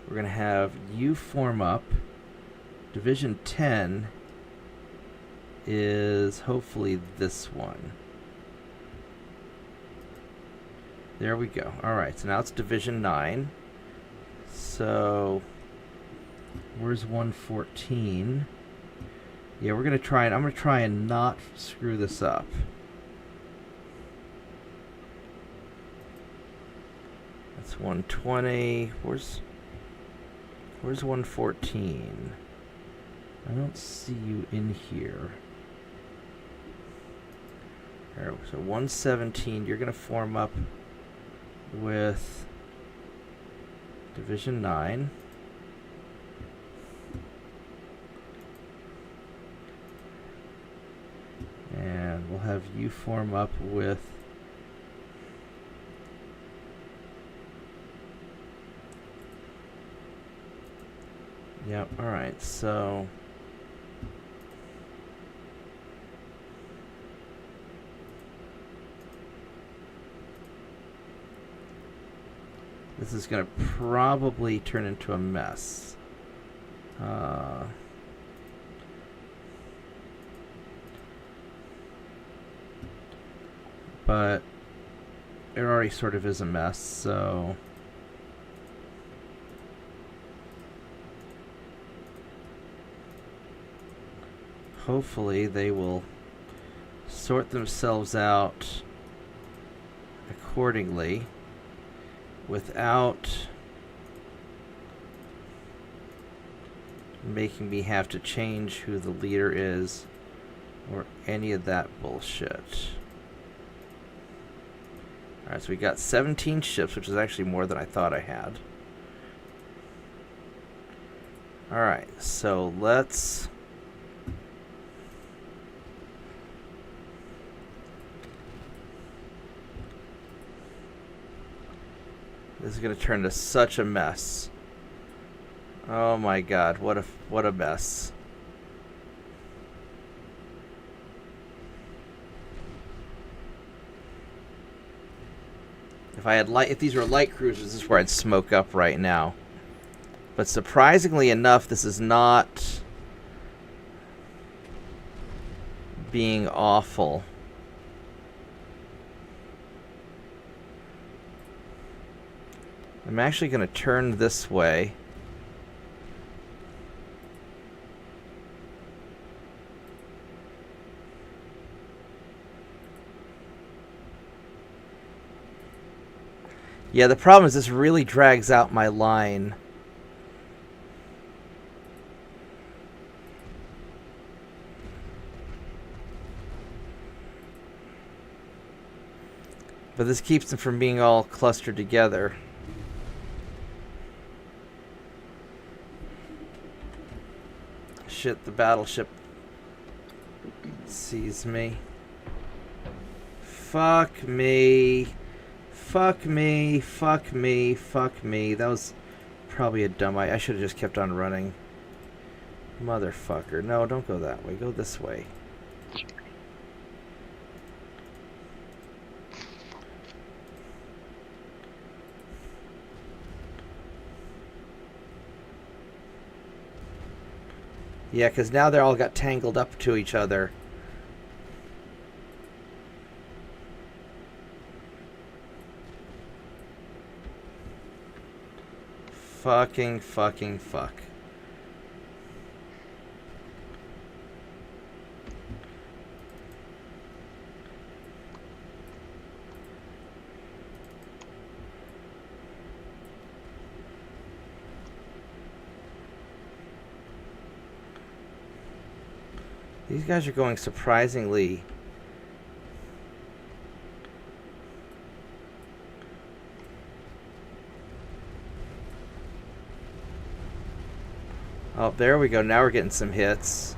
We're going to have you form up. Division 10 is hopefully this one. There we go. Alright, so now it's Division 9. So, where's 114? Yeah, we're going to try and I'm going to try and not screw this up. That's 120. Where's 114? I don't see you in here. Alright, so 117, you're going to form up with Division 9. And we'll have you form up with Yep, alright, so this is going to probably turn into a mess. But it already sort of is a mess, so hopefully they will sort themselves out accordingly without making me have to change who the leader is or any of that bullshit. Alright, so we got 17 ships, which is actually more than I thought I had. Alright, so let's this is going to turn into such a mess. Oh my god, what a mess. If these were light cruisers, this is where I'd smoke up right now. But surprisingly enough, this is not being awful. I'm actually going to turn this way. Yeah, the problem is this really drags out my line. But this keeps them from being all clustered together. Shit, the battleship sees me. Fuck me. Fuck me. Fuck me. Fuck me. That was probably a dumb idea. I should have just kept on running. Motherfucker. No, don't go that way. Go this way. Yeah, because now they're all got tangled up to each other. Fucking fuck. These guys are going surprisingly... Oh, there we go. Now we're getting some hits.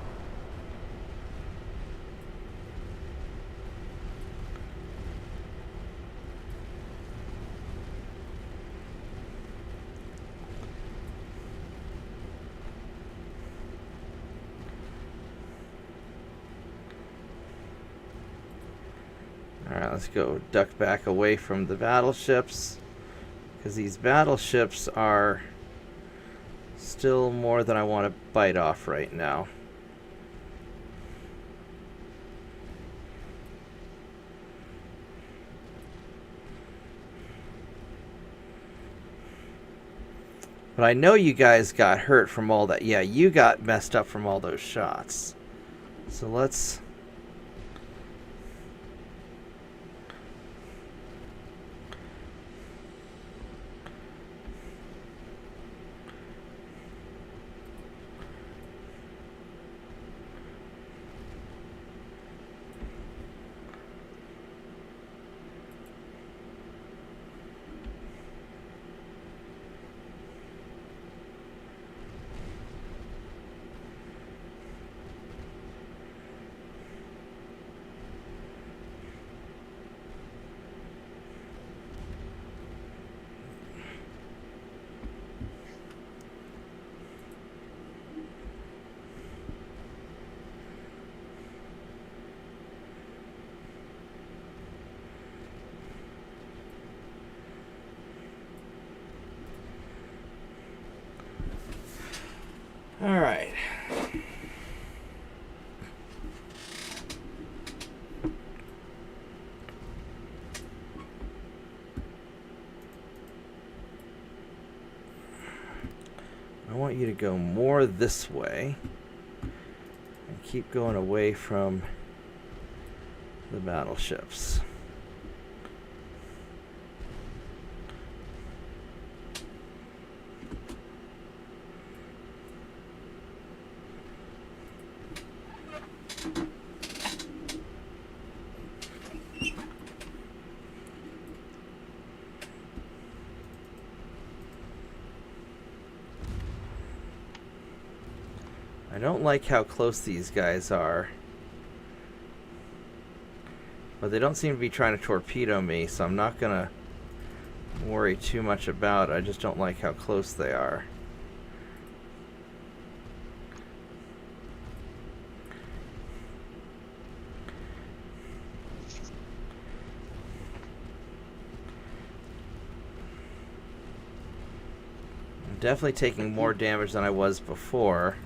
Alright, let's go duck back away from the battleships, because these battleships are still more than I want to bite off right now. But I know you guys got hurt from all that. Yeah, you got messed up from all those shots. So let's... All right. I want you to go more this way and keep going away from the battleships. I don't like how close these guys are. But they don't seem to be trying to torpedo me, so I'm not gonna worry too much about it. I just don't like how close they are. Definitely taking more damage than I was before.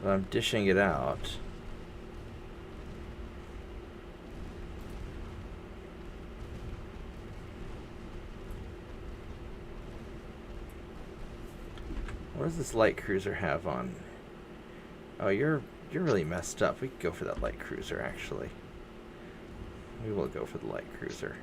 But I'm dishing it out. What does this light cruiser have on? Oh, you're really messed up. We could go for that light cruiser, actually. We will go for the light cruiser.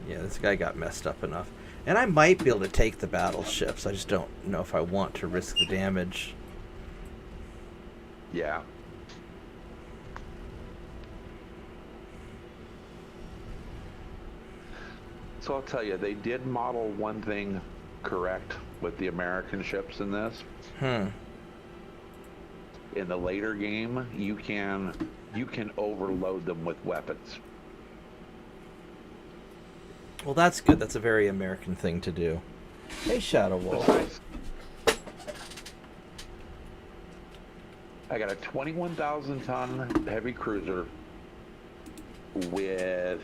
Yeah, this guy got messed up enough. And I might be able to take the battleships. I just don't know if I want to risk the damage. Yeah. So I'll tell you, they did model one thing correct with the American ships in this. In the later game, you can overload them with weapons. Well, that's good. That's a very American thing to do. Hey, Shadow Wolf. I got a 21,000 ton heavy cruiser with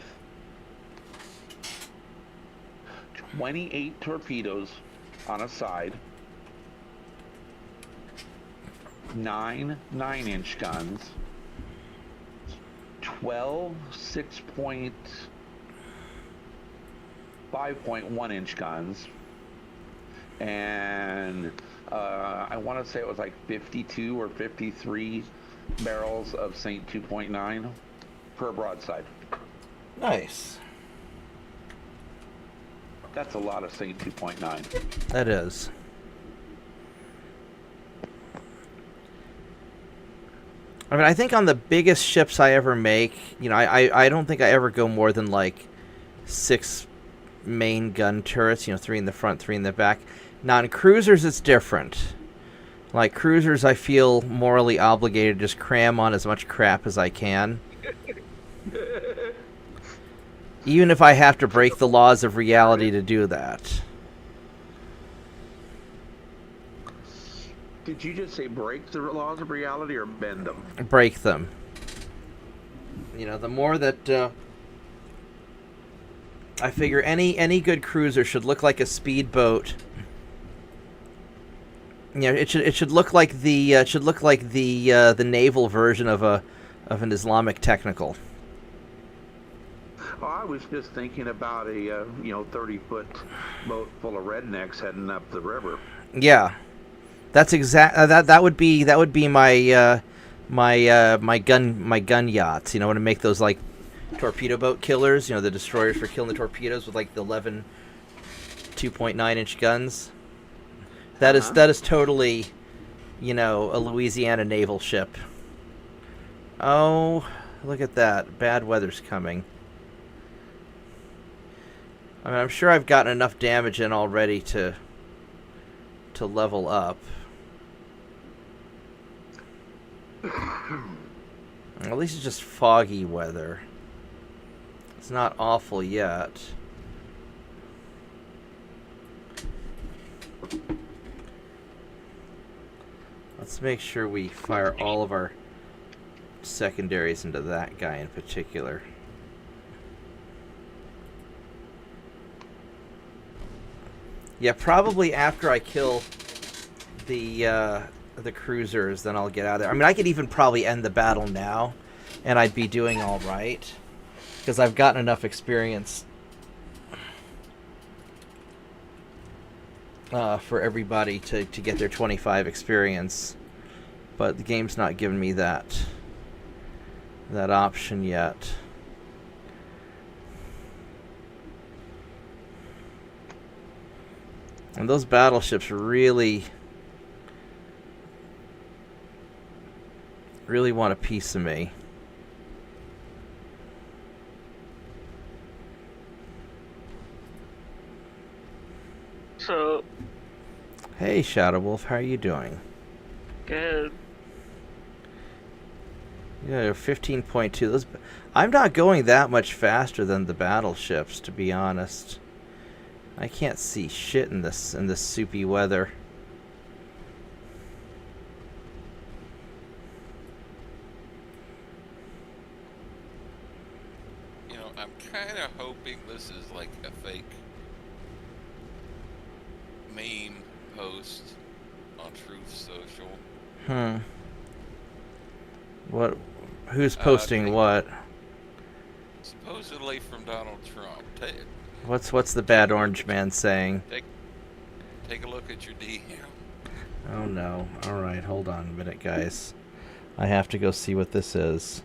28 torpedoes on a side, 9 9-inch guns, 12 5.1-inch guns, and I want to say it was like 52 or 53 barrels of Saint 2.9 per broadside. Nice. That's a lot of Saint 2.9. That is. I mean, I think on the biggest ships I ever make, you know, I don't think I ever go more than like 6 main gun turrets, you know, 3 in the front, 3 in the back. Now, in cruisers, it's different. Like, cruisers, I feel morally obligated to just cram on as much crap as I can. Even if I have to break the laws of reality to do that. Did you just say break the laws of reality or bend them? Break them. You know, the more that... I figure any good cruiser should look like a speedboat. You know, it should look like the naval version of an Islamic technical. Oh, I was just thinking about a 30-foot boat full of rednecks heading up the river. Yeah, that's that would be my my gun yachts. You know, when I make those like torpedo boat killers, you know, the destroyers for killing the torpedoes with like the 11 2.9-inch guns. That is totally, you know, a Louisiana naval ship. Oh, look at that. Bad weather's coming. I mean, I'm sure I've gotten enough damage in already to level up. At least it's just foggy weather. It's not awful yet. Let's make sure we fire all of our secondaries into that guy in particular. Yeah, probably after I kill the cruisers, then I'll get out of there. I mean, I could even probably end the battle now, and I'd be doing all right, because I've gotten enough experience for everybody to get their 25 experience. But the game's not giving me that option yet. And those battleships really want a piece of me. So, Hey, Shadow Wolf, how are you doing? good. Yeah, 15.2. Those, I'm not going that much faster than the battleships, to be honest. I can't see shit in this soupy weather. You know, I'm kind of hoping this is like a fake meme post on Truth Social. What? Who's posting what? Supposedly from Donald Trump. What's the bad orange man saying? Take a look at your DM. Oh no. Alright, hold on a minute, guys. I have to go see what this is.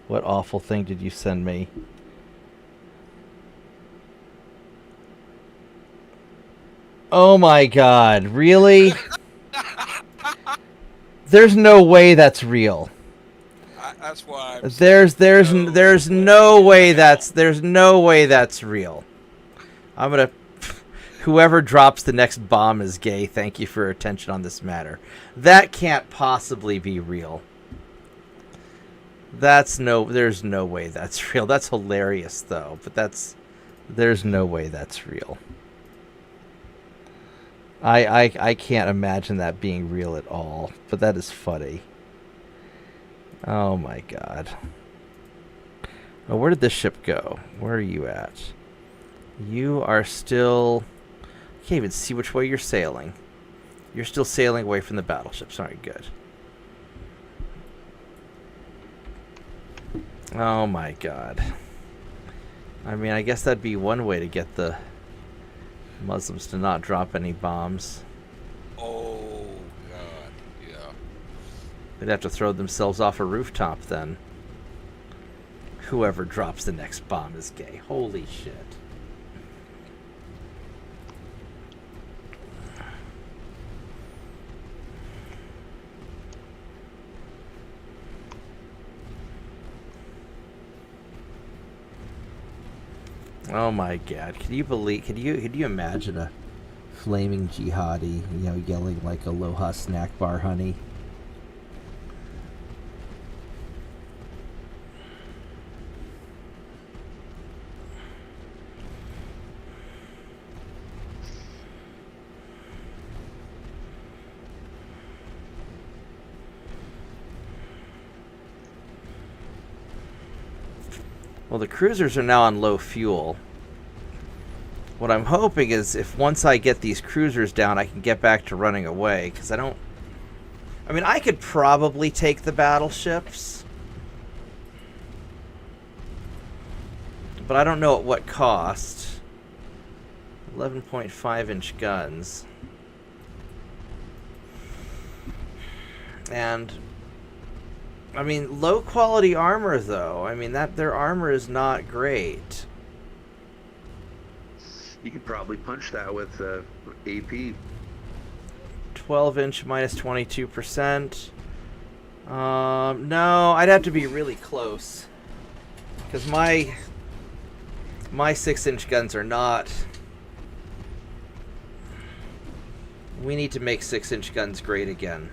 What awful thing did you send me? Oh my god, really? There's no way that's real. That's why I'm there's no way that's real. I'm gonna whoever drops the next bomb is gay. Thank you for your attention on this matter. That can't possibly be real. There's no way that's real. That's hilarious though, but there's no way that's real. I can't imagine that being real at all, but that is funny. Oh my god. Oh, where did this ship go? Where are you at? You are still... I can't even see which way you're sailing. You're still sailing away from the battleships. Alright, good. Oh my god. I mean, I guess that'd be one way to get the Muslims to not drop any bombs. Oh, God, yeah. They'd have to throw themselves off a rooftop then. Whoever drops the next bomb is gay. Holy shit. Oh my god. Can you imagine a flaming jihadi, yelling like Aloha snack bar honey? Well, the cruisers are now on low fuel. What I'm hoping is if once I get these cruisers down, I can get back to running away, because I mean, I could probably take the battleships, but I don't know at what cost. 11.5-inch guns. And... I mean, low quality armor though. I mean, their armor is not great. You could probably punch that with AP. 12-inch minus 22%. No, I'd have to be really close, because my 6-inch guns are not. We need to make 6-inch guns great again.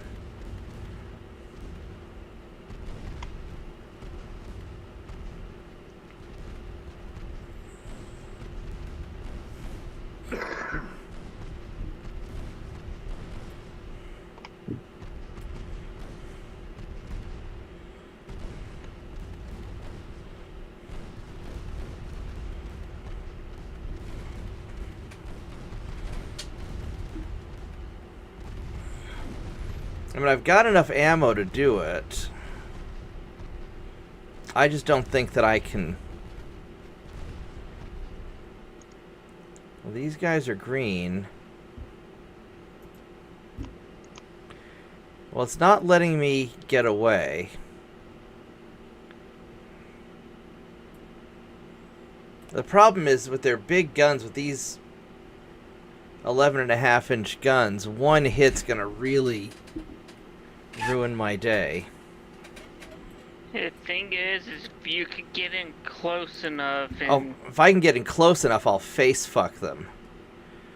I mean, I've got enough ammo to do it. I just don't think that I can... Well, these guys are green. Well, it's not letting me get away. The problem is with their big guns, with these... 11.5-inch guns. One hit's gonna really ruin my day. The thing is if you could get in close enough and... Oh, if I can get in close enough, I'll face fuck them.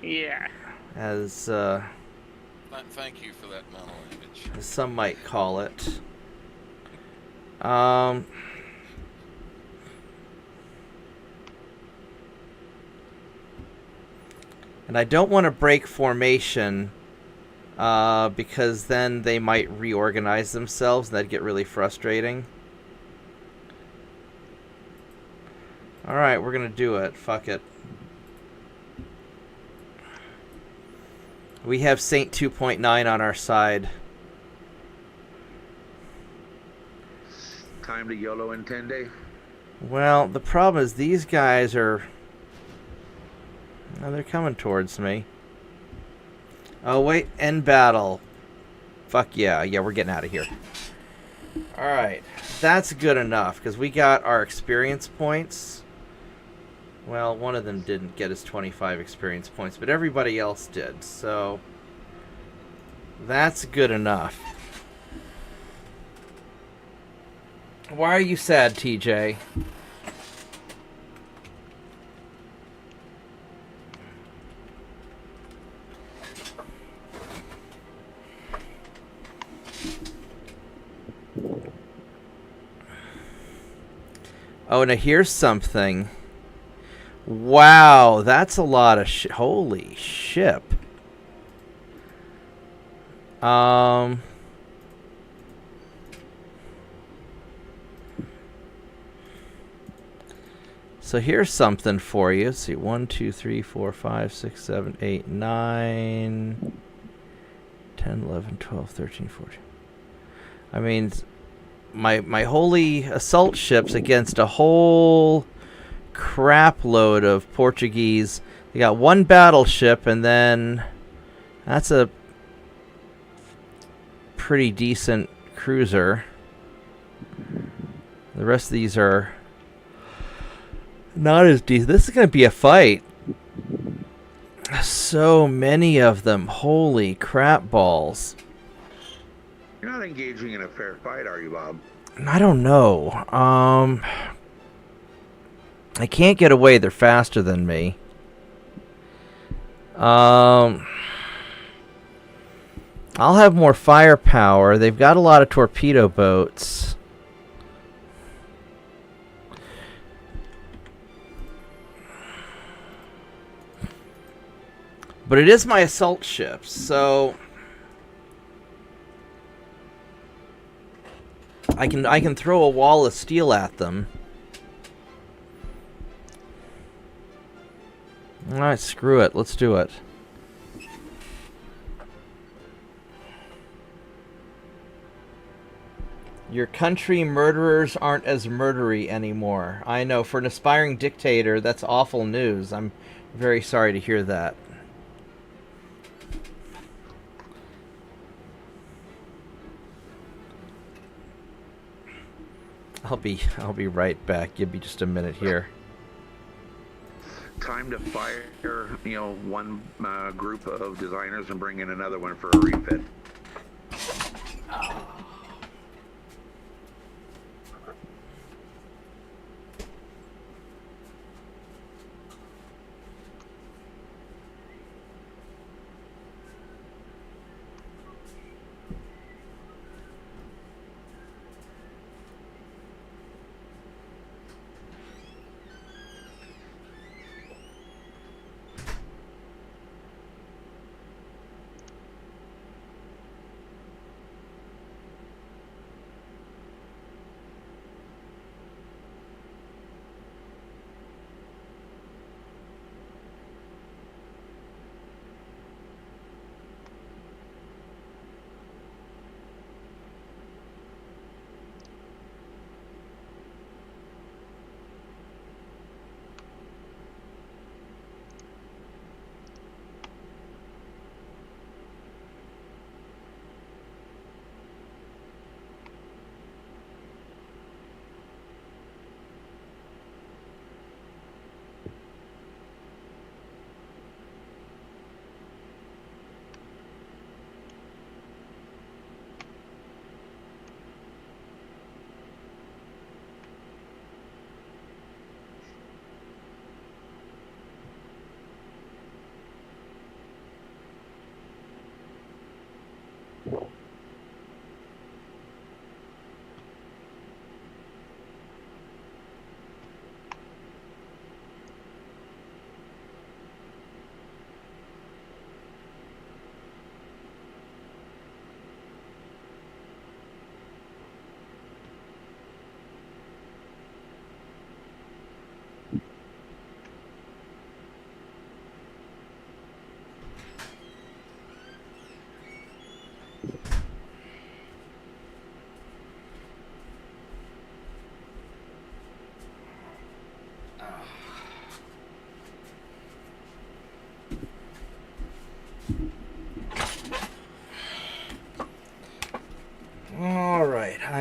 Yeah. As, Thank you for that mental image. as some might call it. And I don't want to break formation, because then they might reorganize themselves, and that'd get really frustrating. Alright, we're gonna do it. Fuck it. We have Saint 2.9 on our side. Time to YOLO Intende. Well, the problem is these guys are... Oh, they're coming towards me. Oh, wait. End battle. Fuck yeah. Yeah, we're getting out of here. Alright. That's good enough, because we got our experience points. Well, one of them didn't get his 25 experience points, but everybody else did, so... That's good enough. Why are you sad, TJ? Oh, now here's something. Wow, that's a lot of holy shit. So here's something for you. Let's see, 1, 2, 3, 4, 5, 6, 7, 8, 9, 10, 11, 12, 13, 14. I mean, my holy assault ships against a whole crap load of Portuguese. They got one battleship, and then that's a pretty decent cruiser. The rest of these are not as decent. This is going to be a fight. So many of them. Holy crap balls. You're not engaging in a fair fight, are you, Bob? I don't know. I can't get away. They're faster than me. I'll have more firepower. They've got a lot of torpedo boats. But it is my assault ships, so I can throw a wall of steel at them. Alright, screw it. Let's do it. Your country murderers aren't as murdery anymore. I know, for an aspiring dictator, that's awful news. I'm very sorry to hear that. I'll be right back. Give me just a minute here. Time to fire, one group of designers and bring in another one for a refit.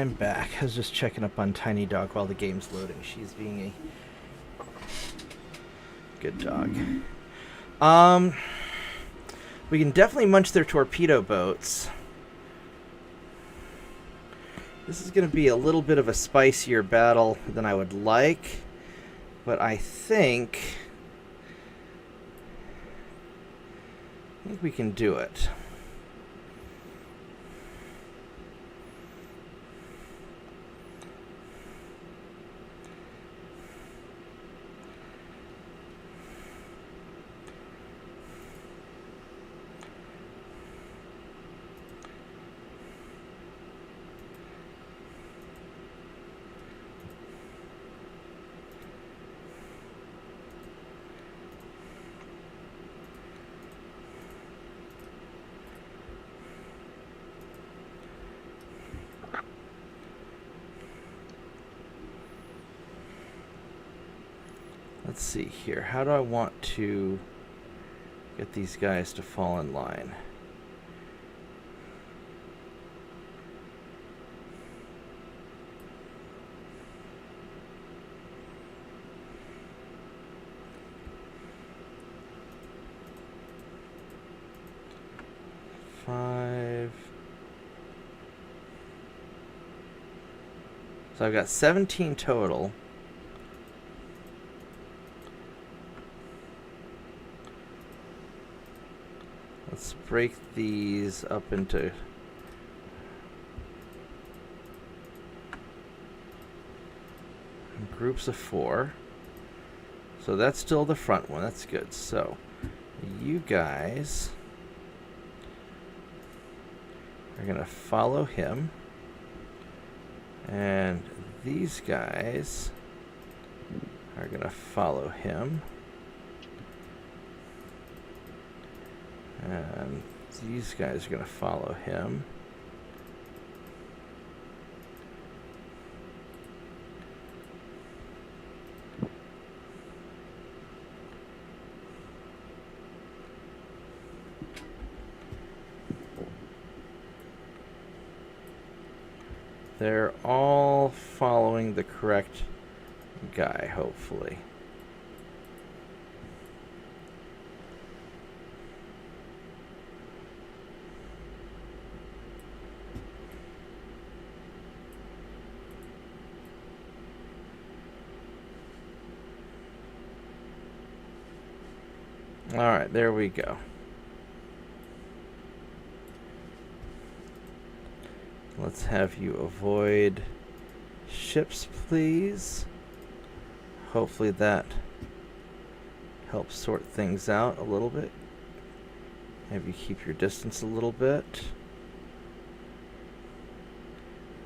I'm back. I was just checking up on Tiny Dog while the game's loading. She's being a good dog. We can definitely munch their torpedo boats. This is going to be a little bit of a spicier battle than I would like, but I think we can do it. Let's see here. How do I want to get these guys to fall in line? Five. So I've got 17 total. Let's break these up into groups of 4. So that's still the front one. That's good. So you guys are going to follow him. And these guys are going to follow him. And these guys are going to follow him. They're all following the correct guy, hopefully. Alright, there we go. Let's have you avoid ships, please. Hopefully that helps sort things out a little bit. Maybe keep your distance a little bit.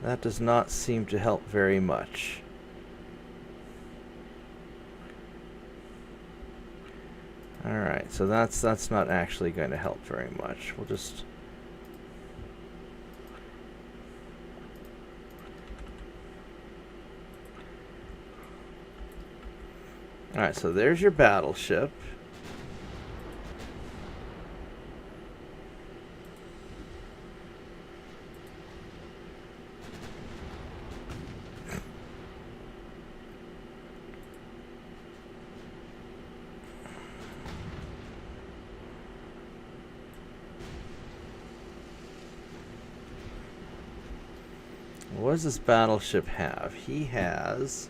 That does not seem to help very much. Alright, so that's not actually going to help very much. We'll just... Alright, so there's your battleship. What does this battleship have? He has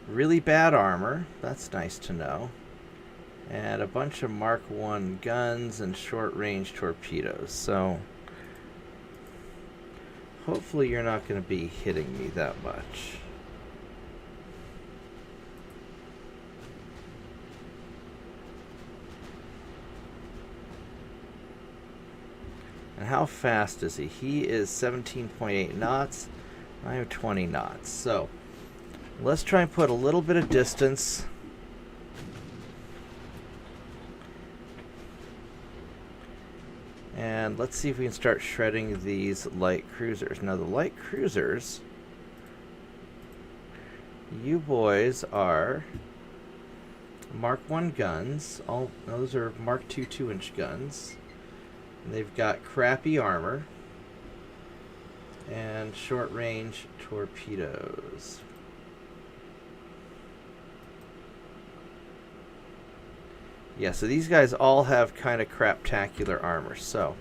really bad armor. That's nice to know. And a bunch of Mark I guns and short-range torpedoes. So hopefully you're not going to be hitting me that much. And how fast is he? He is 17.8 knots. I have 20 knots. So let's try and put a little bit of distance. And let's see if we can start shredding these light cruisers. Now the light cruisers, you boys are Mark I guns. All those are Mark II 2-inch guns. And they've got crappy armor. And short-range torpedoes. Yeah, so these guys all have kind of craptacular armor. So,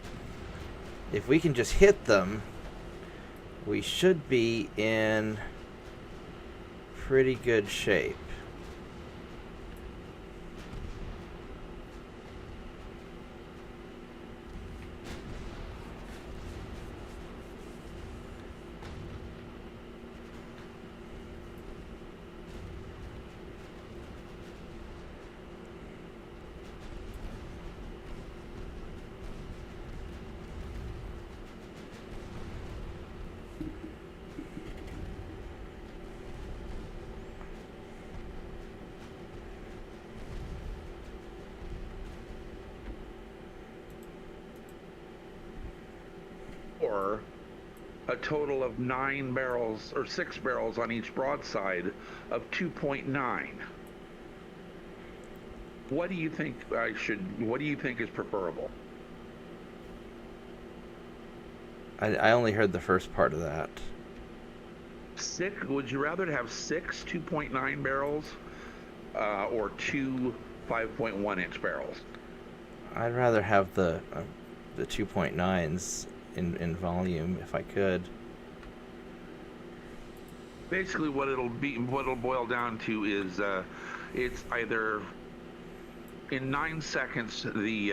if we can just hit them, we should be in pretty good shape. Or a total of 9 barrels or 6 barrels on each broadside of 2.9. What do you think what do you think is preferable? I only heard the first part of that. Would you rather have 6 2.9 barrels or 2 5.1 inch barrels? I'd rather have the 2.9s in volume if I could. Basically, what it'll boil down to is it's either in 9 seconds the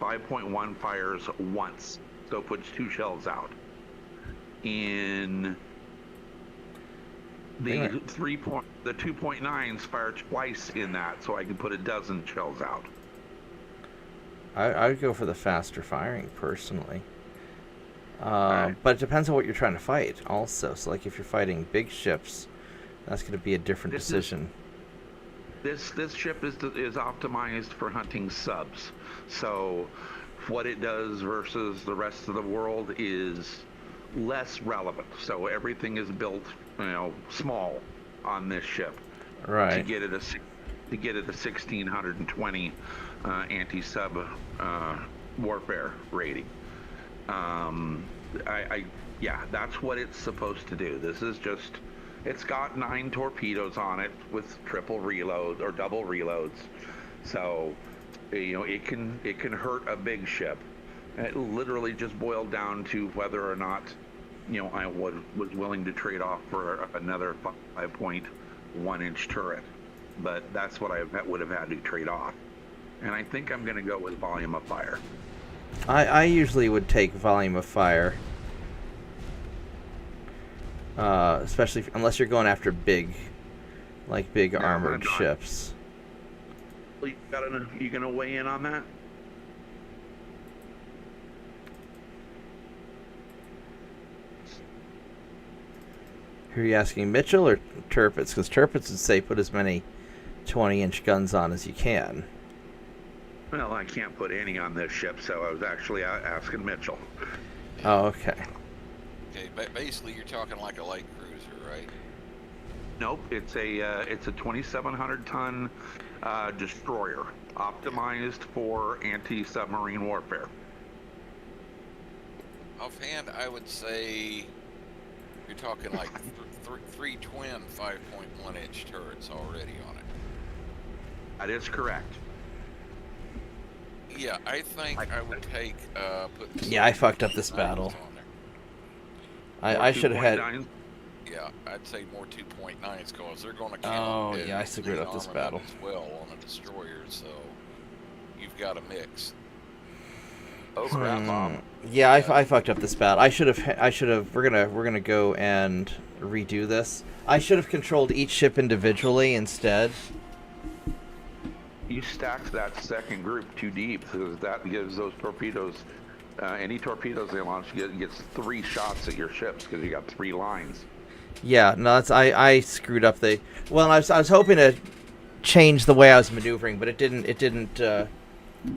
5.1 fires once, so it puts 2 shells out. In the 2.9s fire twice in that, so I can put a dozen shells out. I would go for the faster firing personally. Right. But it depends on what you're trying to fight also. So like if you're fighting big ships, that's going to be a different decision. This ship is optimized for hunting subs. So what it does versus the rest of the world is less relevant. So everything is built, small on this ship. Right. To get it a 1620 anti-sub warfare rating. Yeah, that's what it's supposed to do. This is just, it's got 9 torpedoes on it with triple reload or double reloads. So, it can hurt a big ship. It literally just boiled down to whether or not, I was willing to trade off for another 5.1 inch turret. But that's what I would have had to trade off. And I think I'm going to go with volume of fire. I usually would take volume of fire, especially unless you're going after big armored ships. You gonna weigh in on that? Who are you asking, Mitchell or Turpitz? Because Turpitz would say put as many 20-inch guns on as you can. Well, I can't put any on this ship, so I was actually asking Mitchell. Oh, okay. Okay, but basically you're talking like a light cruiser, right? Nope, it's a 2,700 ton destroyer, optimized for anti-submarine warfare. Offhand, I would say you're talking like 3 twin 5.1 inch turrets already on it. That is correct. Yeah, I think I would take put. Yeah, I fucked up this battle. I should have had. Yeah, I'd say more 2.9s because they're going to count. Oh yeah, I screwed up this battle as well on a destroyer, so you've got a mix. Oh crap, Bob. Yeah, I fucked up this battle. I should have. We're gonna go and redo this. I should have controlled each ship individually instead. You stacked that second group too deep, because that gives those torpedoes, any torpedoes they launch gets 3 shots at your ships because you got 3 lines. Yeah, no, that's I screwed up the. Well, I was hoping to change the way I was maneuvering, but it didn't.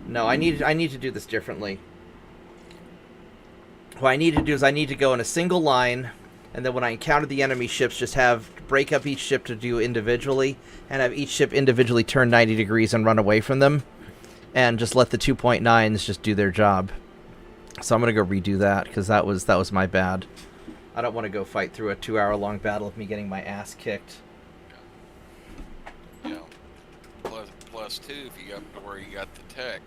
No, I need to do this differently. What I need to do is I need to go in a single line, and then when I encounter the enemy ships, just break up each ship to do individually, and have each ship individually turn 90 degrees and run away from them, and just let the 2.9s just do their job. So I'm gonna go redo that because that was my bad. I don't want to go fight through a 2-hour-long battle of me getting my ass kicked. Yeah. Plus too, if you got to where you got the tech,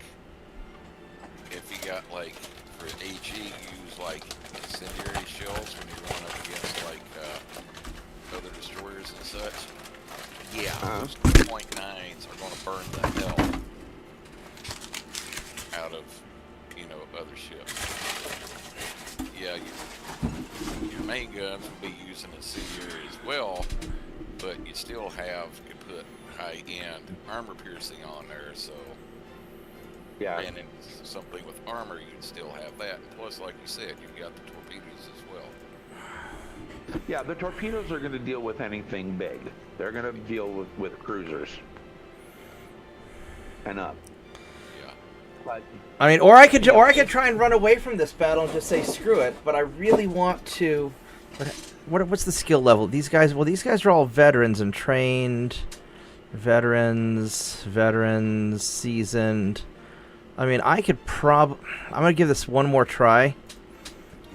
if you got like for AG, you use like incendiary shells when you run up against like other destroyers and such. Yeah, those 2.9s are going to burn the hell out of, other ships. Yeah, your main guns will be using incendiary as well, but you still could put high-end armor piercing on there, so and something with armor, you can still have that. And plus, like you said, you've got the torpedoes as well. Yeah, the torpedoes are going to deal with anything big. They're going to deal with cruisers and up. Yeah. But I mean, or I could try and run away from this battle and just say screw it. But I really want to. What's the skill level? These guys. Well, these guys are all veterans and trained. Veterans, seasoned. I mean, I could I'm gonna give this one more try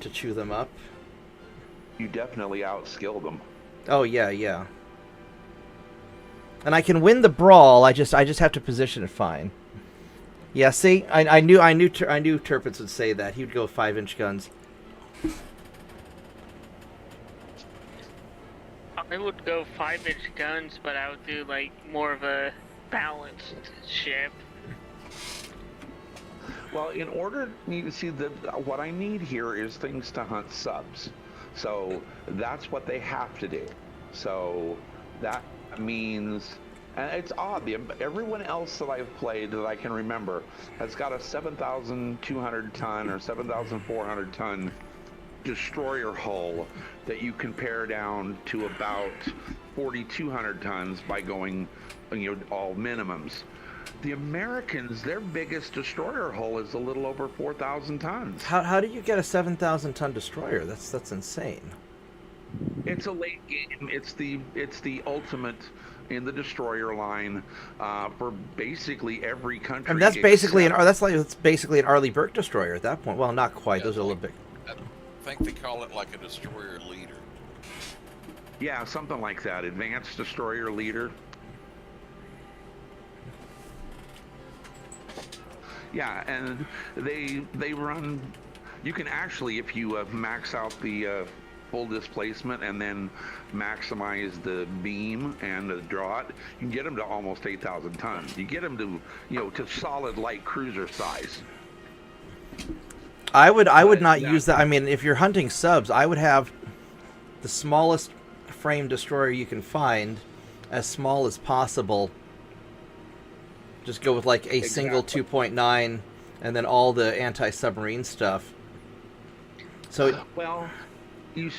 to chew them up. you definitely outskill them. Oh yeah. And I can win the brawl. I just have to position it fine. Yeah, see, I knew Turpitz would say that. He would go 5-inch guns. I would go 5-inch guns, but I would do like more of a balanced ship. Well, in order to see what I need here is things to hunt subs. So that's what they have to do. So that means, and it's odd, everyone else that I've played that I can remember has got a 7,200 ton or 7,400 ton destroyer hull that you can pare down to about 4,200 tons by going, all minimums. The Americans, their biggest destroyer hull is a little over 4,000 tons. How do you get a 7,000 ton destroyer? That's insane. It's a late game. It's the ultimate in the destroyer line for basically every country. And that's basically that's basically an Arleigh Burke destroyer at that point. Well, not quite. Yeah, those are a little bit. I think they call it like a destroyer leader. Yeah, something like that. Advanced destroyer leader. Yeah, and they run. You can actually, if you max out the full displacement and then maximize the beam and the draught, you can get them to almost 8,000 tons. You get them to to solid light cruiser size. I would not use that. I mean, if you're hunting subs, I would have the smallest frame destroyer you can find, as small as possible. Just go with like a single 2.9 and then all the anti-submarine stuff. So well, you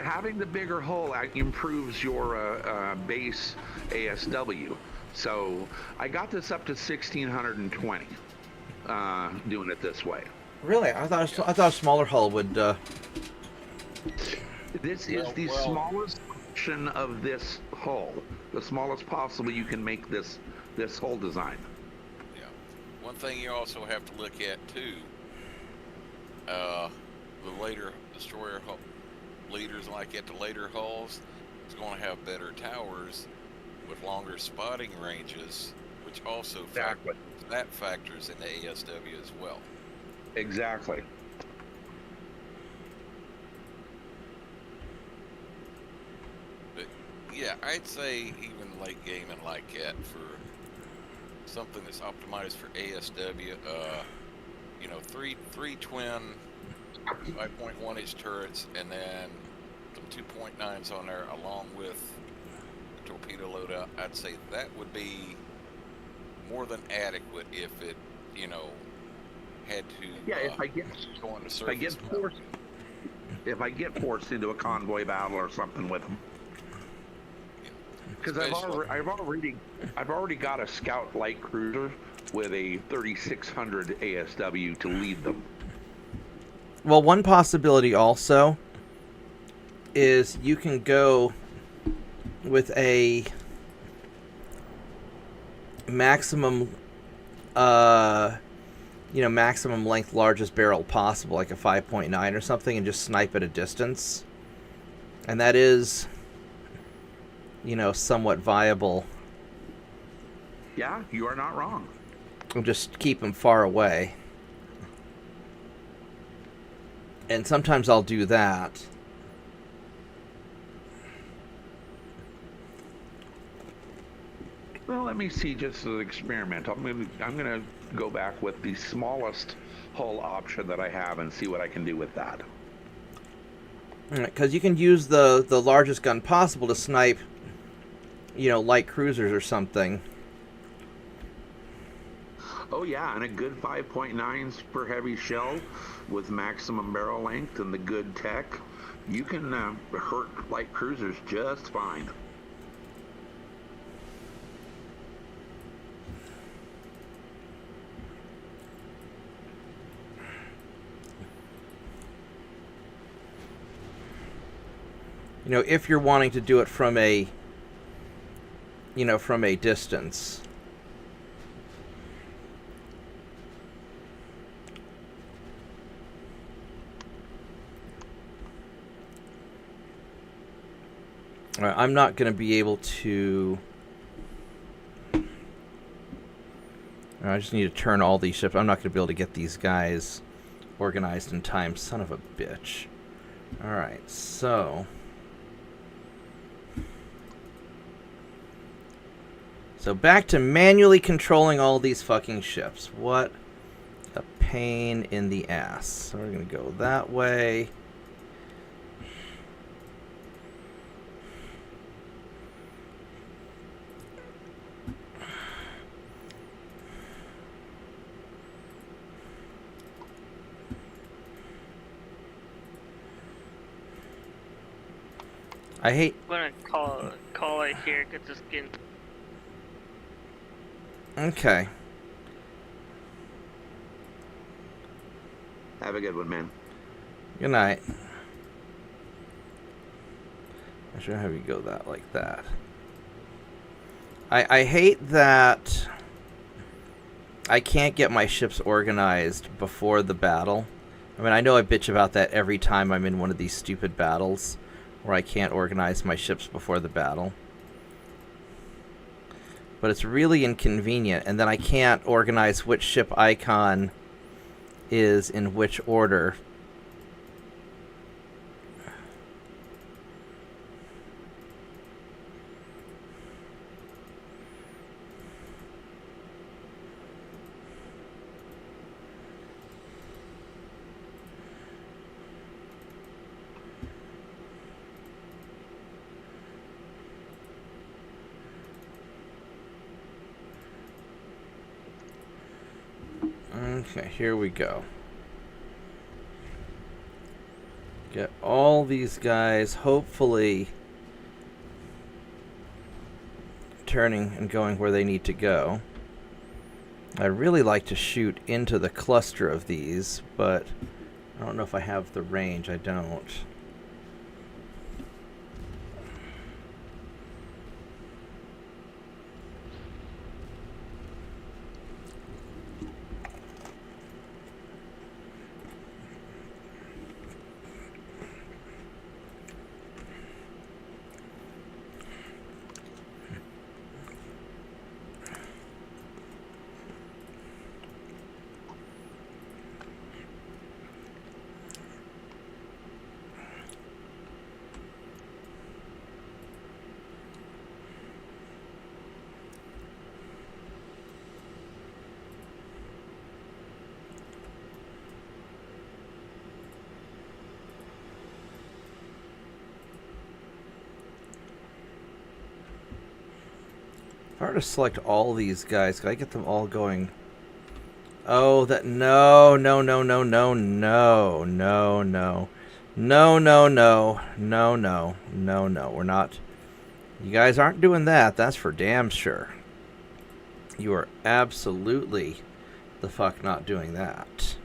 having the bigger hull improves your base ASW. So I got this up to 1,620 doing it this way. Really, I thought a smaller hull would. This is the smallest version of this hull, the smallest possible you can make this hull design. Yeah. One thing you also have to look at too, the later destroyer leaders like at the later hulls is going to have better towers with longer spotting ranges, which also factors in the ASW as well. Exactly. But yeah, I'd say even late gaming like that for something that's optimized for ASW, three twin 5.1 inch turrets and then some 2.9s on there along with the torpedo loadout, I'd say that would be more than adequate if it, had to if I get forced into a convoy battle or something with them. Because I've already got a scout light cruiser with a 3,600 ASW to lead them. Well, one possibility also is you can go with a maximum maximum length largest barrel possible, like a 5.9 or something, and just snipe at a distance. And that is, somewhat viable. Yeah, you are not wrong. We'll just keep them far away. And sometimes I'll do that. Well, let me see, just as an experiment. I'm gonna go back with the smallest hull option that I have and see what I can do with that. Because you can use the largest gun possible to snipe, light cruisers or something. Oh yeah, and a good 5.9s per heavy shell with maximum barrel length and the good tech, you can hurt light cruisers just fine. If you're wanting to do it from a distance. I'm not going to be able to... I just need to turn all these ships. I'm not going to be able to get these guys organized in time. Son of a bitch. Alright, so... So back to manually controlling all these fucking ships. What a pain in the ass. So we're going to go that way. I hate... I'm gonna call it here because it's getting... Okay. Have a good one, man. Good night. I should have you go that like that. I hate that I can't get my ships organized before the battle. I mean, I know I bitch about that every time I'm in one of these stupid battles where I can't organize my ships before the battle. But it's really inconvenient, and then I can't organize which ship icon is in which order. Okay, here we go. Get all these guys, hopefully, turning and going where they need to go. I really like to shoot into the cluster of these, but I don't know if I have the range. I don't. If I were to select all these guys, could I get them all going? Oh, that... No, no, no, no, no, no, no, no. No, no, no, no, no, no, no. We're not... You guys aren't doing that. That's for damn sure. You are absolutely the fuck not doing that.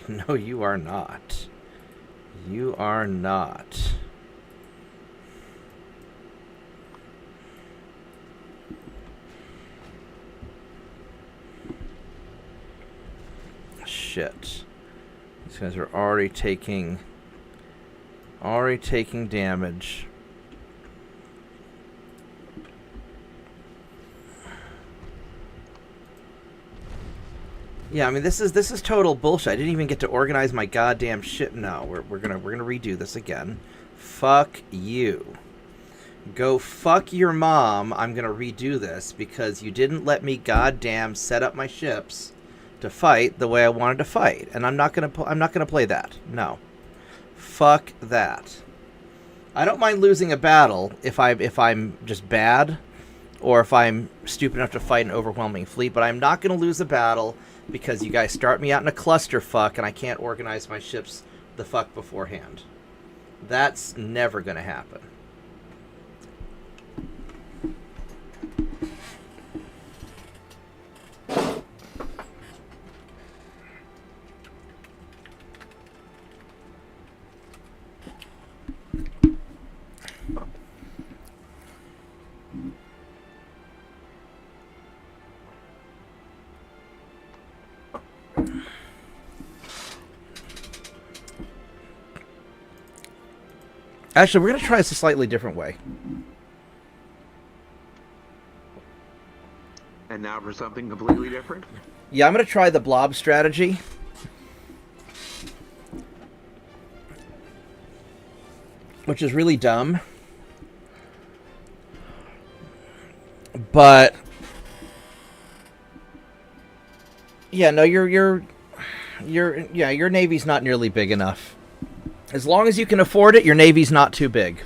No, you are not. You are not. Shit. These guys are already taking Already taking damage. Yeah, I mean this is total bullshit. I didn't even get to organize my goddamn shit. No, we're gonna redo this again. Fuck you. Go fuck your mom. I'm gonna redo this because you didn't let me goddamn set up my ships to fight the way I wanted to fight, and I'm not gonna play that. No, fuck that. I don't mind losing a battle if I'm just bad, or if I'm stupid enough to fight an overwhelming fleet. But I'm not gonna lose a battle because you guys start me out in a clusterfuck and I can't organize my ships the fuck beforehand. That's never gonna happen. Actually, we're going to try this a slightly different way. And now for something completely different? Yeah, I'm going to try the blob strategy. Which is really dumb. But yeah, no, your navy's not nearly big enough. As long as you can afford it, your navy's not too big.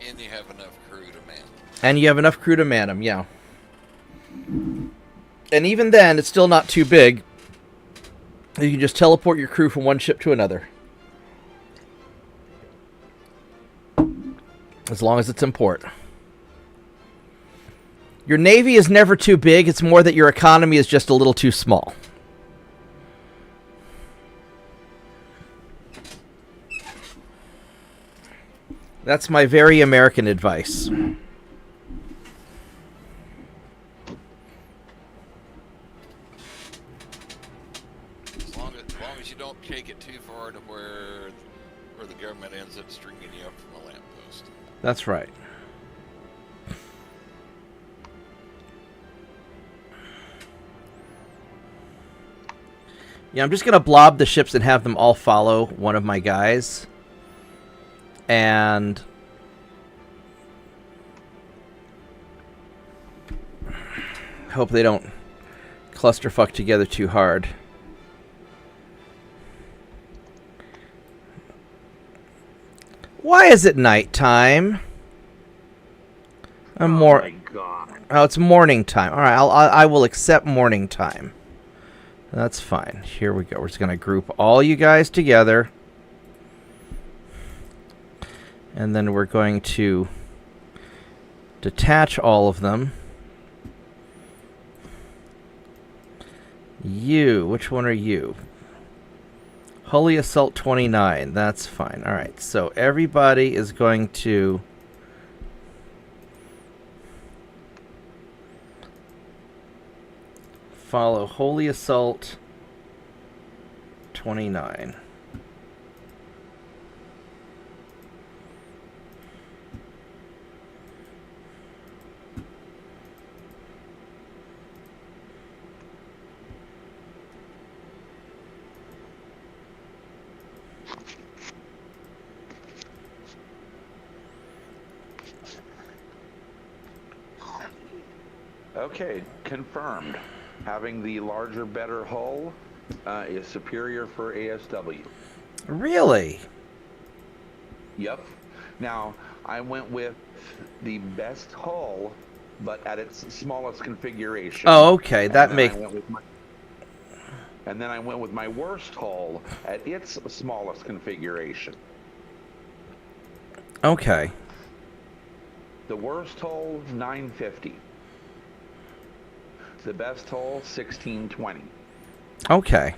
And you have enough crew to man. And you have enough crew to man them, yeah. And even then, it's still not too big. You can just teleport your crew from one ship to another. As long as it's in port. Your navy is never too big. It's more that your economy is just a little too small. That's my very American advice. As long as you don't take it too far to where the government ends up stringing you up from a lamppost. That's right. Yeah, I'm just going to blob the ships and have them all follow one of my guys. And hope they don't clusterfuck together too hard. Why is it nighttime? Oh my God. Oh, it's morning time. All right, I will accept morning time. That's fine. Here we go. We're just going to group all you guys together. And then we're going to detach all of them. You, which one are you? Holy Assault 29, that's fine. Alright, so everybody is going to follow Holy Assault 29. Okay, confirmed. Having the larger, better hull is superior for ASW. Really? Yep. Now, I went with the best hull, but at its smallest configuration. Oh, okay. That makes... And then I went with my worst hull at its smallest configuration. Okay. The worst hull, 950. The best hull, 1620. Okay.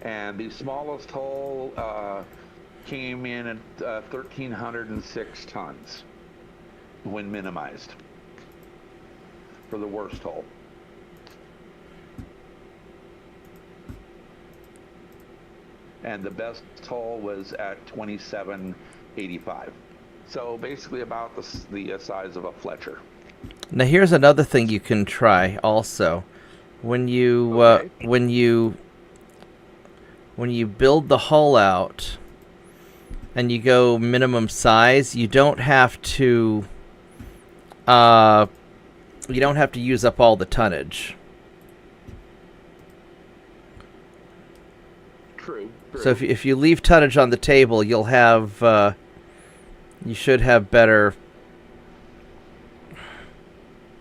And the smallest hull came in at 1,306 tons when minimized for the worst hull. and the best hull was at 2785. So basically about the size of a Fletcher. Now here's another thing you can try also. When you when you build the hull out and you go minimum size, you don't have to use up all the tonnage. True. So if you leave tonnage on the table, you'll have you should have better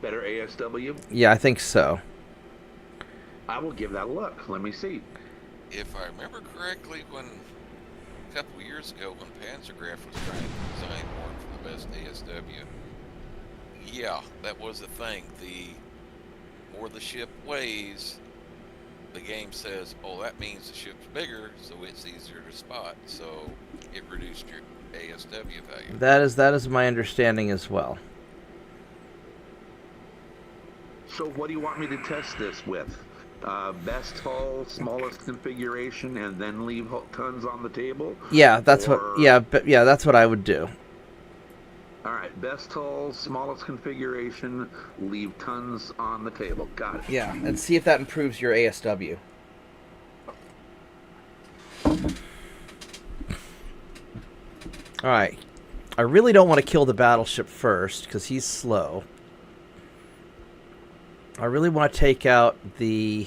ASW? Yeah, I think so. I will give that a look. Let me see. If I remember correctly, when a couple of years ago, when Panzergraph was trying to design one for the best ASW, yeah, that was the thing. The more the ship weighs, the game says, oh, that means the ship's bigger, so it's easier to spot. So it reduced your ASW value. That is my understanding as well. So what do you want me to test this with? Best hull, smallest configuration, and then leave tons on the table? Yeah, that's that's what I would do. All right, best hull, smallest configuration, leave tons on the table. Got it. Yeah, and see if that improves your ASW. All right. I really don't want to kill the battleship first because he's slow. I really want to take out the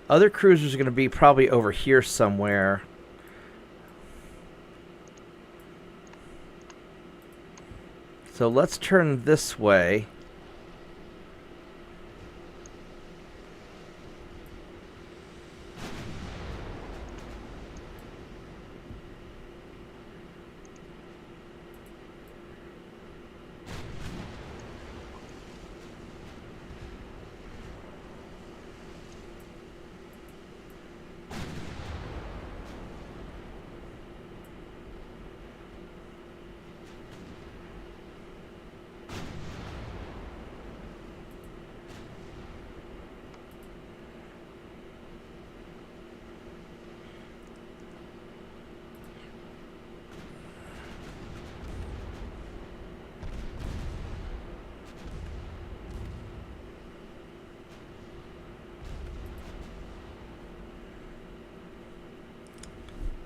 other cruisers are going to be probably over here somewhere. So let's turn this way.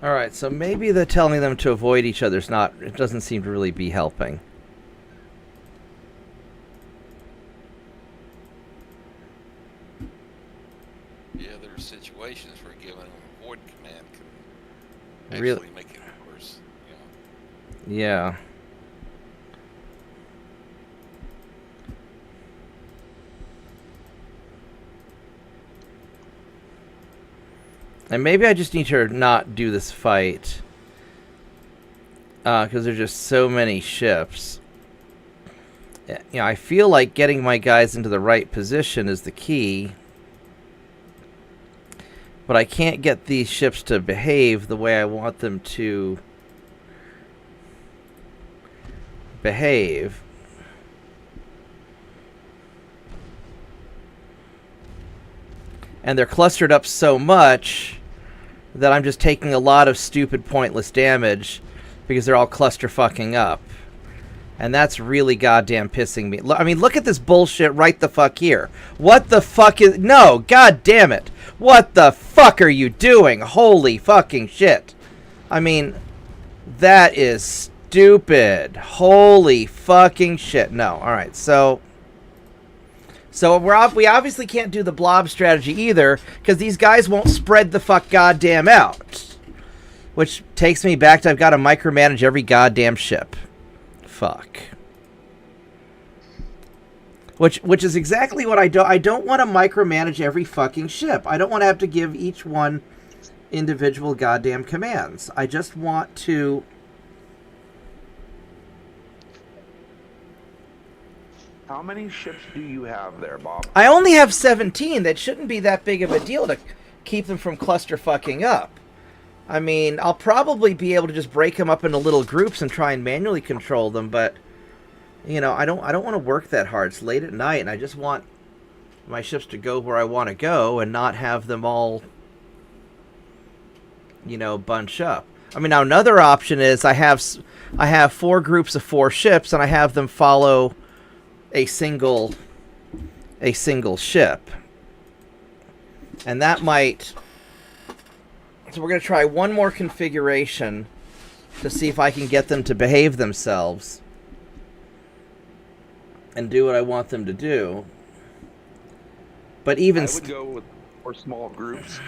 Alright, so maybe the telling them to avoid each other it doesn't seem to really be helping. Yeah, there are situations where giving them a avoid command can Really? actually make it worse. Yeah. And maybe I just need to not do this fight. Because there's just so many ships. You know, I feel like getting my guys into the right position is the key. But I can't get these ships to behave the way I want them to behave. And they're clustered up so much that I'm just taking a lot of stupid, pointless damage because they're all cluster fucking up. And that's really goddamn pissing me. I mean, look at this bullshit right the fuck here. What the fuck is... No, god damn it. What the fuck are you doing? Holy fucking shit. I mean, that is stupid. Holy fucking shit. No, alright, so we obviously can't do the blob strategy either, because these guys won't spread the fuck goddamn out. Which takes me back to I've got to micromanage every goddamn ship. Fuck. Which is exactly what I don't want to micromanage every fucking ship. I don't want to have to give each one individual goddamn commands. I just want to... How many ships do you have there, Bob? I only have 17. That shouldn't be that big of a deal to keep them from cluster fucking up. I mean, I'll probably be able to just break them up into little groups and try and manually control them, but you know, I don't want to work that hard. It's late at night and I just want my ships to go where I want to go and not have them all, you know, bunch up. I mean, now another option is I have 4 groups of 4 ships and I have them follow a single ship. And that might... So we're going to try one more configuration to see if I can get them to behave themselves and do what I want them to do. But even... I would go with 4 small groups.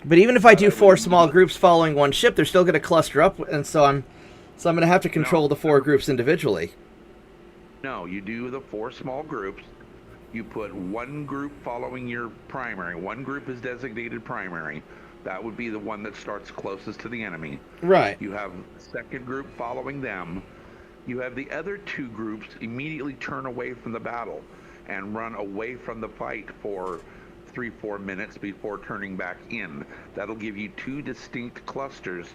But even if I do 4 small groups following one ship, they're still going to cluster up, and so I'm going to have to control the 4 groups individually. No, you do the 4 small groups. You put 1 group following your primary. 1 group is designated primary. That would be the one that starts closest to the enemy. Right. You have the second group following them. You have the other 2 groups immediately turn away from the battle and run away from the fight for 3-4 minutes before turning back in. That'll give you 2 distinct clusters.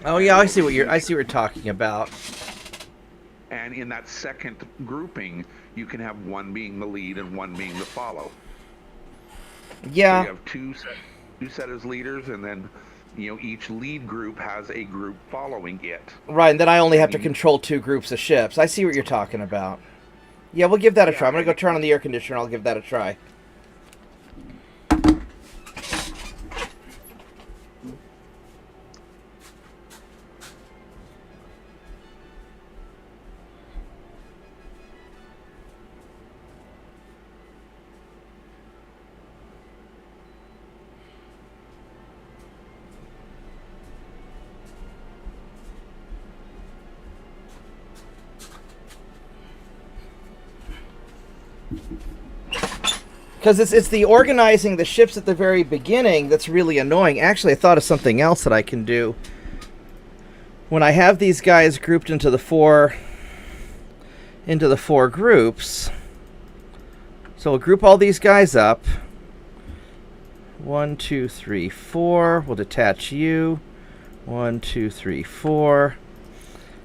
Oh yeah, I see what you're talking about. And in that second grouping, you can have 1 being the lead and 1 being the follow. Yeah. So you have 2 set as leaders, and then, you know, each lead group has a group following it. Right, and then I only have to control 2 groups of ships. I see what you're talking about. Yeah, we'll give that a try. I'm going to go turn on the air conditioner. I'll give that a try. Because it's the organizing the ships at the very beginning that's really annoying. Actually, I thought of something else that I can do. When I have these guys grouped into the 4 groups, so we'll group all these guys up. 1, 2, 3, 4. We'll detach you. 1, 2, 3, 4.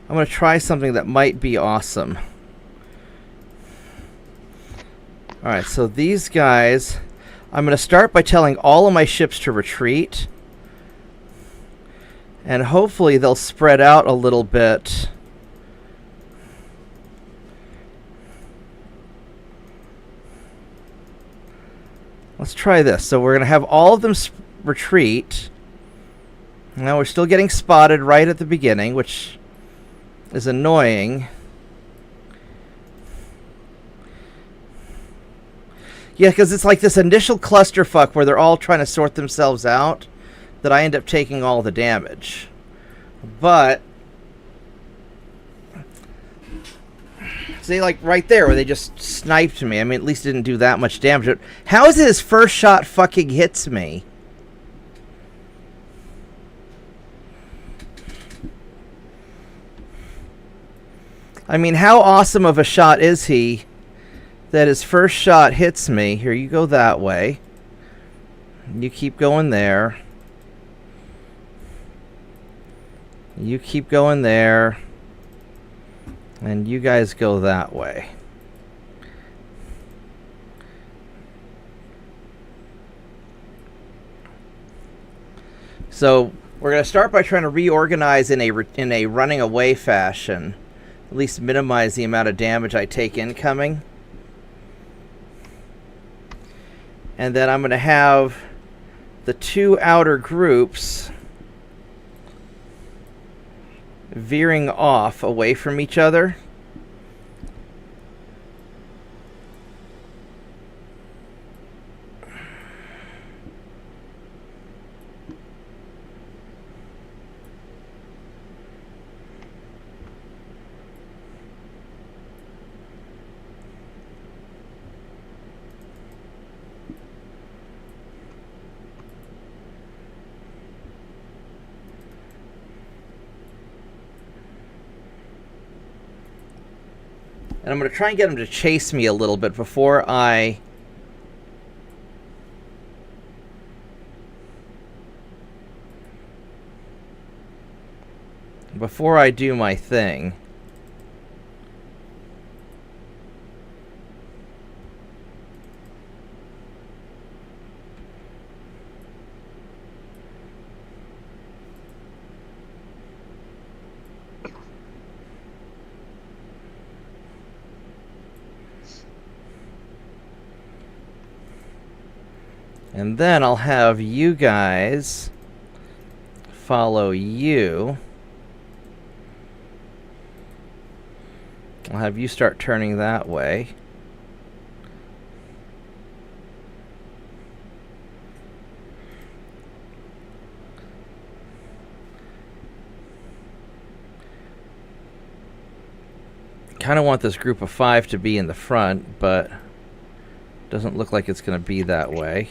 I'm going to try something that might be awesome. Alright, so these guys, I'm going to start by telling all of my ships to retreat. And hopefully they'll spread out a little bit. Let's try this. So we're going to have all of them retreat. Now we're still getting spotted right at the beginning, which is annoying. Yeah, because it's like this initial clusterfuck where they're all trying to sort themselves out that I end up taking all the damage. But, see, like right there where they just sniped me. I mean, at least it didn't do that much damage. But how is it his first shot fucking hits me? I mean, how awesome of a shot is he that his first shot hits me? Here, you go that way. You keep going there. You keep going there. And you guys go that way. So, we're going to start by trying to reorganize in a running away fashion. At least minimize the amount of damage I take incoming. And then I'm going to have the 2 outer groups veering off away from each other. And I'm going to try and get him to chase me a little bit before I do my thing. And then I'll have you guys follow you. I'll have you start turning that way. Kind of want this group of 5 to be in the front, but doesn't look like it's going to be that way.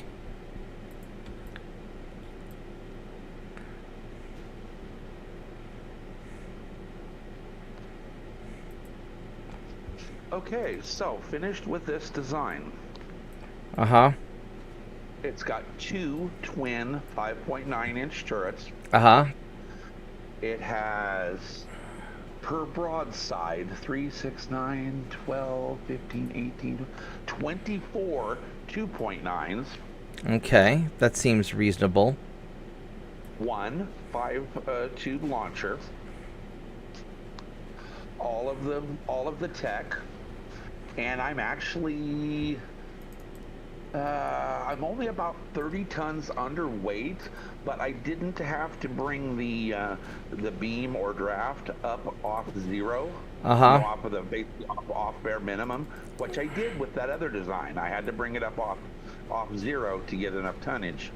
Okay, so finished with this design. Uh-huh. It's got 2 twin 5.9-inch turrets. Uh-huh. It has, per broadside, 3, 6, 9, 12, 15, 18, 24 2.9s. Okay, that seems reasonable. 1 5-tube launcher. All of the tech. And I'm actually... I'm only about 30 tons underweight, but I didn't have to bring the beam or draft up off 0, off of the off bare minimum, which I did with that other design. I had to bring it up off 0 to get enough tonnage.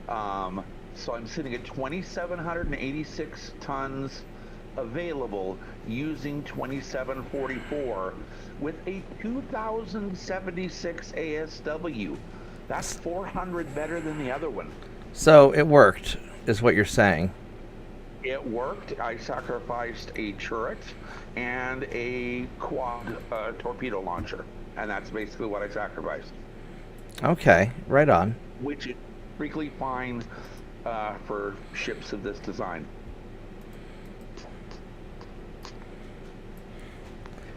So I'm sitting at 2,786 tons available using 2744 with a 2,076 ASW. That's 400 better than the other one. So it worked, is what you're saying. It worked. I sacrificed a turret and a quad torpedo launcher, and that's basically what I sacrificed. Okay, right on. Which is frequently fine for ships of this design.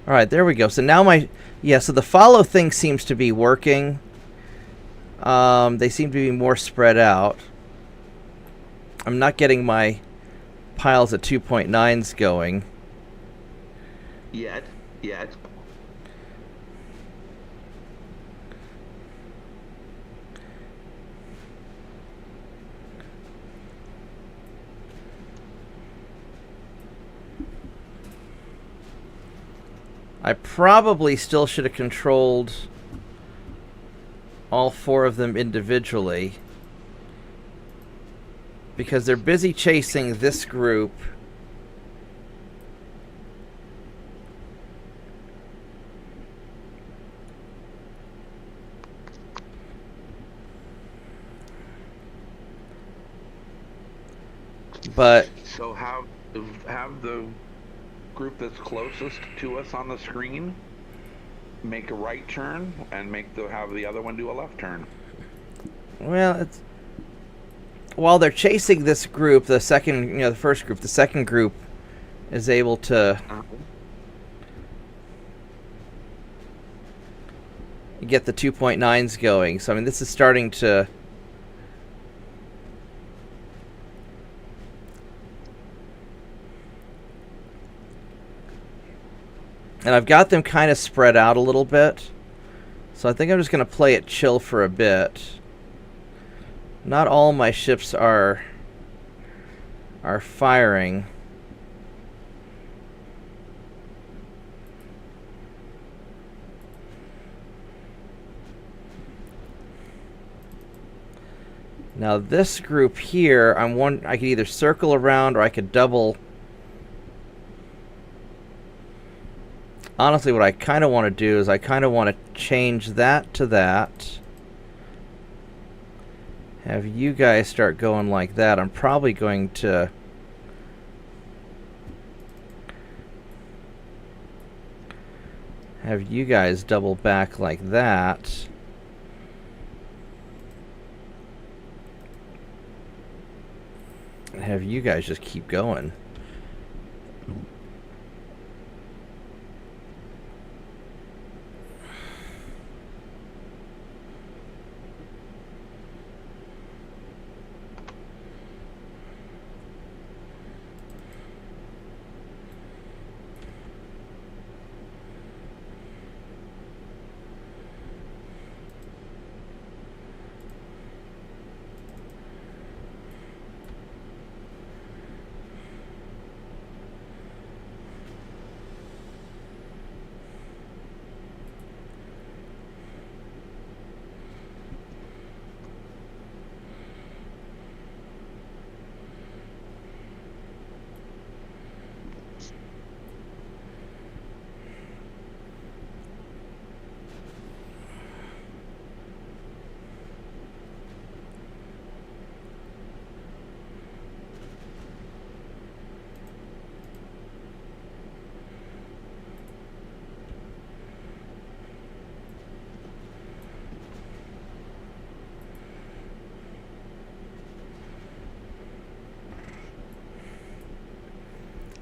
All right, there we go. So now so the follow thing seems to be working. They seem to be more spread out. I'm not getting my piles of 2.9s going. Yet. I probably still should have controlled all 4 of them individually, because they're busy chasing this group. But so have the group that's closest to us on the screen make a right turn and have the other one do a left turn. Well, while they're chasing this group, the first group, the second group is able to get the 2.9s going. So I mean, this is starting to and I've got them kind of spread out a little bit. So I think I'm just going to play it chill for a bit. Not all my ships are firing. Now this group here, I could either circle around or I could double. Honestly, what I kind of want to do is I kind of want to change that to that. Have you guys start going like that. I'm probably going to have you guys double back like that. And have you guys just keep going.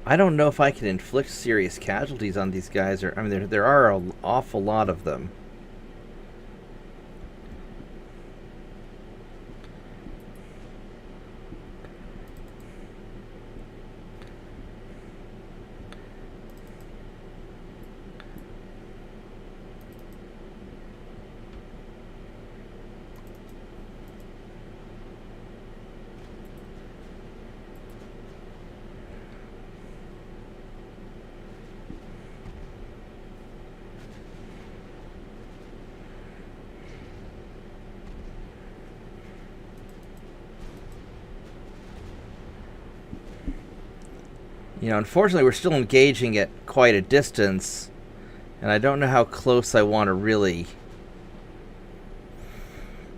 I don't know if I can inflict serious casualties on these guys. Or I mean, there are an awful lot of them. You know, unfortunately, we're still engaging at quite a distance, and I don't know how close I want to really...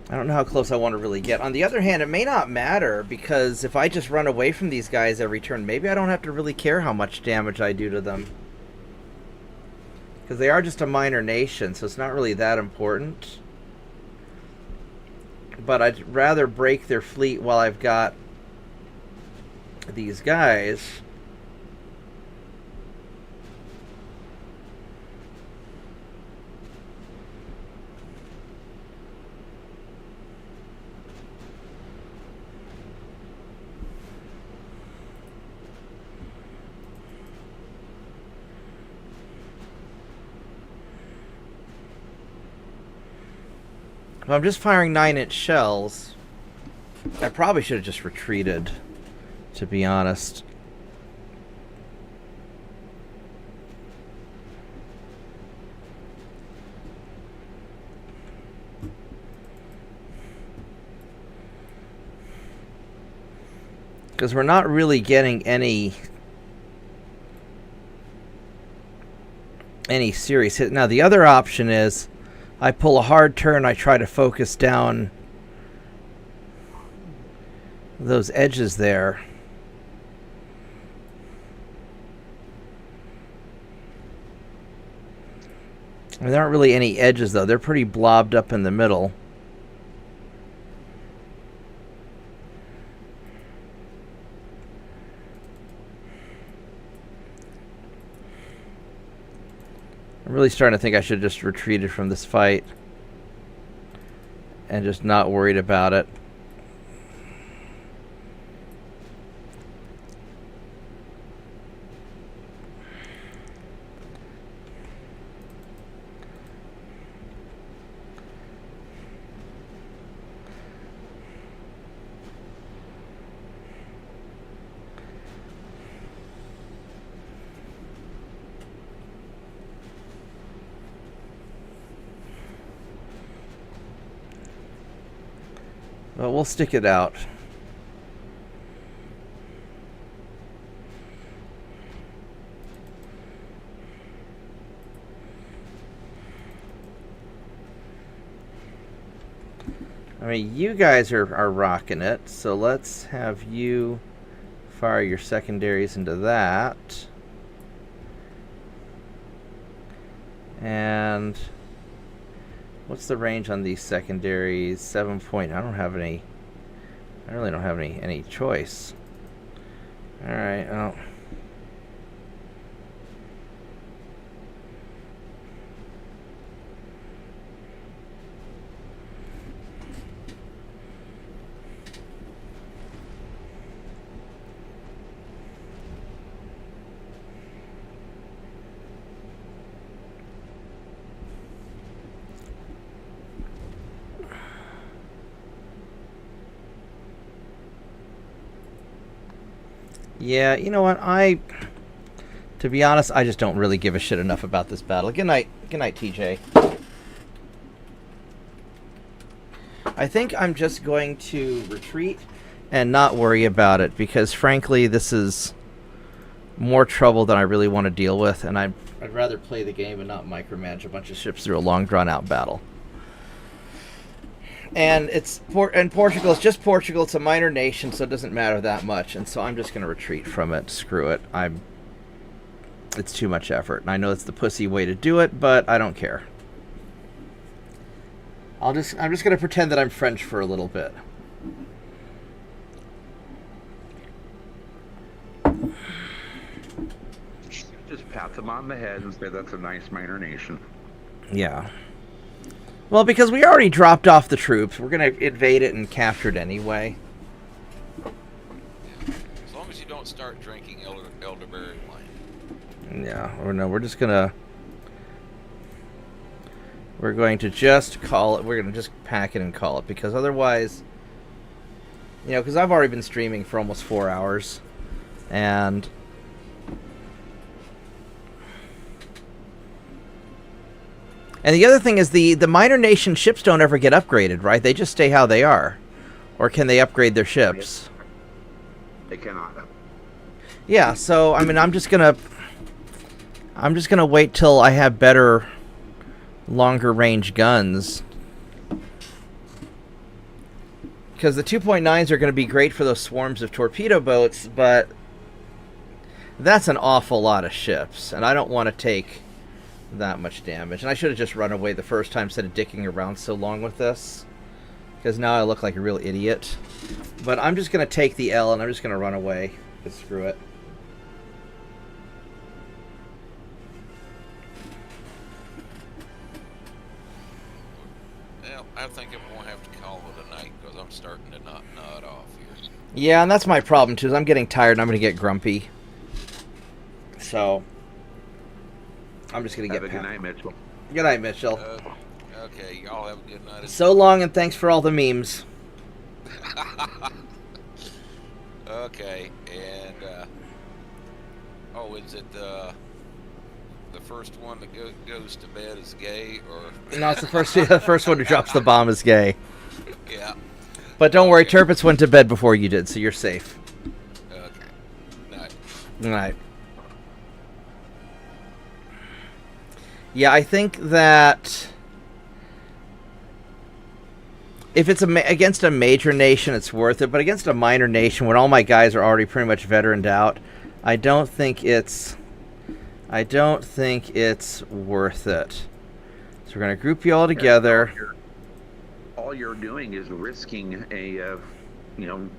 I don't know how close I want to really get. On the other hand, it may not matter, because if I just run away from these guys every turn, maybe I don't have to really care how much damage I do to them. Because they are just a minor nation, so it's not really that important. But I'd rather break their fleet while I've got these guys. If I'm just firing 9-inch shells, I probably should have just retreated, to be honest. Because we're not really getting any serious hit. Now, the other option is I pull a hard turn, I try to focus down those edges there. I mean, there aren't really any edges, though. They're pretty blobbed up in the middle. I'm really starting to think I should have just retreated from this fight and just not worried about it. Well, we'll stick it out. I mean, you guys are rocking it, so let's have you fire your secondaries into that. And what's the range on these secondaries? 7 point. I really don't have any choice. All right. Well. Yeah, you know what? To be honest, I just don't really give a shit enough about this battle. Good night, TJ. I think I'm just going to retreat and not worry about it because, frankly, this is more trouble than I really want to deal with, and I'd rather play the game and not micromanage a bunch of ships through a long, drawn-out battle. And Portugal, it's just Portugal. It's a minor nation, so it doesn't matter that much. And so I'm just going to retreat from it. Screw it. It's too much effort. And I know it's the pussy way to do it, but I don't care. I'm just going to pretend that I'm French for a little bit. Just pat them on the head and say that's a nice minor nation. Yeah. Well, because we already dropped off the troops, we're going to invade it and capture it anyway. As long as you don't start drinking elderberry wine. Yeah, or no, we're just going to... We're going to just call it... We're going to just pack it and call it, because otherwise... You know, because I've already been streaming for almost 4 hours, and... And the other thing is the minor nation ships don't ever get upgraded, right? They just stay how they are. Or can they upgrade their ships? They cannot. Yeah, so I mean I'm just gonna wait till I have better longer range guns. Because the 2.9s are going to be great for those swarms of torpedo boats, but that's an awful lot of ships, and I don't want to take that much damage. And I should have just run away the first time instead of dicking around so long with this, because now I look like a real idiot. But I'm just going to take the L and I'm just going to run away. Just screw it. Well, I think I'm going to have to call it a night because I'm starting to nod off here. Yeah, and that's my problem too, is I'm getting tired and I'm going to get grumpy. So I'm just going to get... Have a good night, Mitchell. Good night, Mitchell. Okay, y'all have a good night. So long, and thanks for all the memes. Okay, and is it the first one that goes to bed is gay, or No, it's the first one who drops the bomb is gay. Yeah. But don't worry, Turpitz went to bed before you did, so you're safe. Okay. Night. Night. Yeah, I think that if it's against a major nation, it's worth it. But against a minor nation, when all my guys are already pretty much veteraned out, I don't think it's worth it. So we're gonna group you all together. All you're doing is risking a,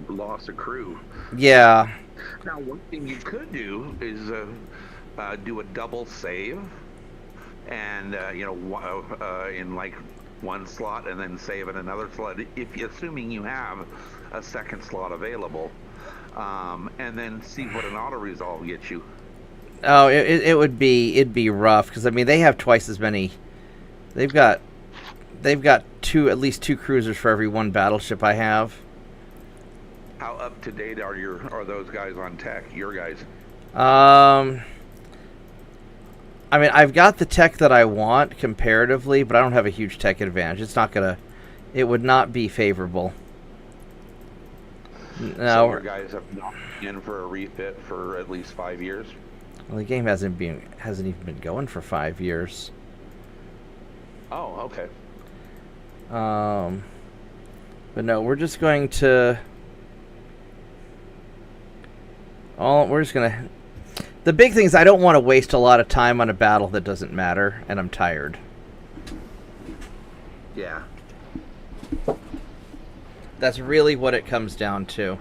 loss of crew. Yeah. Now, one thing you could do is do a double save, and in like one slot, and then save in another slot, assuming you have a second slot available, and then see what an auto resolve gets you. Oh, it'd be rough, because I mean they have twice as many. They've got at least two cruisers for every one battleship I have. How up to date are those guys on tech? Your guys? I mean, I've got the tech that I want comparatively, but I don't have a huge tech advantage. It would not be favorable. No. So your guys have not been in for a refit for at least 5 years? Well, the game hasn't even been going for 5 years. Oh, okay. But no, we're just going to... The big thing is I don't want to waste a lot of time on a battle that doesn't matter, and I'm tired. Yeah. That's really what it comes down to.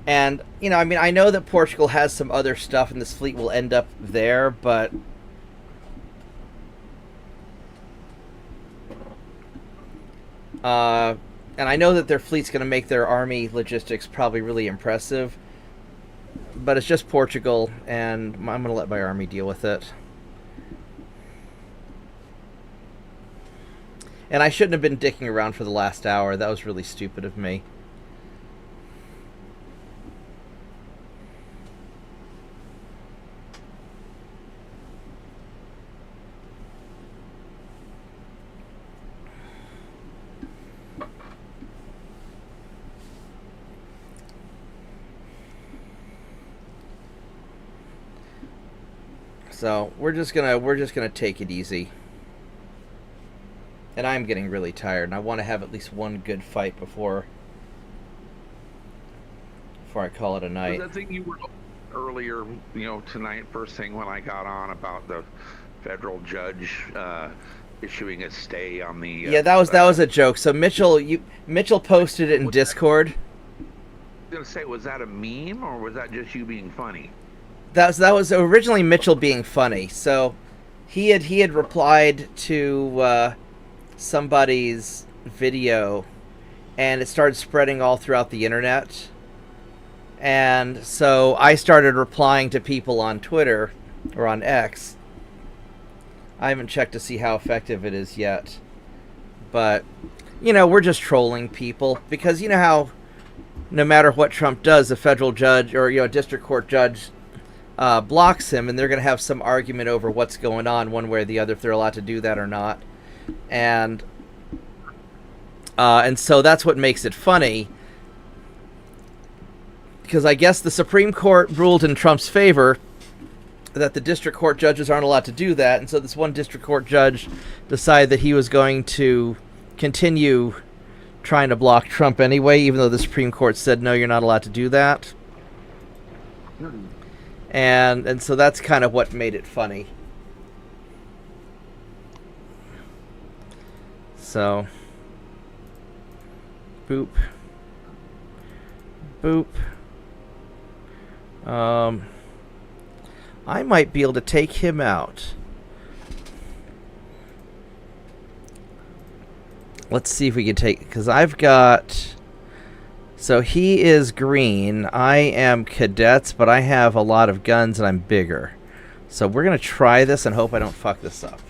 And, I mean, I know that Portugal has some other stuff and this fleet will end up there, but... and I know that their fleet's going to make their army logistics probably really impressive, but it's just Portugal, and I'm going to let my army deal with it. And I shouldn't have been dicking around for the last hour. That was really stupid of me. So we're just gonna take it easy. And I'm getting really tired, and I want to have at least one good fight before I call it a night. I think you were earlier, tonight, first thing when I got on about the federal judge issuing a stay on the. Yeah, that was a joke. So Mitchell posted it in Discord. I was gonna say, was that a meme or was that just you being funny? That was originally Mitchell being funny. So he had replied to somebody's video, and it started spreading all throughout the internet. And so I started replying to people on Twitter or on X. I haven't checked to see how effective it is yet. But, we're just trolling people because you know how no matter what Trump does, a federal judge or a district court judge blocks him, and they're going to have some argument over what's going on one way or the other, if they're allowed to do that or not. And so that's what makes it funny, because I guess the Supreme Court ruled in Trump's favor that the district court judges aren't allowed to do that, and so this one district court judge decided that he was going to continue trying to block Trump anyway, even though the Supreme Court said, no, you're not allowed to do that. And so that's kind of what made it funny. So, boop. Boop. I might be able to take him out. Let's see if we can take... Because I've got... So he is green. I am cadets, but I have a lot of guns and I'm bigger. So we're going to try this and hope I don't fuck this up.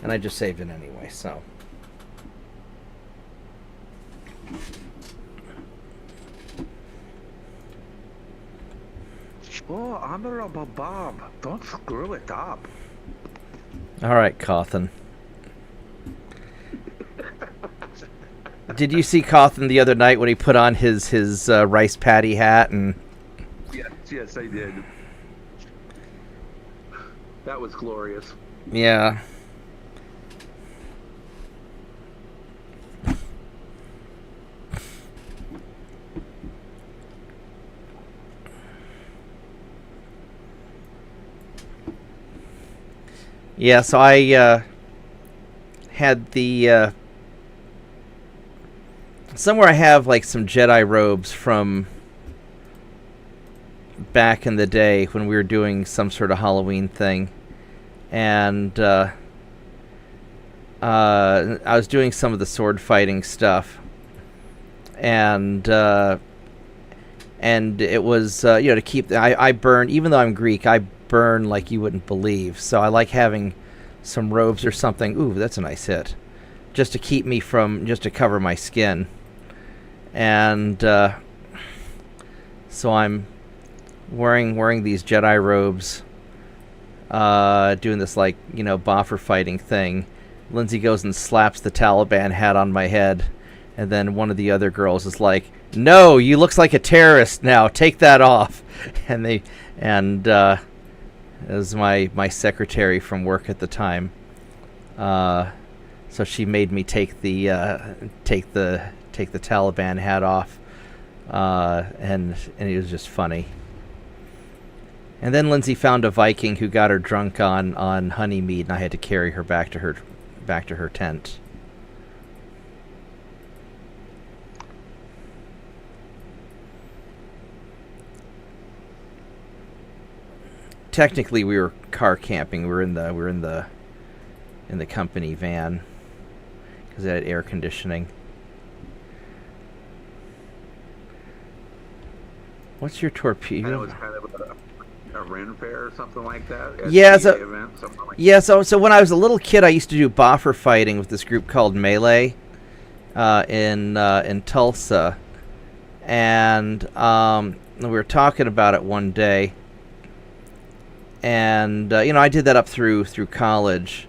And I just saved it anyway, so... Oh, Honorable Bob, don't screw it up. All right, Cawthon. Did you see Cawthon the other night when he put on his rice patty hat and? Yes, I did. That was glorious. Yeah. Yeah, so I had the somewhere I have like some Jedi robes from back in the day when we were doing some sort of Halloween thing, and I was doing some of the sword fighting stuff, and it was to keep I burn, even though I'm Greek, I burn like you wouldn't believe, so I like having some robes or something. Ooh, that's a nice hit, just to keep me from, just to cover my skin. And so I'm wearing these Jedi robes, doing this like boffer fighting thing. Lindsay goes and slaps the Taliban hat on my head, and then one of the other girls is like, no, you look like a terrorist now, take that off. And it was my secretary from work at the time. So she made me take the Taliban hat off, and it was just funny. And then Lindsay found a Viking who got her drunk on honey mead, and I had to carry her back to her tent. Technically, we were car camping. We were in the company van because it had air conditioning. What's your torpedo? And it was kind of a Ren fair or something like that. Yeah, event, something like yeah. So when I was a little kid, I used to do boffer fighting with this group called Melee in Tulsa, and we were talking about it one day. And I did that up through college.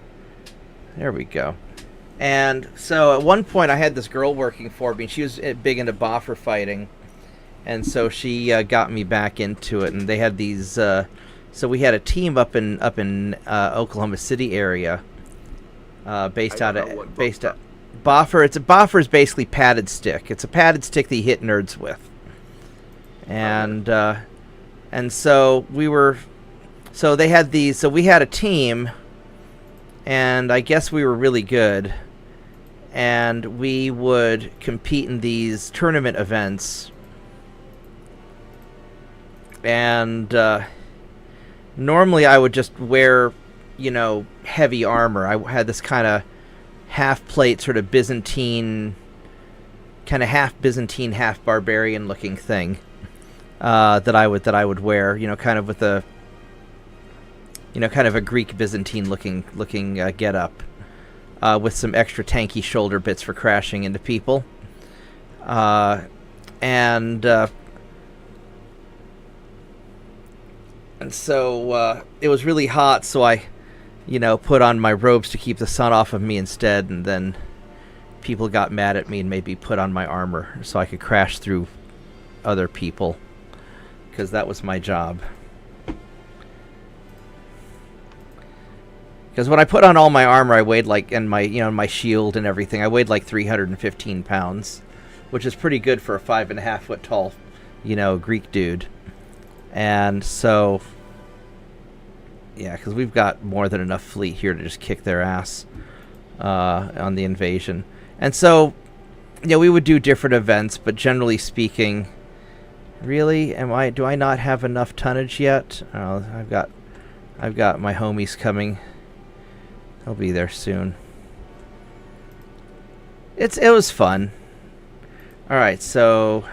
There we go. And so at one point I had this girl working for me, and she was big into boffer fighting, and so she got me back into it. And they had these so we had a team up in Oklahoma City area, based out boffer. Boffer is basically padded stick. It's a padded stick that you hit nerds with. And so we were. So they had these. So we had a team, and I guess we were really good. And we would compete in these tournament events. And normally I would just wear, you know, heavy armor. I had this kind of half-plate, sort of Byzantine, kind of half Byzantine, half barbarian looking thing that I would wear. You know, kind of with a, you know, kind of a Greek Byzantine looking get-up. With some extra tanky shoulder bits for crashing into people. And so it was really hot, so I, you know, put on my robes to keep the sun off of me instead, and then people got mad at me and made me put on my armor so I could crash through other people, because that was my job. Because when I put on all my armor, I weighed like, and my, you know, my shield and everything, I weighed like 315 pounds, which is pretty good for a 5.5 foot tall, you know, Greek dude. And so, yeah, because we've got more than enough fleet here to just kick their ass on the invasion. And so, yeah, we would do different events, but generally speaking, really, do I not have enough tonnage yet? Oh, I've got my homies coming. They'll be there soon. It was fun. Alright, so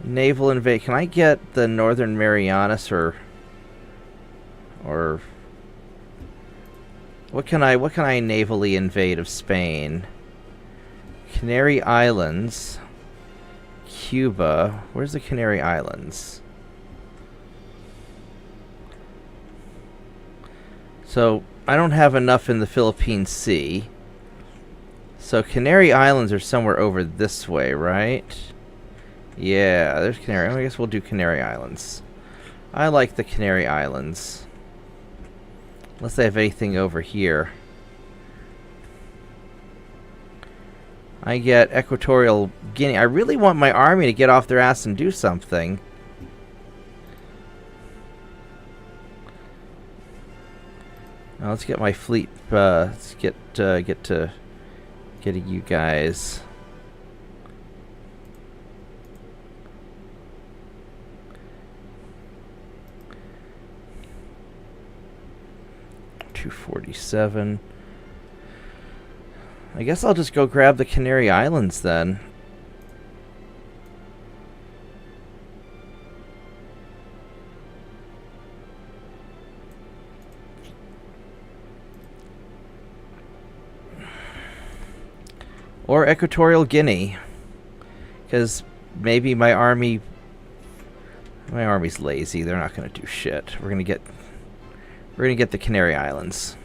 naval invade. Can I get the Northern Marianas or what can I navally invade of Spain? Canary Islands, Cuba. Where's the Canary Islands? So I don't have enough in the Philippine Sea. So Canary Islands are somewhere over this way, right? Yeah, there's Canary. I guess we'll do Canary Islands. I like the Canary Islands. Unless they have anything over here. I get Equatorial Guinea. I really want my army to get off their ass and do something. Now let's get my fleet. Let's get to getting you guys. $247. I guess I'll just go grab the Canary Islands then. Or Equatorial Guinea, because maybe my army's lazy. They're not going to do shit. We're gonna get the Canary Islands.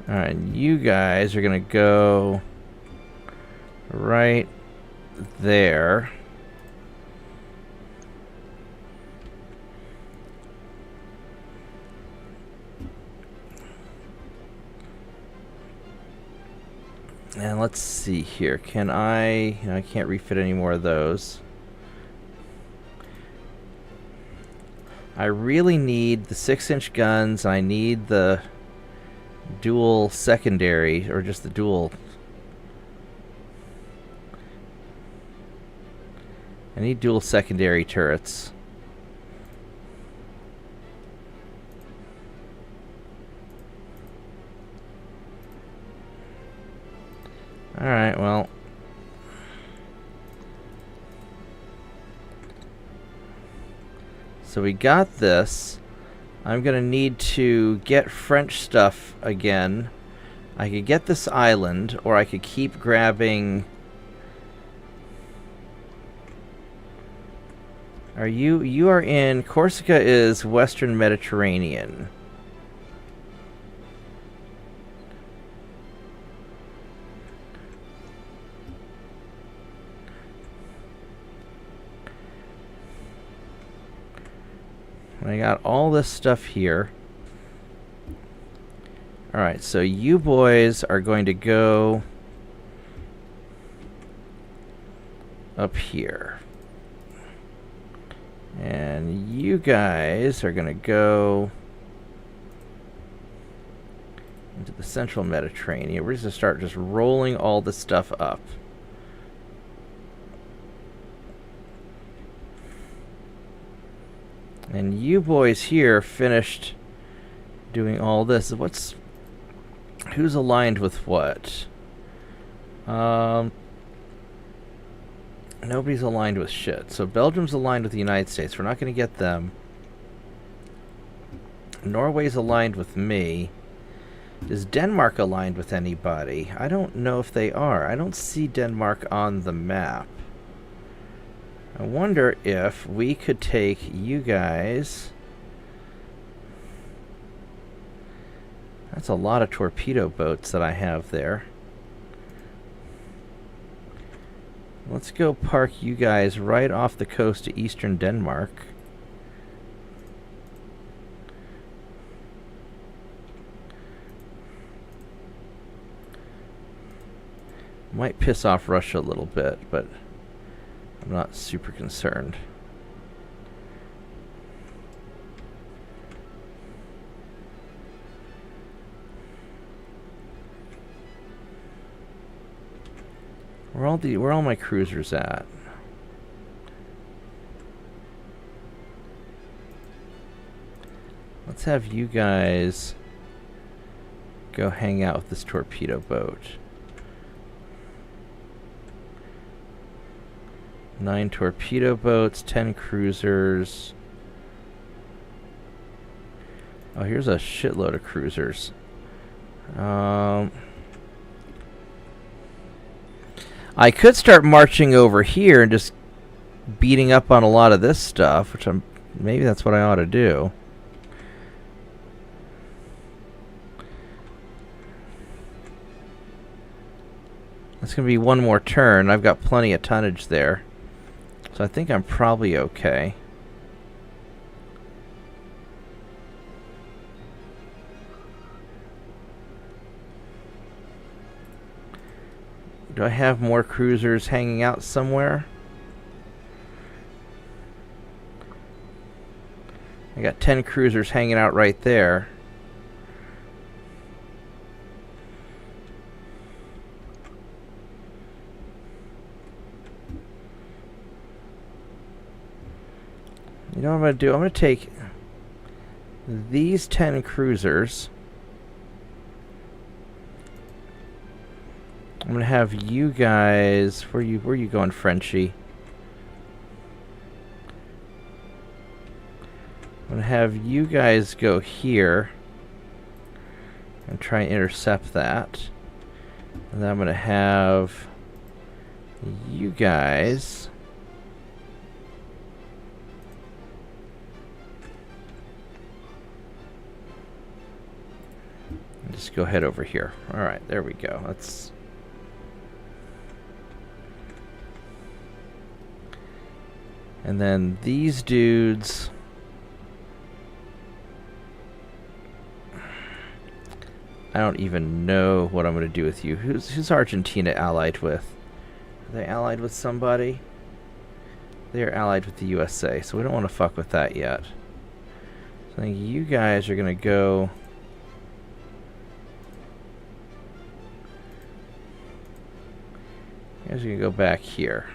All right, you guys are gonna go right there. And let's see here. Can I... I can't refit any more of those. I really need the 6-inch guns. I need the dual secondary, or just the dual. I need dual secondary turrets. Alright, well. So we got this. I'm gonna need to get French stuff again. I could get this island, or I could keep grabbing... You are in... Corsica is Western Mediterranean. I got all this stuff here. Alright, so you boys are going to go up here. And you guys are going to go into the central Mediterranean. We're just going to start just rolling all this stuff up. And you boys here finished doing all this. Who's aligned with what? Nobody's aligned with shit. So Belgium's aligned with the United States. We're not going to get them. Norway's aligned with me. Is Denmark aligned with anybody? I don't know if they are. I don't see Denmark on the map. I wonder if we could take you guys. That's a lot of torpedo boats that I have there. Let's go park you guys right off the coast of eastern Denmark. Might piss off Russia a little bit, but I'm not super concerned. Where are all my cruisers at? Let's have you guys go hang out with this torpedo boat. 9 torpedo boats, 10 cruisers. Oh, here's a shitload of cruisers. I could start marching over here and just beating up on a lot of this stuff, which maybe that's what I ought to do. That's going to be one more turn. I've got plenty of tonnage there. So I think I'm probably okay. Do I have more cruisers hanging out somewhere? I got 10 cruisers hanging out right there. You know what I'm going to do? I'm going to take these 10 cruisers. I'm going to have you guys... Where are you going, Frenchie? I'm going to have you guys go here and try and intercept that. And then I'm going to have you guys... Just go head over here. Alright, there we go. Let's... And then these dudes... I don't even know what I'm going to do with you. Who's Argentina allied with? Are they allied with somebody? They're allied with the USA, so we don't want to fuck with that yet. So I think you guys are going to go... You guys are going to go back here.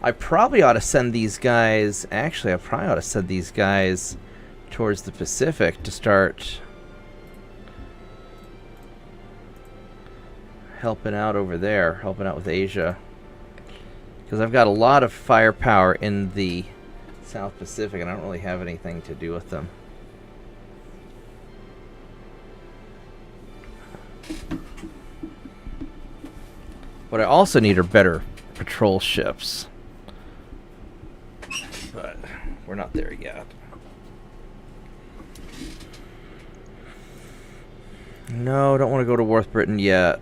I probably ought to send these guys... Actually, I probably ought to send these guys towards the Pacific to start helping out over there, helping out with Asia. Because I've got a lot of firepower in the South Pacific, and I don't really have anything to do with them. What I also need are better patrol ships. we're not there yet. No, don't want to go to North Britain yet.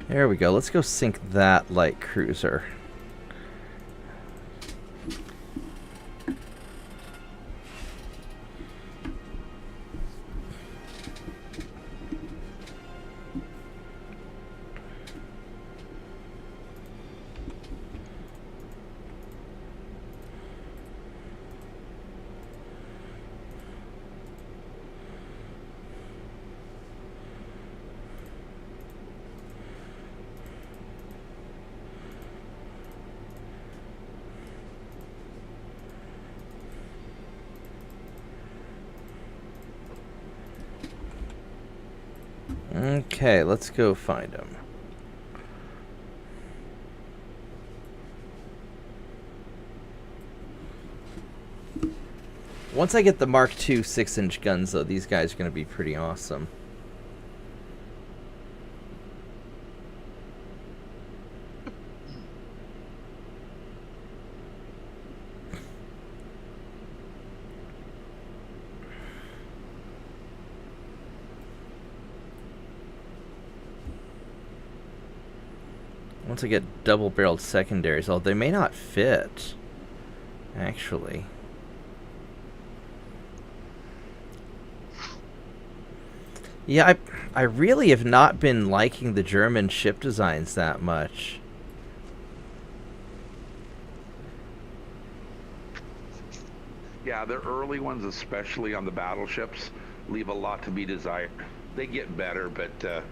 There we go. Let's go sink that light cruiser. Okay, let's go find him. Once I get the Mark II 6-inch guns, though, these guys are going to be pretty awesome. Once I get double-barreled secondaries, although they may not fit, actually. Yeah, I really have not been liking the German ship designs that much. Yeah, the early ones, especially on the battleships, leave a lot to be desired. They get better, but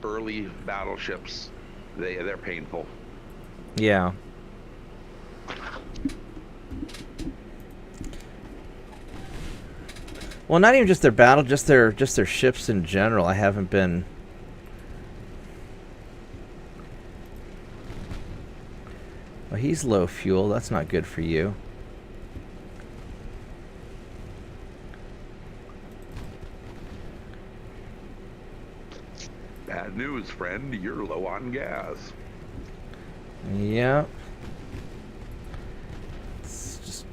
early battleships, they're painful. Yeah. Well, not even just their battle, just their ships in general. I haven't been. Well, he's low fuel. That's not good for you. Bad news, friend. You're low on gas. Yep. Let's just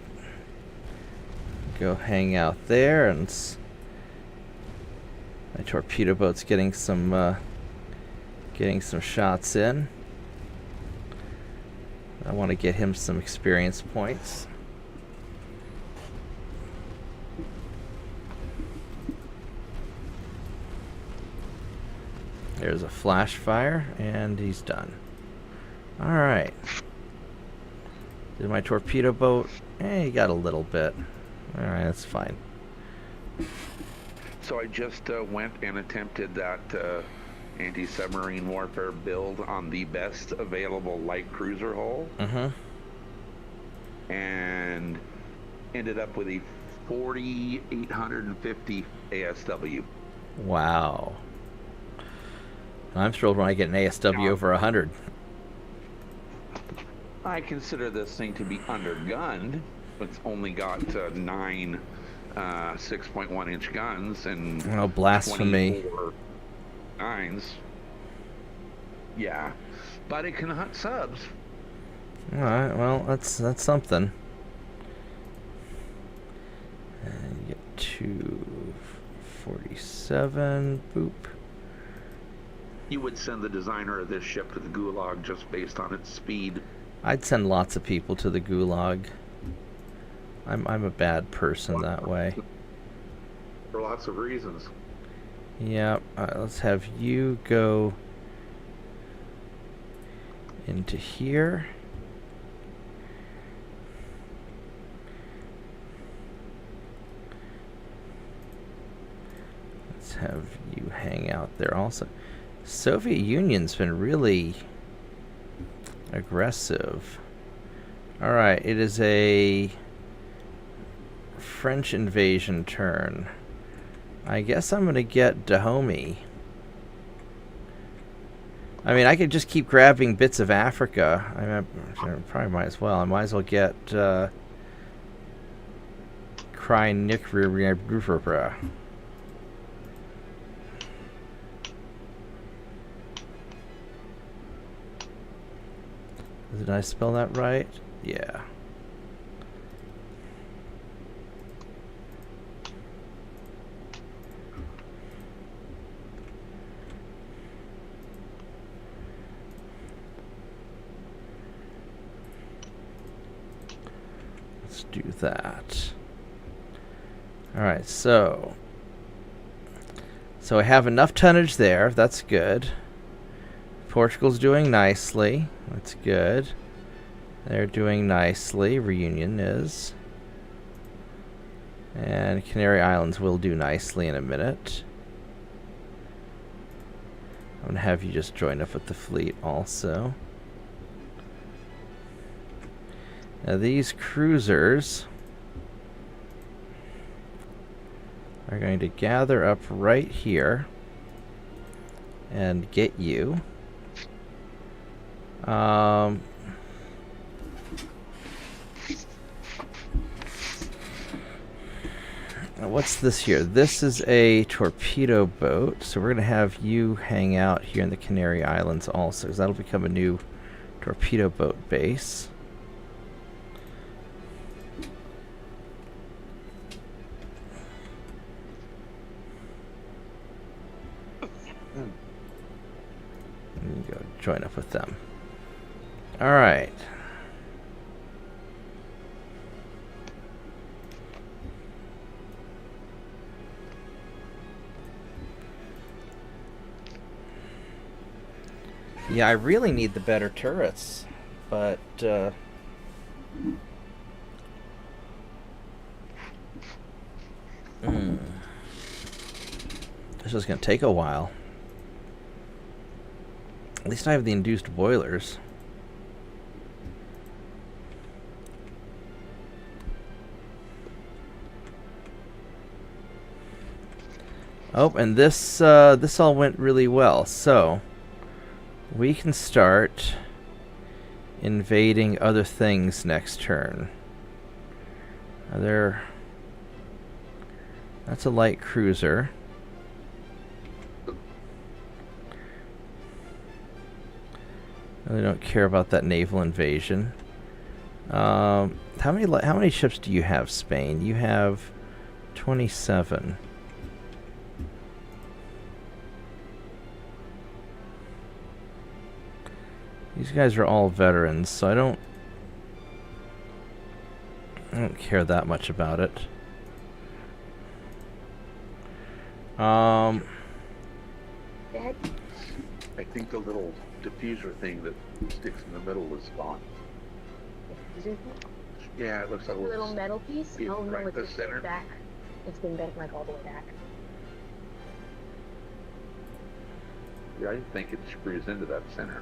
go hang out there, and my torpedo boat's getting some shots in. I want to get him some experience points. There's a flash fire, and he's done. Alright. Did my torpedo boat? He got a little bit. Alright, that's fine. So I just went and attempted that anti-submarine warfare build on the best available light cruiser hull. And ended up with a 4,850 ASW. Wow. I'm thrilled when I get an ASW over 100. I consider this thing to be undergunned. It's only got 9 6.1-inch guns and oh, blasphemy. 24 9s. Yeah, but it can hunt subs. All right, well, that's something. And you get 247. Boop. You would send the designer of this ship to the Gulag just based on its speed. I'd send lots of people to the Gulag. I'm a bad person that way. For lots of reasons. Yeah, let's have you go into here. Let's have you hang out there also. Soviet Union's been really aggressive. Alright, it is a French invasion turn. I guess I'm going to get Dahomey. I mean, I could just keep grabbing bits of Africa. I probably might as well. I might as well get Crynicribra. Did I spell that right? Yeah. Let's do that. All right, so I have enough tonnage there. That's good. Portugal's doing nicely. That's good. They're doing nicely. Reunion is. And Canary Islands will do nicely in a minute. I'm going to have you just join up with the fleet also. Now these cruisers are going to gather up right here and get you. What's this here? This is a torpedo boat, so we're going to have you hang out here in the Canary Islands also, because that'll become a new torpedo boat base. And you go join up with them. All right. Yeah, I really need the better turrets, but this is going to take a while. At least I have the induced boilers. Oh, and this all went really well, so we can start invading other things next turn. That's a light cruiser. I really don't care about that naval invasion. How many ships do you have, Spain? You have 27. These guys are all veterans, so I don't care that much about it. I think the little diffuser thing that sticks in the middle is gone. Yeah, it looks like A little metal piece? Yeah, Oh no, right, it's the just center. back. It's been bent like all the way back. Yeah, I think it screws into that center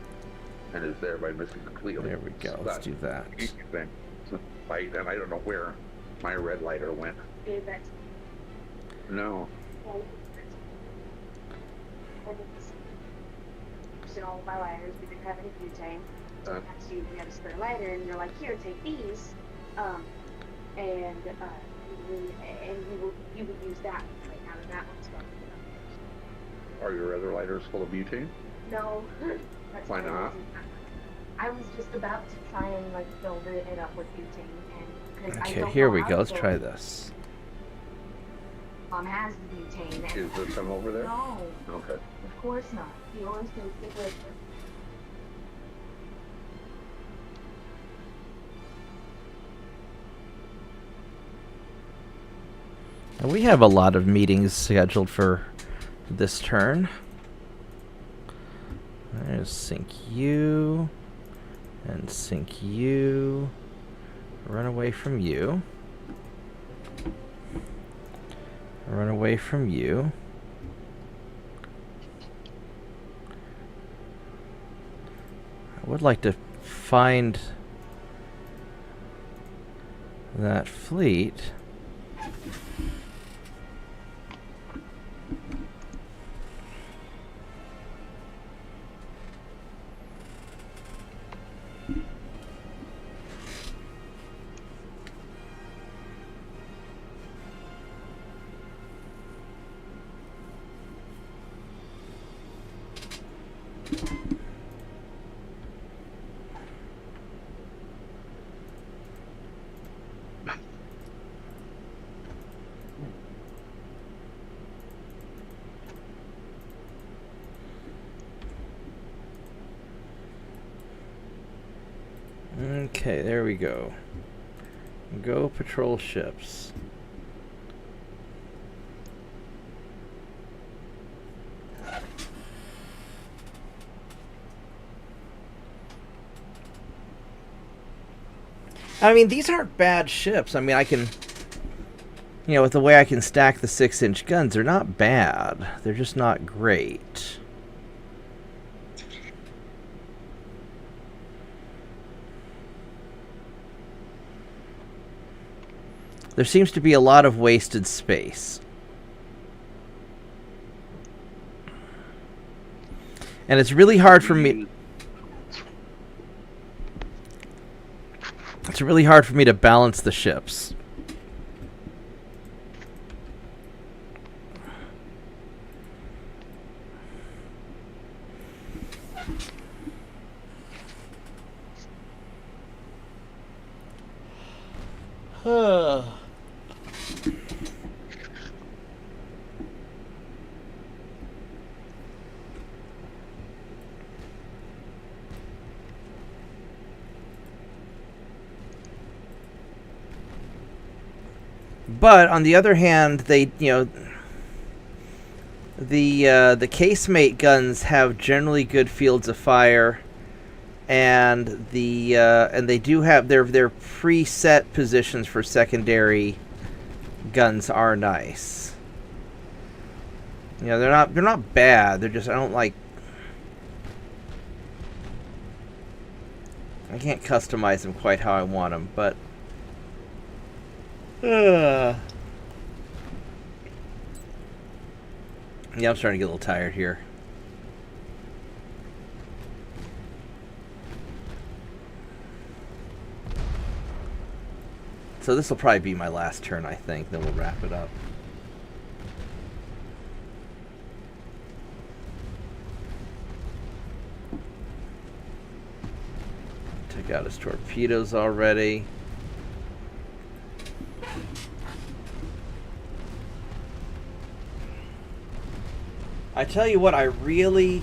and is thereby missing completely. There we go. Let's do that. Thing. It's a fight, and I don't know where my red lighter went. Gave that No. in all of my lighters. We didn't have any butane. So we had a spare lighter, and you're like, here, take these. And you would use that right now, and that one's gone. Are your other lighters full of butane? No. That's Why not? I was just about to try and like fill it up with butane, and Okay, here we go. Let's try this. Mom has the butane. Is there some over there? No, Okay. of course not. You always can stick with her. And we have a lot of meetings scheduled for this turn. There's sink you. And sink you. Run away from you. Run away from you. I would like to find that fleet. Okay, there we go. Go patrol ships. I mean, these aren't bad ships. I mean, I can... You know, with the way I can stack the 6-inch guns, they're not bad. They're just not great. There seems to be a lot of wasted space. And it's really hard for me... It's really hard for me to balance the ships. But on the other hand, they, the casemate guns have generally good fields of fire, and they do have their preset positions for secondary guns are nice. You know, they're not bad. They're just, I can't customize them quite how I want them, but. Yeah, I'm starting to get a little tired here. So this will probably be my last turn, I think. Then we'll wrap it up. Took out his torpedoes already. I tell you what, I really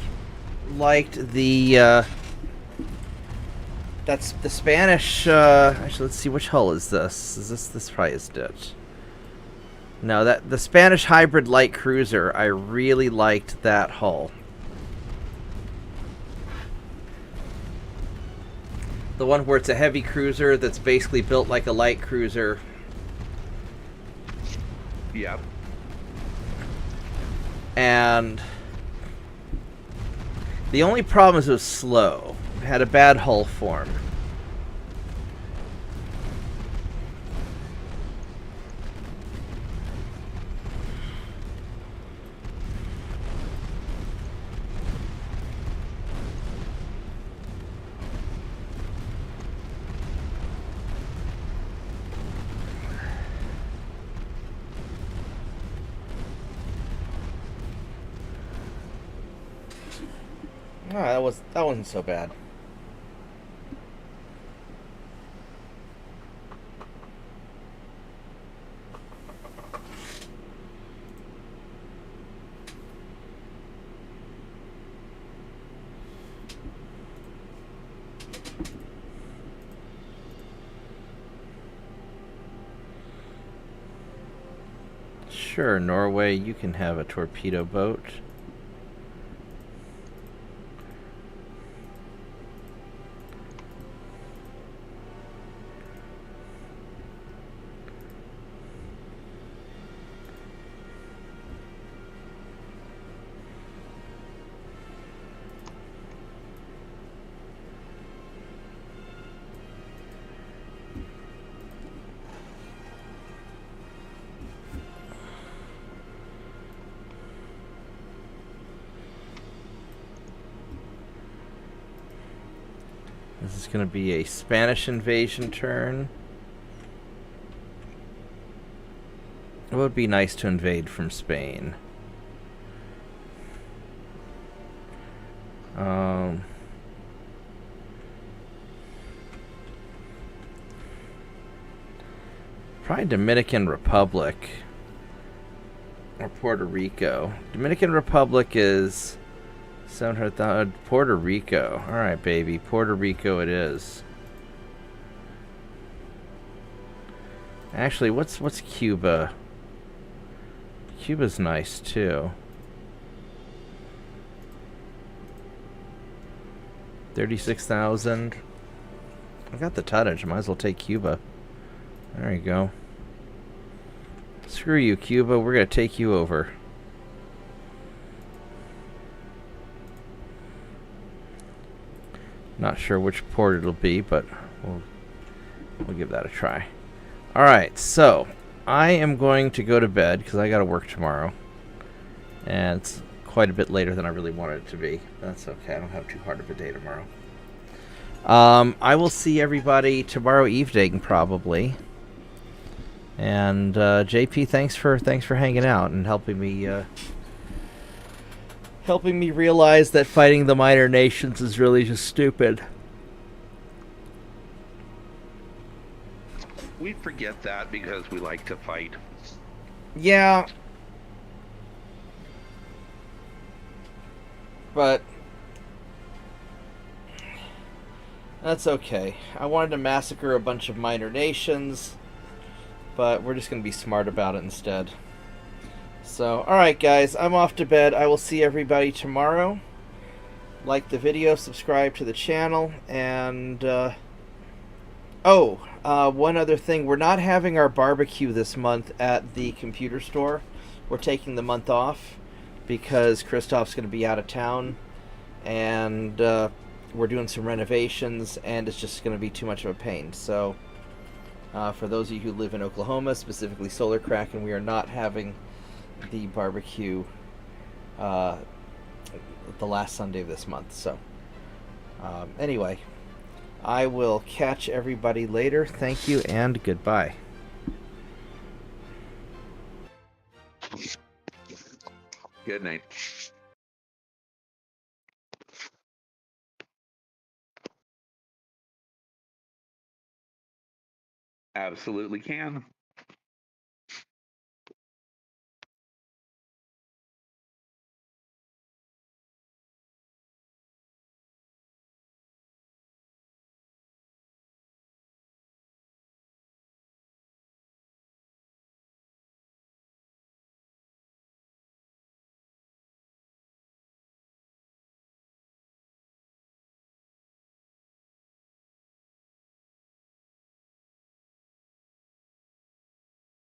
liked the that's the Spanish. Actually, let's see, which hull is this? This probably is it? No, the Spanish hybrid light cruiser. I really liked that hull. The one where it's a heavy cruiser that's basically built like a light cruiser. Yep. And the only problem is it was slow. It had a bad hull form. Oh, that wasn't so bad. Sure, Norway, you can have a torpedo boat. This is going to be a Spanish invasion turn. It would be nice to invade from Spain. Probably Dominican Republic or Puerto Rico. Dominican Republic is 700,000. Puerto Rico. All right, baby. Puerto Rico it is. Actually, what's Cuba? Cuba's nice too. 36,000. I got the tonnage. Might as well take Cuba. There you go. Screw you, Cuba. We're gonna take you over. Not sure which port it'll be, but we'll give that a try. All right, so I am going to go to bed because I got to work tomorrow, and it's quite a bit later than I really wanted it to be. That's okay. I don't have too hard of a day tomorrow. I will see everybody tomorrow evening probably. And JP, thanks for hanging out and helping me realize that fighting the minor nations is really just stupid. We forget that because we like to fight. Yeah. But that's okay. I wanted to massacre a bunch of minor nations, but we're just going to be smart about it instead. So, alright guys, I'm off to bed. I will see everybody tomorrow. Like the video, subscribe to the channel, and one other thing. We're not having our barbecue this month at the computer store. We're taking the month off because Christoph's going to be out of town, and we're doing some renovations, and it's just going to be too much of a pain. So, for those of you who live in Oklahoma, specifically Solar Kraken, we are not having the barbecue the last Sunday of this month. So, anyway, I will catch everybody later. Thank you and goodbye. Good night. Absolutely can.